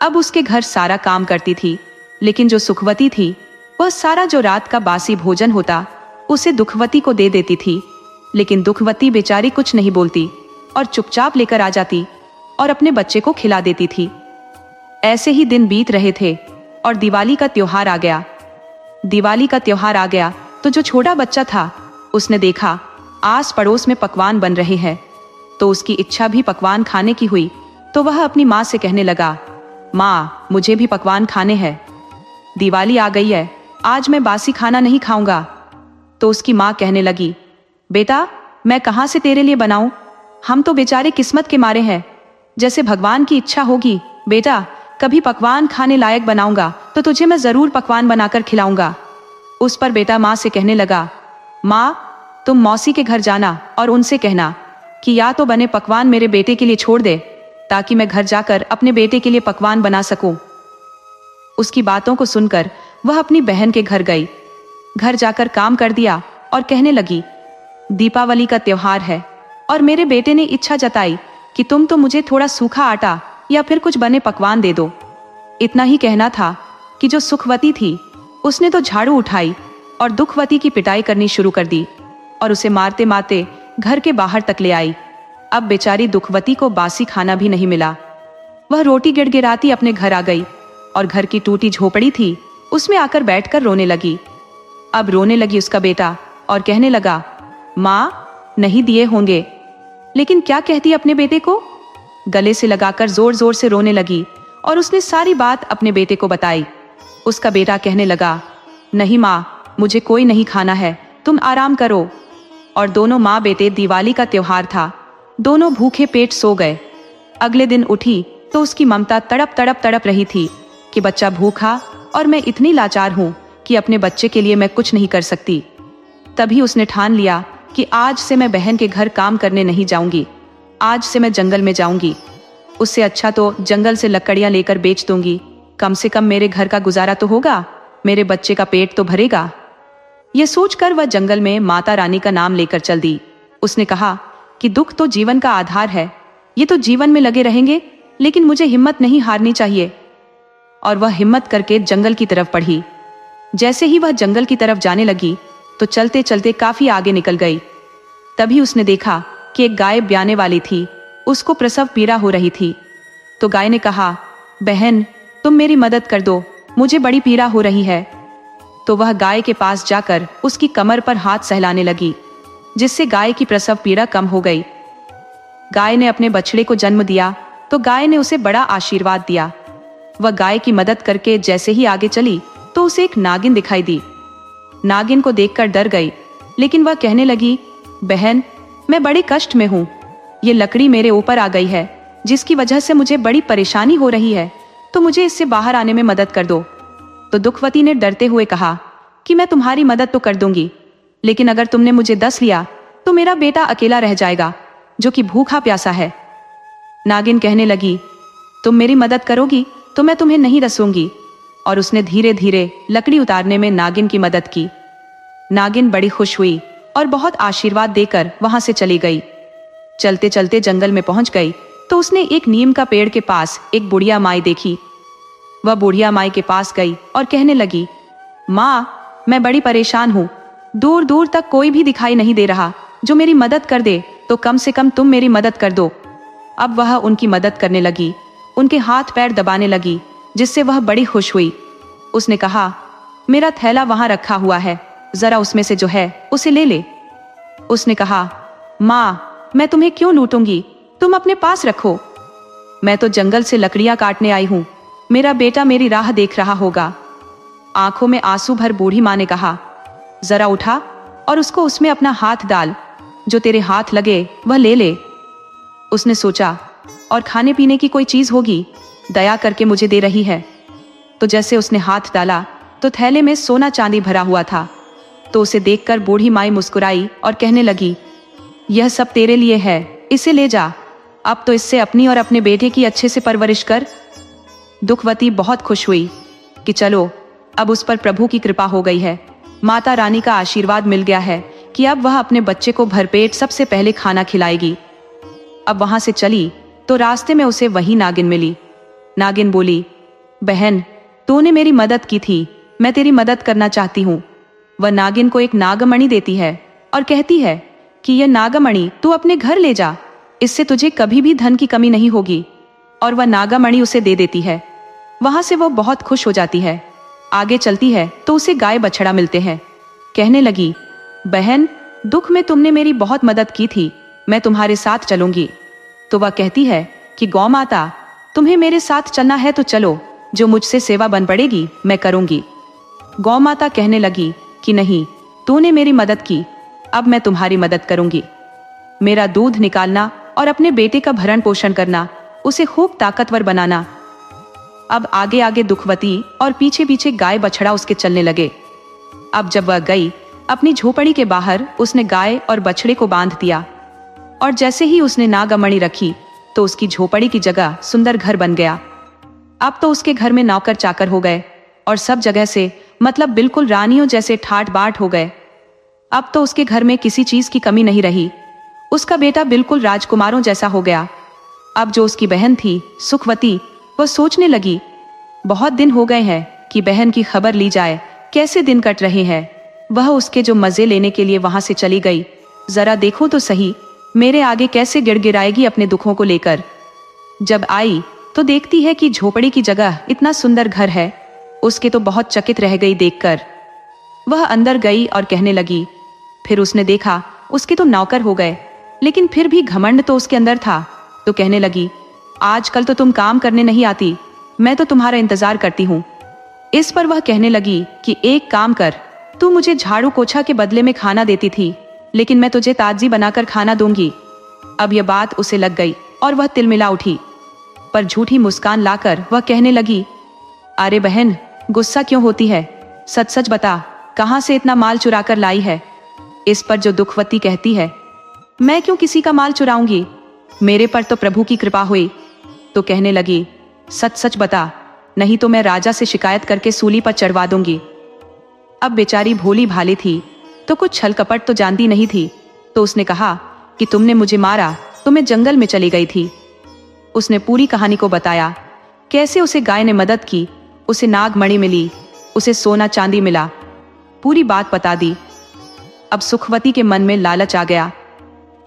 अब उसके घर सारा काम करती थी, लेकिन जो सुखवती थी वह सारा जो रात का बासी भोजन होता उसे दुखवती को दे देती थी। लेकिन दुखवती बेचारी कुछ नहीं बोलती और चुपचाप लेकर आ जाती और अपने बच्चे को खिला देती थी। ऐसे ही दिन बीत रहे थे और दिवाली का त्योहार आ गया। दिवाली का त्योहार आ गया तो जो छोटा बच्चा था उसने देखा आस पड़ोस में पकवान बन रहे हैं तो उसकी इच्छा भी पकवान खाने की हुई, तो वह अपनी माँ से कहने लगा, माँ मुझे भी पकवान खाने हैं, दिवाली आ गई है, आज मैं बासी खाना नहीं खाऊंगा। तो उसकी माँ कहने लगी, बेटा मैं कहाँ से तेरे लिए बनाऊं, हम तो बेचारे किस्मत के मारे हैं, जैसे भगवान की इच्छा होगी बेटा, कभी पकवान खाने लायक बनाऊंगा तो तुझे मैं जरूर पकवान बनाकर खिलाऊंगा। उस पर बेटा माँ से कहने लगा, माँ तुम मौसी के घर जाना और उनसे कहना कि या तो बने पकवान मेरे बेटे के लिए छोड़ दे, ताकि मैं घर जाकर अपने बेटे के लिए पकवान बना सकूं। उसकी बातों को सुनकर वह अपनी बहन के घर गई। घर जाकर काम कर दिया और कहने लगी, दीपावली का त्योहार है और मेरे बेटे ने इच्छा जताई कि तुम तो मुझे थोड़ा सूखा आटा या फिर कुछ बने पकवान दे दो। इतना ही कहना था कि जो सुखवती थी उसने तो झाड़ू उठाई और दुखवती की पिटाई करनी शुरू कर दी और उसे मारते मारते घर के बाहर तक ले आई। अब बेचारी दुखवती को बासी खाना भी नहीं मिला। वह रोटी गिड़गिड़ाती अपने घर आ गई और घर की टूटी झोपड़ी थी उसमें आकर बैठकर रोने लगी। अब रोने लगी उसका बेटा और कहने लगा, माँ नहीं दिए होंगे, लेकिन क्या कहती अपने बेटे को। गले से लगाकर जोर जोर से रोने लगी और उसने सारी बात अपने बेटे को बताई। उसका बेटा कहने लगा, नहीं माँ मुझे कोई नहीं खाना है, तुम आराम करो। और दोनों माँ बेटे, दिवाली का त्योहार था, दोनों भूखे पेट सो गए। अगले दिन उठी तो उसकी ममता तड़प तड़प तड़प रही थी कि बच्चा भूखा और मैं इतनी लाचार हूँ कि अपने बच्चे के लिए मैं कुछ नहीं कर सकती। तभी उसने ठान लिया कि आज से मैं बहन के घर काम करने नहीं जाऊंगी, आज से मैं जंगल में जाऊंगी। उससे अच्छा तो जंगल से लकड़ियां लेकर बेच दूंगी, कम से कम मेरे घर का गुजारा तो होगा, मेरे बच्चे का पेट तो भरेगा। यह सोचकर वह जंगल में माता रानी का नाम लेकर चल दी। उसने कहा कि दुख तो जीवन का आधार है, ये तो जीवन में लगे रहेंगे, लेकिन मुझे हिम्मत नहीं हारनी चाहिए। और वह हिम्मत करके जंगल की तरफ बढ़ी। जैसे ही वह जंगल की तरफ जाने लगी तो चलते चलते काफी आगे निकल गई। तभी उसने देखा कि एक गाय ब्याने वाली थी, उसको प्रसव पीड़ा हो रही थी। तो गाय ने कहा, बहन तुम मेरी मदद कर दो, मुझे बड़ी पीड़ा हो रही है। तो वह गाय के पास जाकर उसकी कमर पर हाथ सहलाने लगी, जिससे गाय की प्रसव पीड़ा कम हो गई। गाय ने अपने बछड़े को जन्म दिया तो गाय ने उसे बड़ा आशीर्वाद दिया। वह गाय की मदद करके जैसे ही आगे चली तो उसे एक नागिन दिखाई दी। नागिन को देखकर डर गई, लेकिन वह कहने लगी, बहन मैं बड़े कष्ट में हूँ, ये लकड़ी मेरे ऊपर आ गई है जिसकी वजह से मुझे बड़ी परेशानी हो रही है, तो मुझे इससे बाहर आने में मदद कर दो। तो दुखवती ने डरते हुए कहा कि मैं तुम्हारी मदद तो कर दूंगी, लेकिन अगर तुमने मुझे डस लिया तो मेरा बेटा अकेला रह जाएगा जो कि भूखा प्यासा है। नागिन कहने लगी, तुम मेरी मदद करोगी तो मैं तुम्हें नहीं डसूंगी। और उसने धीरे धीरे लकड़ी उतारने में नागिन की मदद की। नागिन बड़ी खुश हुई और बहुत आशीर्वाद देकर वहां से चली गई। चलते चलते जंगल में पहुंच गई तो उसने एक नीम का पेड़ के पास एक बुढ़िया माई देखी। वह बुढ़िया माई के पास गई और कहने लगी, माँ मैं बड़ी परेशान हूँ, दूर दूर तक कोई भी दिखाई नहीं दे रहा जो मेरी मदद कर दे, तो कम से कम तुम मेरी मदद कर दो। अब वह उनकी मदद करने लगी, उनके हाथ पैर दबाने लगी, जिससे वह बड़ी खुश हुई। उसने कहा, मेरा थैला वहां रखा हुआ है, जरा उसमें से जो है उसे ले ले। उसने कहा, माँ मैं तुम्हें क्यों लूटूंगी, तुम अपने पास रखो, मैं तो जंगल से लकड़ियां काटने आई हूं, मेरा बेटा मेरी राह देख रहा होगा। आंखों में आंसू भर बूढ़ी माँ ने कहा, जरा उठा और उसको उसमें अपना हाथ डाल, जो तेरे हाथ लगे वह ले ले। उसने सोचा, और खाने पीने की कोई चीज होगी, दया करके मुझे दे रही है। तो जैसे उसने हाथ डाला तो थैले में सोना चांदी भरा हुआ था। तो उसे देखकर बूढ़ी माई मुस्कुराई और कहने लगी, यह सब तेरे लिए है, इसे ले जा, अब तो इससे अपनी और अपने बेटे की अच्छे से परवरिश कर। दुखवती बहुत खुश हुई कि चलो अब उस पर प्रभु की कृपा हो गई है, माता रानी का आशीर्वाद मिल गया है कि अब वह अपने बच्चे को भरपेट सबसे पहले खाना खिलाएगी। अब वहां से चली तो रास्ते में उसे वही नागिन मिली। नागिन बोली, बहन तूने मेरी मदद की थी, मैं तेरी मदद करना चाहती हूँ। वह नागिन को एक नागमणि देती है और कहती है कि यह नागमणि तू अपने घर ले जा, इससे तुझे कभी भी धन की कमी नहीं होगी। और वह नागमणि उसे दे देती है। वहां से वो बहुत खुश हो जाती है। आगे चलती है तो उसे गाय बछड़ा मिलते हैं। कहने लगी, बहन दुख में तुमने मेरी बहुत मदद की थी, मैं तुम्हारे साथ चलूंगी। तो वह कहती है कि गौ माता, तुम्हें मेरे साथ चलना है तो चलो, जो मुझसे सेवा बन पड़ेगी मैं करूंगी। गौ माता कहने लगी कि नहीं, तूने मेरी मदद की, अब मैं तुम्हारी मदद करूंगी। मेरा दूध निकालना और अपने बेटे का भरण पोषण करना, उसे खूब ताकतवर बनाना। अब आगे आगे दुखवती और पीछे पीछे गाय बछड़ा उसके चलने लगे। अब जब वह गई अपनी झोपड़ी के बाहर, उसने गाय और बछड़े को बांध दिया और जैसे ही उसने नागमणि रखी तो उसकी झोपड़ी की जगह सुंदर घर बन गया। अब तो उसके घर में नौकर चाकर हो गए और सब जगह से मतलब बिल्कुल रानियों जैसे ठाट बाट हो गए। अब तो उसके घर में किसी चीज की कमी नहीं रही। उसका बेटा बिल्कुल राजकुमारों जैसा हो गया। अब जो उसकी बहन थी सुखवती, वह सोचने लगी, बहुत दिन हो गए हैं कि बहन की खबर ली जाए, कैसे दिन कट रहे हैं। वह उसके जो मजे लेने के लिए वहां से चली गई। जरा देखो तो सही, मेरे आगे कैसे गिड़गिड़ाएगी अपने दुखों को लेकर। जब आई तो देखती है कि झोपड़ी की जगह इतना सुंदर घर है। उसके तो बहुत चकित रह गई देखकर। वह अंदर गई और कहने लगी। फिर उसने देखा उसके तो नौकर हो गए, लेकिन फिर भी घमंड तो उसके अंदर था। तो कहने लगी, आजकल तो तुम काम करने नहीं आती, मैं तो तुम्हारा इंतजार करती हूँ। इस पर वह कहने लगी कि एक काम कर, तू मुझे झाड़ू पोछा के बदले में खाना देती थी, लेकिन मैं तुझे ताजी बनाकर खाना दूंगी। अब यह बात उसे लग गई और वह तिलमिला उठी, पर झूठी मुस्कान लाकर वह कहने लगी, अरे बहन, गुस्सा क्यों होती है? सच सच बता, कहाँ से इतना माल चुरा कर लाई है? इस पर जो दुखवती कहती है, मैं क्यों किसी का माल चुराऊंगी, मेरे पर तो प्रभु की कृपा हुई। तो कहने लगी, सच सच बता, नहीं तो मैं राजा से शिकायत करके सूली पर चढ़वा दूंगी। अब बेचारी भोली भाली थी तो कुछ छल कपट तो जानती नहीं थी। तो उसने कहा कि तुमने मुझे मारा तो मैं जंगल में चली गई थी। उसने पूरी कहानी को बताया, कैसे उसे गाय ने मदद की, उसे नागमणि मिली, उसे सोना चांदी मिला, पूरी बात बता दी। अब सुखवती के मन में लालच आ गया।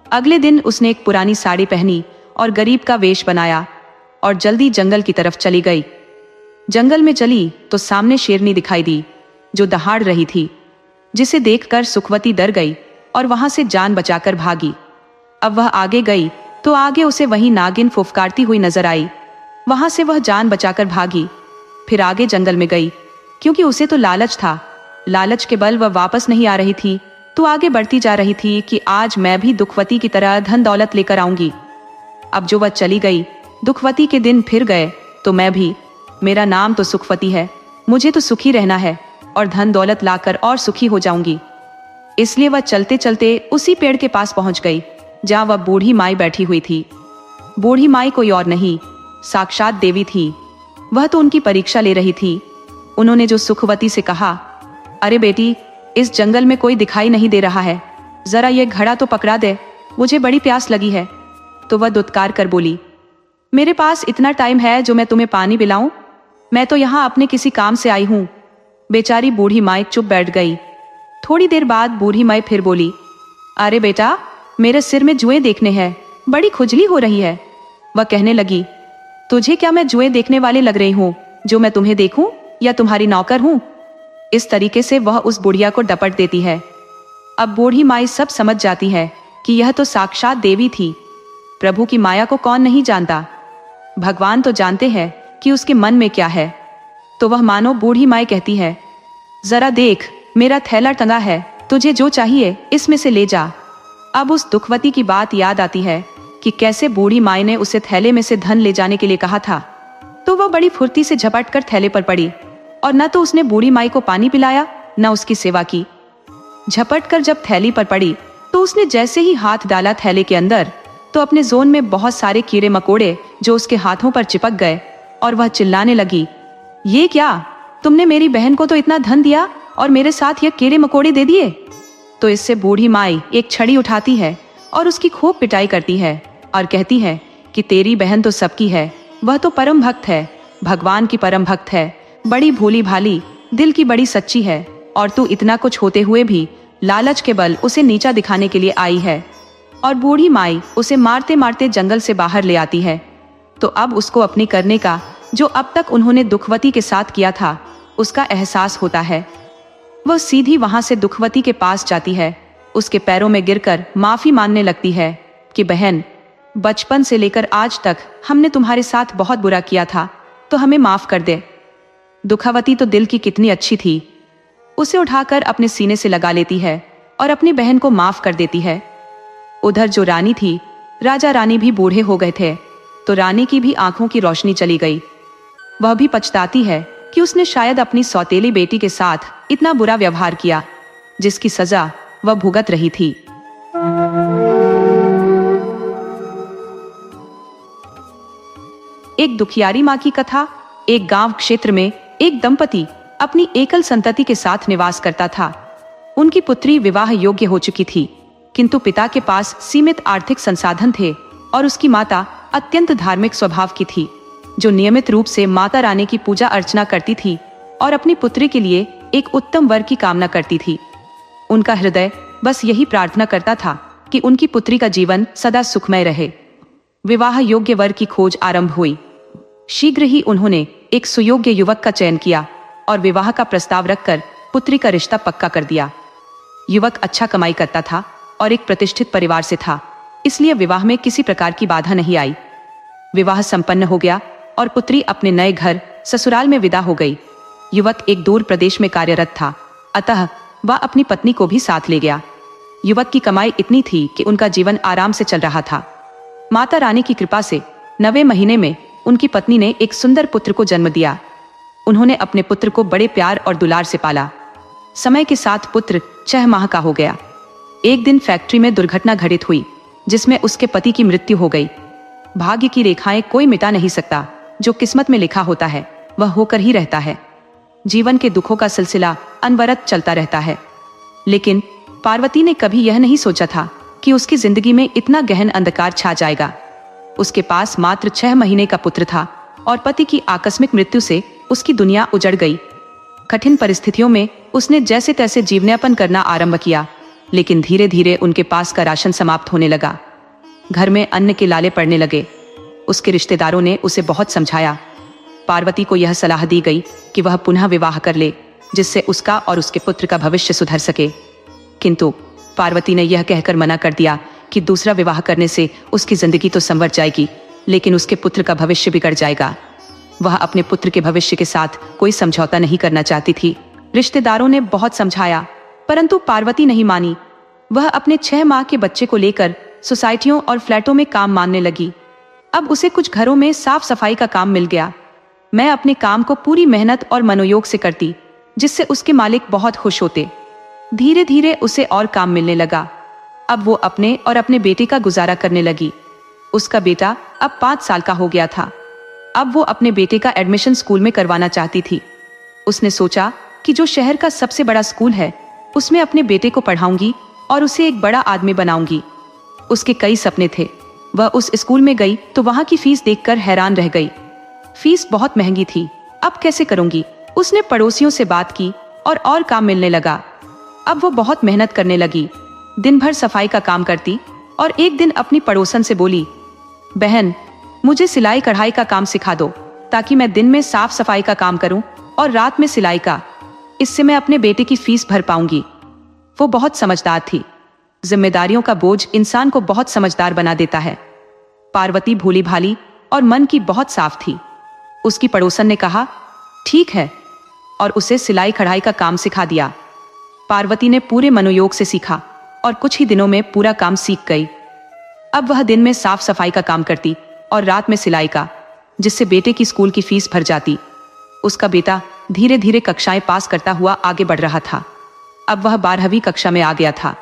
अगले दिन उसने एक पुरानी साड़ी पहनी और गरीब का वेश बनाया और जल्दी जंगल की तरफ चली गई। जंगल में चली तो सामने शेरनी दिखाई दी जो दहाड़ रही थी, जिसे देखकर सुखवती डर गई और वहां से जान बचाकर भागी। अब वह आगे गई तो आगे उसे वही नागिन फुफकारती हुई नजर आई। वहां से वह जान बचाकर भागी। फिर आगे जंगल में गई, क्योंकि उसे तो लालच था। लालच के बल वह वापस नहीं आ रही थी, तो आगे बढ़ती जा रही थी कि आज मैं भी दुखवती की तरह धन दौलत लेकर आऊंगी। अब जो वह चली गई, दुखवती के दिन फिर गए तो मैं भी, मेरा नाम तो सुखवती है, मुझे तो सुखी रहना है और धन दौलत लाकर और सुखी हो जाऊंगी। इसलिए वह चलते चलते उसी पेड़ के पास पहुंच गई जहां वह बूढ़ी माई बैठी हुई थी। बूढ़ी माई कोई और नहीं, साक्षात देवी थी। वह तो उनकी परीक्षा ले रही थी। उन्होंने जो सुखवती से कहा, अरे बेटी, इस जंगल में कोई दिखाई नहीं दे रहा है, जरा ये घड़ा तो पकड़ा दे, मुझे बड़ी प्यास लगी है। तो वह दुत्कार कर बोली, मेरे पास इतना टाइम है जो मैं तुम्हें पानी पिलाऊं? मैं तो यहाँ अपने किसी काम से आई हूँ। बेचारी बूढ़ी माई चुप बैठ गई। थोड़ी देर बाद बूढ़ी माई फिर बोली, अरे बेटा, मेरे सिर में जुएं देखने हैं, बड़ी खुजली हो रही है। वह कहने लगी, तुझे क्या मैं जुएं देखने वाली लग रही हूँ जो मैं तुम्हें देखूं, या तुम्हारी नौकर हूं? इस तरीके से वह उस बुढ़िया को डपट देती है। अब बूढ़ी माई सब समझ जाती है कि यह तो साक्षात देवी थी। प्रभु की माया को कौन नहीं जानता, भगवान तो जानते हैं कि उसके मन में क्या है। तो वह मानो बूढ़ी माई कहती है, जरा देख, मेरा थैला टंगा है, तुझे जो चाहिए इसमें से ले जा। अब उस दुखवती की बात याद आती है कि कैसे बूढ़ी माई ने उसे थैले में से धन ले जाने के लिए कहा था। तो वह बड़ी फुर्ती से झपट कर थैले पर पड़ी और न तो उसने बूढ़ी माई को पानी पिलाया न उसकी सेवा की। झपट कर जब थैली पर पड़ी तो उसने जैसे ही हाथ डाला थैले के अंदर, तो अपने जोन में बहुत सारे कीड़े मकोड़े जो उसके हाथों पर चिपक गए और वह चिल्लाने लगी, ये क्या, तुमने मेरी बहन को तो इतना धन दिया और मेरे साथ ये कीड़े मकोड़े दे दिए। तो इससे बूढ़ी माई एक छड़ी उठाती है और उसकी खूब पिटाई करती है और कहती है कि तेरी बहन तो सबकी है, वह तो परम भक्त है, भगवान की परम भक्त है, बड़ी भोली भाली, दिल की बड़ी सच्ची है, और तू इतना कुछ होते हुए भी लालच के बल उसे नीचा दिखाने के लिए आई है। और बूढ़ी माई उसे मारते मारते जंगल से बाहर ले आती है। तो अब उसको अपनी करने का, जो अब तक उन्होंने दुखवती के साथ किया था, उसका एहसास होता है। वह सीधी वहां से दुखवती के पास जाती है, उसके पैरों में गिरकर माफी मांगने लगती है कि बहन, बचपन से लेकर आज तक हमने तुम्हारे साथ बहुत बुरा किया था, तो हमें माफ कर दे। दुखावती तो दिल की कितनी अच्छी थी, उसे उठाकर अपने सीने से लगा लेती है और अपनी बहन को माफ कर देती है। उधर जो रानी थी, राजा रानी भी बूढ़े हो गए थे, तो रानी की भी आंखों की रोशनी चली गई। वह भी पछताती है कि उसने शायद अपनी सौतेली बेटी के साथ इतना बुरा व्यवहार किया, जिसकी सजा वह भुगत रही थी। एक दुखियारी माँ की कथा। एक गांव क्षेत्र में एक दंपति अपनी एकल संतति के साथ निवास करता था। उनकी पुत्री विवाह योग्य हो चुकी थी, किंतु पिता के पास सीमित आर्थिक संसाधन थे और उसकी माता अत्यंत धार्मिक स्वभाव की थी, जो नियमित रूप से माता रानी की पूजा अर्चना करती थी और अपनी पुत्री के लिए एक उत्तम वर की कामना करती थी। उनका हृदय बस यही प्रार्थना करता था कि उनकी पुत्री का जीवन सदा सुखमय रहे। विवाह योग्य वर की खोज आरंभ हुई। शीघ्र ही उन्होंने एक सुयोग्य युवक का चयन किया और विवाह का प्रस्ताव रखकर पुत्री का रिश्ता पक्का कर दिया। युवक अच्छा कमाई करता था और एक प्रतिष्ठित परिवार से था, इसलिए विवाह में किसी प्रकार की बाधा नहीं आई। विवाह संपन्न हो गया और पुत्री अपने नए घर ससुराल में विदा हो गई। युवक एक दूर प्रदेश में कार्यरत था, अतः वह अपनी पत्नी को भी साथ ले गया। युवक की कमाई इतनी थी कि उनका जीवन आराम से चल रहा था। माता रानी की कृपा से 9वें महीने में उनकी पत्नी ने एक सुंदर पुत्र को जन्म दिया। उन्होंने अपने पुत्र को बड़े प्यार और दुलार से पाला। समय के साथ पुत्र 6 माह का हो गया। एक दिन फैक्ट्री में दुर्घटना घटित हुई, जिसमें उसके पति की मृत्यु हो गई। भाग्य की रेखाएं कोई मिटा नहीं सकता, जो किस्मत में लिखा होता है वह होकर ही रहता है। जीवन के दुखों का सिलसिला अनवरत चलता रहता है, लेकिन पार्वती ने कभी यह नहीं सोचा था कि उसकी जिंदगी में इतना गहन अंधकार छा जाएगा। उसके पास मात्र 6 महीने का पुत्र था और पति की आकस्मिक मृत्यु से उसकी दुनिया उजड़ गई। कठिन परिस्थितियों में उसने जैसे तैसे जीवनयापन करना आरंभ किया, लेकिन धीरे धीरे उनके पास का राशन समाप्त होने लगा। घर में अन्न के लाले पड़ने लगे। उसके रिश्तेदारों ने उसे बहुत समझाया। पार्वती को यह सलाह दी गई कि वह पुनः विवाह कर ले, जिससे उसका और उसके पुत्र का भविष्य सुधर सके। किंतु पार्वती ने यह कहकर मना कर दिया कि दूसरा विवाह करने से उसकी जिंदगी तो संवर जाएगी, लेकिन उसके पुत्र का भविष्य बिगड़ जाएगा। वह अपने पुत्र के भविष्य के साथ कोई समझौता नहीं करना चाहती थी। रिश्तेदारों ने बहुत समझाया, परंतु पार्वती नहीं मानी। वह अपने 6 माह के बच्चे को लेकर सोसाइटियों और फ्लैटों में काम मांगने लगी। अब उसे कुछ घरों में साफ सफाई का काम मिल गया। मैं अपने काम को पूरी मेहनत और मनोयोग से करती, जिससे उसके मालिक बहुत खुश होते। धीरे धीरे उसे और काम मिलने लगा। अब वो अपने और अपने बेटे का गुजारा करने लगी। उसका बेटा अब 5 साल का हो गया था। अब वो अपने बेटे का एडमिशन स्कूल में करवाना चाहती थी। उसने सोचा कि जो शहर का सबसे बड़ा स्कूल है, उसमें अपने बेटे को पढ़ाऊंगी और उसे एक बड़ा आदमी बनाऊंगी। उसके कई सपने थे। वह उस स्कूल में गई तो वहां की फीस देखकर हैरान रह गई। फीस बहुत महंगी थी। अब कैसे करूंगी? उसने पड़ोसियों से बात की और काम मिलने लगा। अब वो बहुत मेहनत करने लगी। दिन भर सफाई का काम करती और एक दिन अपनी पड़ोसन से बोली, बहन, मुझे सिलाई कढ़ाई का काम सिखा दो, ताकि मैं दिन में साफ सफाई का काम करूं और रात में सिलाई का। इससे मैं अपने बेटे की फीस भर पाऊंगी। वो बहुत समझदार थी। जिम्मेदारियों का बोझ इंसान को बहुत समझदार बना देता है। पार्वती भोली भाली और मन की बहुत साफ थी। उसकी पड़ोसन ने कहा, ठीक है, और उसे सिलाई कढ़ाई का काम सिखा दिया। पार्वती ने पूरे मनोयोग से सीखा और कुछ ही दिनों में पूरा काम सीख गई। अब वह दिन में साफ सफाई का काम करती और रात में सिलाई का, जिससे बेटे की स्कूल की फीस भर जाती। उसका बेटा धीरे धीरे कक्षाएं पास करता हुआ आगे बढ़ रहा था। अब वह 12वीं कक्षा में आ गया था।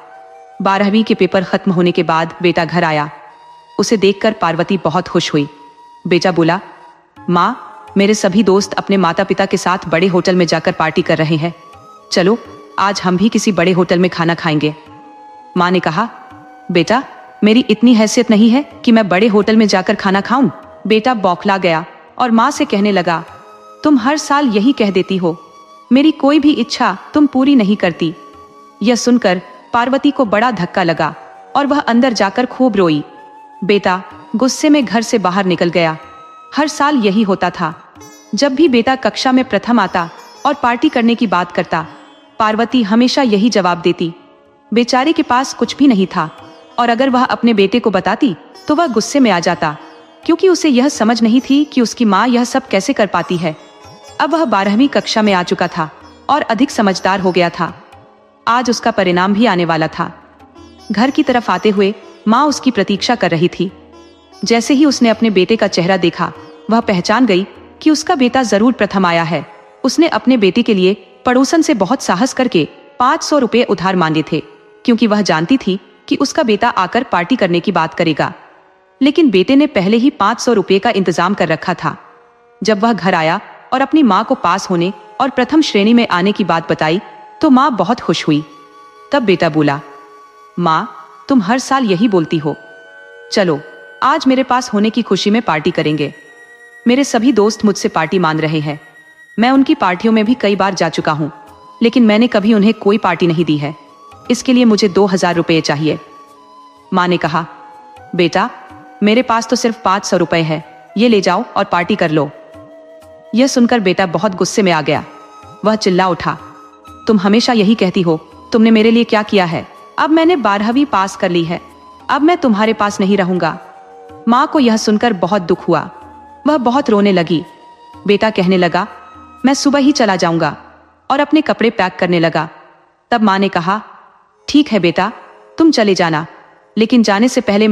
12वीं के पेपर खत्म होने के बाद बेटा घर आया। उसे देखकर पार्वती बहुत खुश हुई। बेटा बोला, माँ, मेरे सभी दोस्त अपने माता पिता के साथ बड़े होटल में जाकर पार्टी कर रहे हैं। चलो, आज हम भी किसी बड़े होटल में खाना खाएंगे। माँ ने कहा, बेटा, मेरी इतनी हैसियत नहीं है कि मैं बड़े होटल में जाकर खाना खाऊं। बेटा बौखला गया और माँ से कहने लगा, तुम हर साल यही कह देती हो, मेरी कोई भी इच्छा तुम पूरी नहीं करती। यह सुनकर पार्वती को बड़ा धक्का लगा और वह अंदर जाकर खूब रोई। बेटा गुस्से में घर से बाहर निकल गया। हर साल यही होता था। जब भी बेटा कक्षा में प्रथम आता और पार्टी करने की बात करता, पार्वती हमेशा यही जवाब देती, बेचारे के पास कुछ भी नहीं था। और अगर वह अपने बेटे को बताती तो वह गुस्से में आ जाता, क्योंकि उसे यह समझ नहीं थी कि उसकी माँ यह सब कैसे कर पाती है। अब वह 12वीं कक्षा में आ चुका था और अधिक समझदार हो गया था। आज उसका परिणाम भी आने वाला था। घर की तरफ आते हुए माँ उसकी प्रतीक्षा कर रही थी। जैसे ही उसने अपने बेटे का चेहरा देखा, वह पहचान गई कि उसका बेटा जरूर प्रथम आया है। उसने अपने बेटे के लिए पड़ोसन से बहुत साहस करके 500 रुपये उधार मांगे थे, क्योंकि वह जानती थी कि उसका बेटा आकर पार्टी करने की बात करेगा। लेकिन बेटे ने पहले ही 500 रुपये का इंतजाम कर रखा था। जब वह घर आया और अपनी माँ को पास होने और प्रथम श्रेणी में आने की बात बताई तो माँ बहुत खुश हुई। तब बेटा बोला, माँ, तुम हर साल यही बोलती हो। चलो, आज मेरे पास होने की खुशी में पार्टी करेंगे। मेरे सभी दोस्त मुझसे पार्टी मांग रहे हैं। मैं उनकी पार्टियों में भी कई बार जा चुका हूँ, लेकिन मैंने कभी उन्हें कोई पार्टी नहीं दी है। इसके लिए मुझे 2000 रुपये चाहिए। माँ ने कहा, बेटा, मेरे पास तो सिर्फ 500 रुपये है, ये ले जाओ और पार्टी कर लो। यह सुनकर बेटा बहुत गुस्से में आ गया। वह चिल्ला उठा, तुम हमेशा यही कहती हो, तुमने मेरे लिए क्या किया है? अब मैंने 12वीं पास कर ली है, अब मैं तुम्हारे पास नहीं रहूंगा। माँ को यह सुनकर बहुत दुख हुआ। वह बहुत रोने लगी। बेटा कहने लगा, मैं सुबह ही चला जाऊंगा, और अपने कपड़े पैक करने लगा। तब माँ ने कहा, ठीक है बेटा, तुम चले जाना, लेकिन जाने से पहले